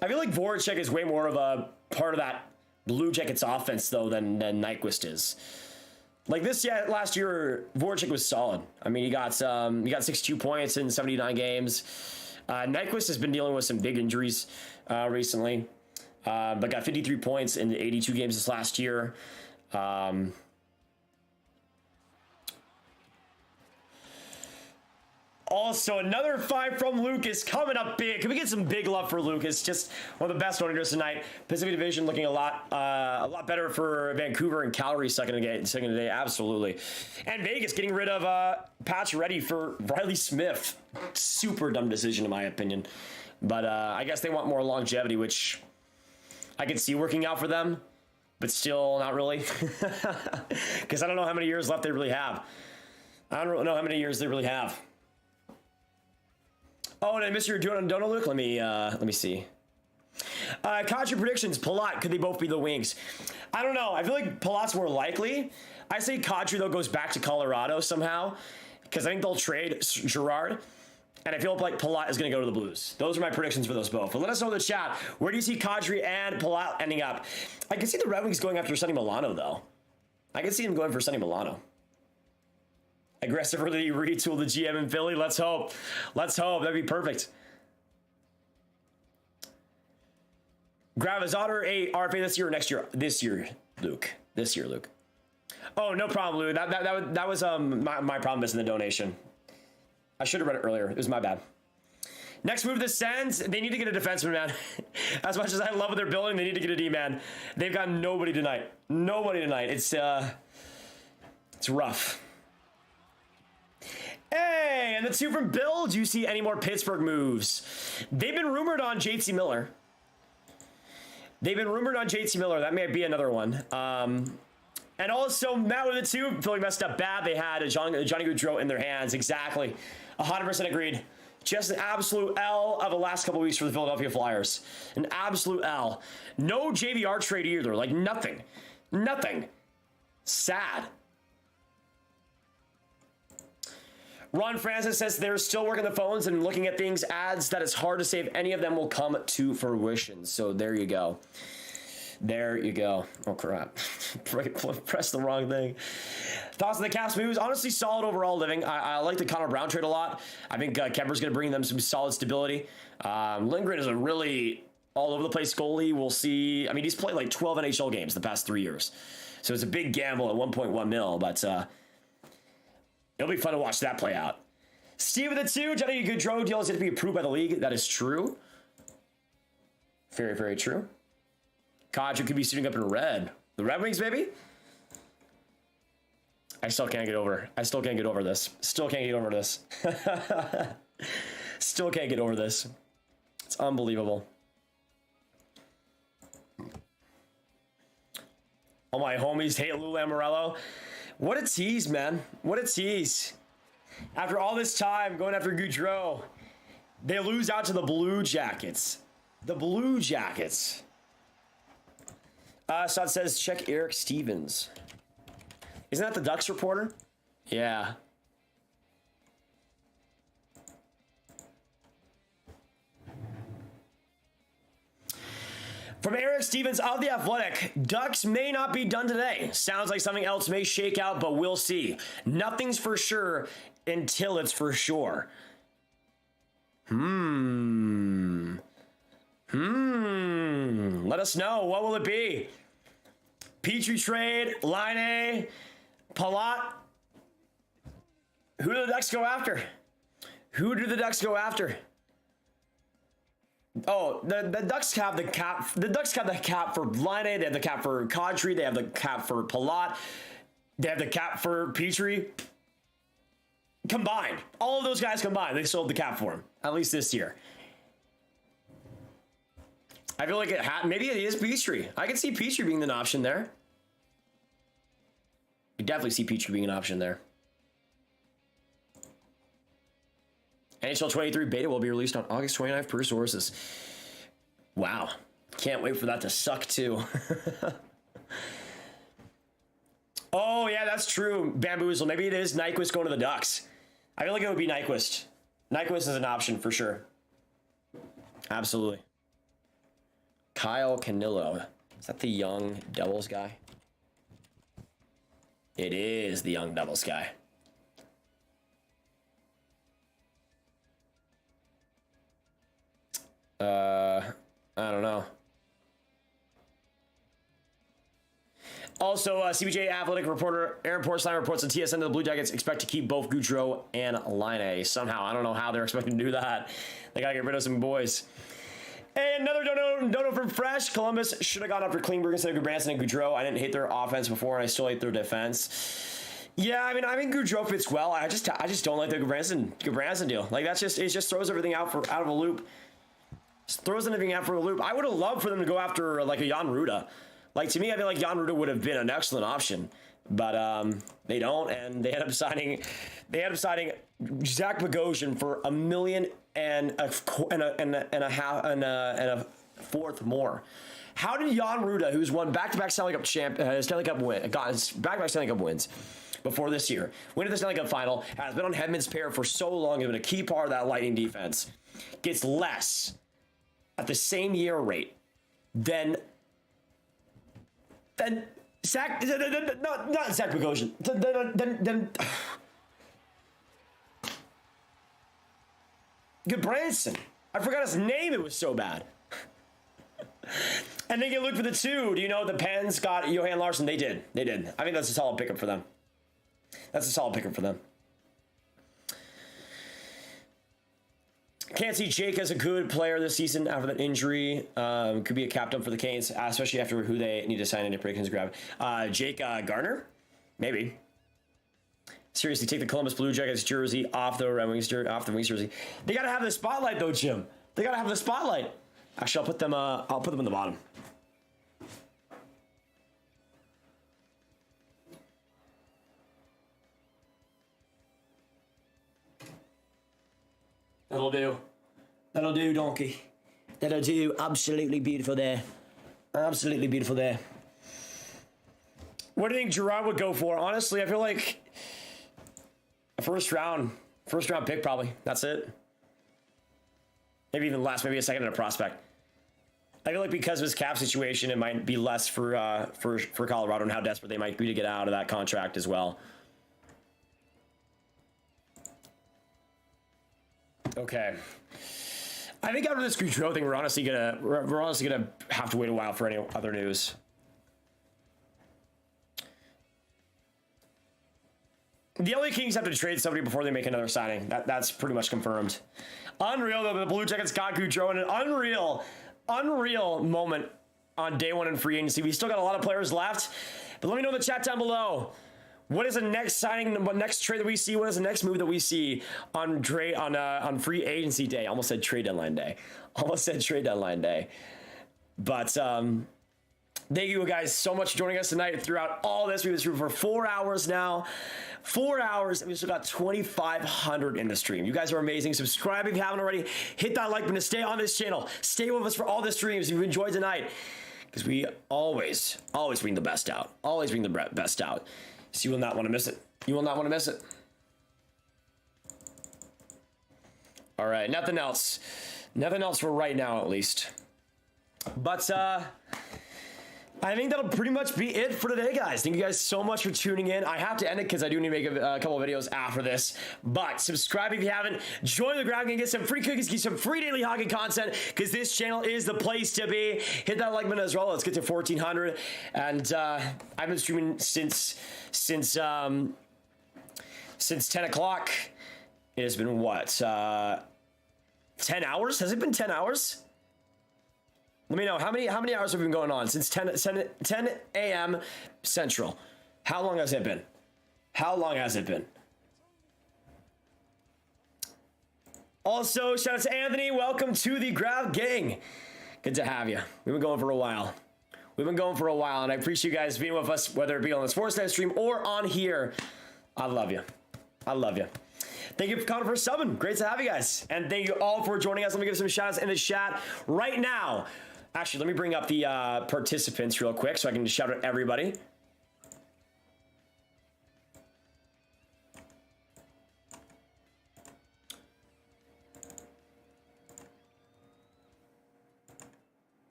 I feel like Voracek is way more of a part of that Blue Jackets offense, though, than Nyquist is. Like last year, Voracek was solid. I mean, he got 62 points in 79 games. Nyquist has been dealing with some big injuries recently, but got 53 points in 82 games this last year. Also, another 5 from Lucas coming up big. Can we get some big love for Lucas? Just one of the best owners tonight. Pacific Division looking a lot better for Vancouver and Calgary second today. Absolutely. And Vegas getting rid of Patch Ready for Riley Smith. Super dumb decision in my opinion. But I guess they want more longevity, which I could see working out for them, but still not really. Because I don't know how many years left they really have. I don't know how many years they really have. Oh, and I missed your donut, Luke. Let me see. Kadri predictions. Palat, could they both be the wings? I don't know. I feel like Palat's more likely. I say Kadri, though, goes back to Colorado somehow, because I think they'll trade Girard, and I feel like Palat is going to go to the Blues. Those are my predictions for those both. But let us know in the chat. Where do you see Kadri and Palat ending up? I can see the Red Wings going after Sonny Milano, though. I can see him going for Sonny Milano. Aggressively retool the GM in Philly. Let's hope. Let's hope. That'd be perfect. Grab his otter a RFA this year or next year? This year, Luke. This year, Luke. Oh, no problem, Luke. That was my problem missing the donation. I should have read it earlier. It was my bad. Next move, the Sens. They need to get a defenseman, man. As much as I love what they're building, they need to get a D-man. They've got nobody tonight. Nobody tonight. It's rough. Hey, and the 2 from Bill. Do you see any more Pittsburgh moves? They've been rumored on JT Miller. That may be another one. And also, Matt with the 2. Philly messed up bad. They had Johnny Gaudreau in their hands. Exactly. 100% agreed. Just an absolute L of the last couple weeks for the Philadelphia Flyers. An absolute L. No JVR trade either. Like, nothing. Nothing. Sad. Ron Francis says they're still working the phones and looking at things, adds that it's hard to say if any of them will come to fruition. So there you go. There you go. Oh, crap. Press the wrong thing. Thoughts on the Caps moves? Honestly, solid overall living. I like the Connor Brown trade a lot. I think Kemper's going to bring them some solid stability. Lindgren is a really all-over-the-place goalie. We'll see. I mean, he's played like 12 NHL games the past 3 years. So it's a big gamble at 1.1 mil, but it'll be fun to watch that play out. Steve with the 2. Johnny Gaudreau deal is going to be approved by the league. That is true. Very, very true. Kadri could be suiting up in red. The Red Wings, baby? I still can't get over this. Still can't get over this. Still can't get over this. It's unbelievable. All my homies hate Lou Lamoriello. What a tease, man. What a tease. After all this time going after Gaudreau, they lose out to the Blue Jackets. The Blue Jackets. Sod says, check Eric Stevens. Isn't that the Ducks reporter? Yeah. From Eric Stevens of The Athletic, Ducks may not be done today. Sounds like something else may shake out, but we'll see. Nothing's for sure until it's for sure. Let us know. What will it be? Petrie trade, Laine, Palat. Who do the Ducks go after? Who do the Ducks go after? Oh, the Ducks have the cap. The Ducks have the cap for Laine. They have the cap for Kadri. They have the cap for Palat. They have the cap for Petrie. Combined. All of those guys combined. They sold the cap for him. At least this year. I feel like maybe it is Petrie. I can see Petrie being an option there. I definitely see Petrie being an option there. NHL 23 beta will be released on August 29th per sources. Wow. Can't wait for that to suck too. Oh yeah, that's true. Bamboozle. Maybe it is Nyquist going to the Ducks. I feel like it would be Nyquist. Nyquist is an option for sure. Absolutely. Kyle Canillo. Is that the young Devils guy? It is the young Devils guy. I don't know. Also, CBJ Athletic reporter Aaron Porcelain reports on TSN that the Blue Jackets expect to keep both Gaudreau and Laine somehow. I don't know how they're expecting to do that. They gotta get rid of some boys. And another dono from Fresh. Columbus should have gone after Klingberg instead of Gudbranson and Gaudreau. I didn't hate their offense before, and I still hate their defense. Yeah, I mean Gaudreau fits well. I just don't like the Gudbranson deal. Like it just throws everything out of a loop. Just throws everything out for a loop. I would have loved for them to go after like a Jan Ruda. Like to me, I feel like Jan Ruda would have been an excellent option, but they don't, and they end up signing Zach Bogosian for $1 million and a fourth more. How did Jan Ruda, who's won back-to-back Stanley Cup wins before this year, went to the Stanley Cup final, has been on Hedman's pair for so long, has been a key part of that Lightning defense, gets less at the same year rate than Zach, not Zach Bogosian, then Gudbranson. I forgot his name, it was so bad. And then you look for the two. Do you know the Pens got Johan Larsson? They did. I think that's a solid pickup for them. Can't see Jake as a good player this season after that injury. Could be a captain for the Canes, especially after who they need to sign into predictions grab. Jake Garner? Maybe. Seriously, take the Columbus Blue Jackets jersey off the Wings jersey. They gotta have the spotlight though, Jim. They gotta have the spotlight. Actually, I'll put them in the bottom. That'll do. That'll do, donkey. That'll do. Absolutely beautiful there. Absolutely beautiful there. What do you think Chiarot would go for? Honestly, I feel like a first round pick probably. That's it. Maybe even less. Maybe a second and a prospect. I feel like because of his cap situation, it might be less for Colorado and how desperate they might be to get out of that contract as well. Okay. I think after this Gaudreau thing, we're honestly gonna have to wait a while for any other news. The LA Kings have to trade somebody before they make another signing. That's pretty much confirmed. Unreal though, the Blue Jackets got Gaudreau in an unreal moment on day one in free agency. We still got a lot of players left, but let me know in the chat down below. What is the next signing? What next trade that we see? What is the next move that we see on free agency day? Almost said trade deadline day. But Thank you guys so much for joining us tonight throughout all this. We've been streaming for 4 hours now. 4 hours, and we still got 2,500 in the stream. You guys are amazing. Subscribe if you haven't already. Hit that like button to stay on this channel. Stay with us for all the streams if you enjoyed tonight. Because we always bring the best out. Always bring the best out. So you will not want to miss it. You will not want to miss it. All right, nothing else. Nothing else for right now, at least. But, I think that'll pretty much be it for today, guys. Thank you guys so much for tuning in. I have to end it because I do need to make a couple of videos after this. But subscribe if you haven't. Join the Grab and get some free cookies, get some free daily hockey content because this channel is the place to be. Hit that like button as well. Let's get to 1,400. And I've been streaming since 10 o'clock. It has been what? 10 hours? Has it been 10 hours? Let me know, how many hours have we been going on since 10 a.m. Central? How long has it been? How long has it been? Also, shout out to Anthony. Welcome to the Grab Gang. Good to have you. We've been going for a while. And I appreciate you guys being with us, whether it be on the Sportsnet stream or on here. I love you. Thank you, Connor, for subbing. Great to have you guys. And thank you all for joining us. Let me give some shout outs in the chat right now. Actually, let me bring up the participants real quick so I can just shout out everybody.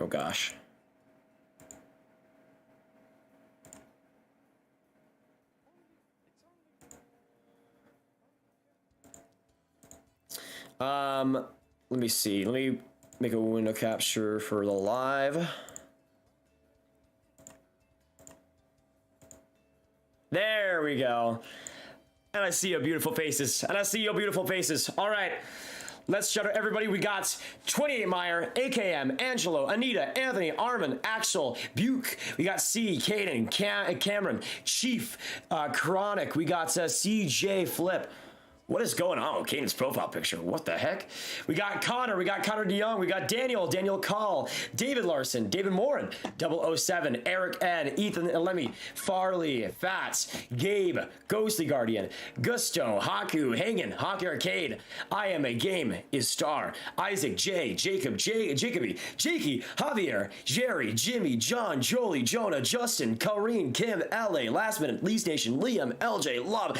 Oh, gosh. Let me see. Let me make a window capture for the live. There we go. And I see your beautiful faces. All right. Let's shout out everybody. We got 28 Meyer, AKM, Angelo, Anita, Anthony, Armin, Axel, Buke. We got C, Caden, Cameron, Chief, Chronic. We got CJ Flip. What is going on with Caden's profile picture? What the heck? We got Connor DeYoung. We got Daniel Call, David Larson, David Morin, 007, Eric Ed, Ethan Lemmy, Farley, Fats, Gabe, Ghostly Guardian, Gusto, Haku, Hagen, Hockey Arcade, I Am a Game is Star, Isaac, Jay, Jacob, Jacoby, Jakey, Javier, Jerry, Jimmy, John, Jolie, Jonah, Justin, Corrine, Kim, LA, Last Minute, Lee's Nation, Liam, LJ, Lava,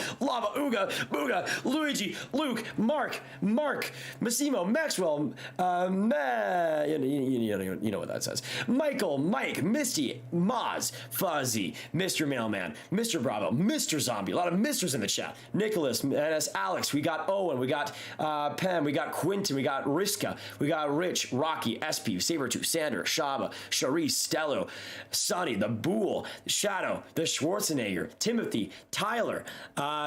Uga, Booga, Luigi, Luke, Mark, Massimo, Maxwell, you know what that says. Michael, Mike, Misty, Moz, Fuzzy, Mr. Mailman, Mr. Bravo, Mr. Zombie, a lot of Misters in the chat. Nicholas, NS Alex, we got Owen, we got Pem, we got Quinton, we got Riska, we got Rich, Rocky, SP, Sabertooth, Sander, Shaba, Sharice, Stello, Sonny, the Bool, Shadow, the Schwarzenegger, Timothy, Tyler,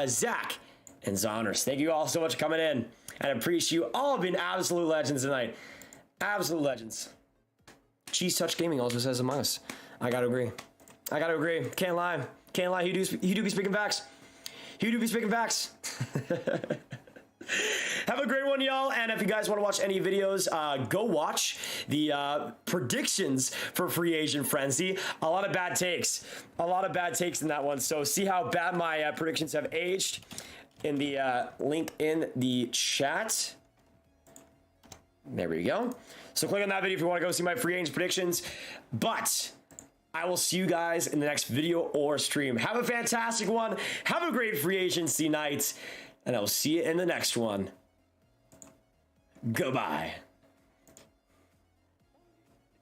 Zach, and Zonners. Thank you all so much for coming in. And I appreciate you all being absolute legends tonight. Absolute legends. Cheese Touch Gaming also says Among Us. I gotta agree. Can't lie. He do be speaking facts. Have a great one, y'all. And if you guys want to watch any videos, go watch the predictions for Free Agent Frenzy. A lot of bad takes in that one. So see how bad my predictions have aged in the link in the chat. There we go. So click on that video if you want to go see my free agent predictions. But I will see you guys in the next video or stream. Have a fantastic one. Have a great free agency night. And I will see you in the next one. Goodbye.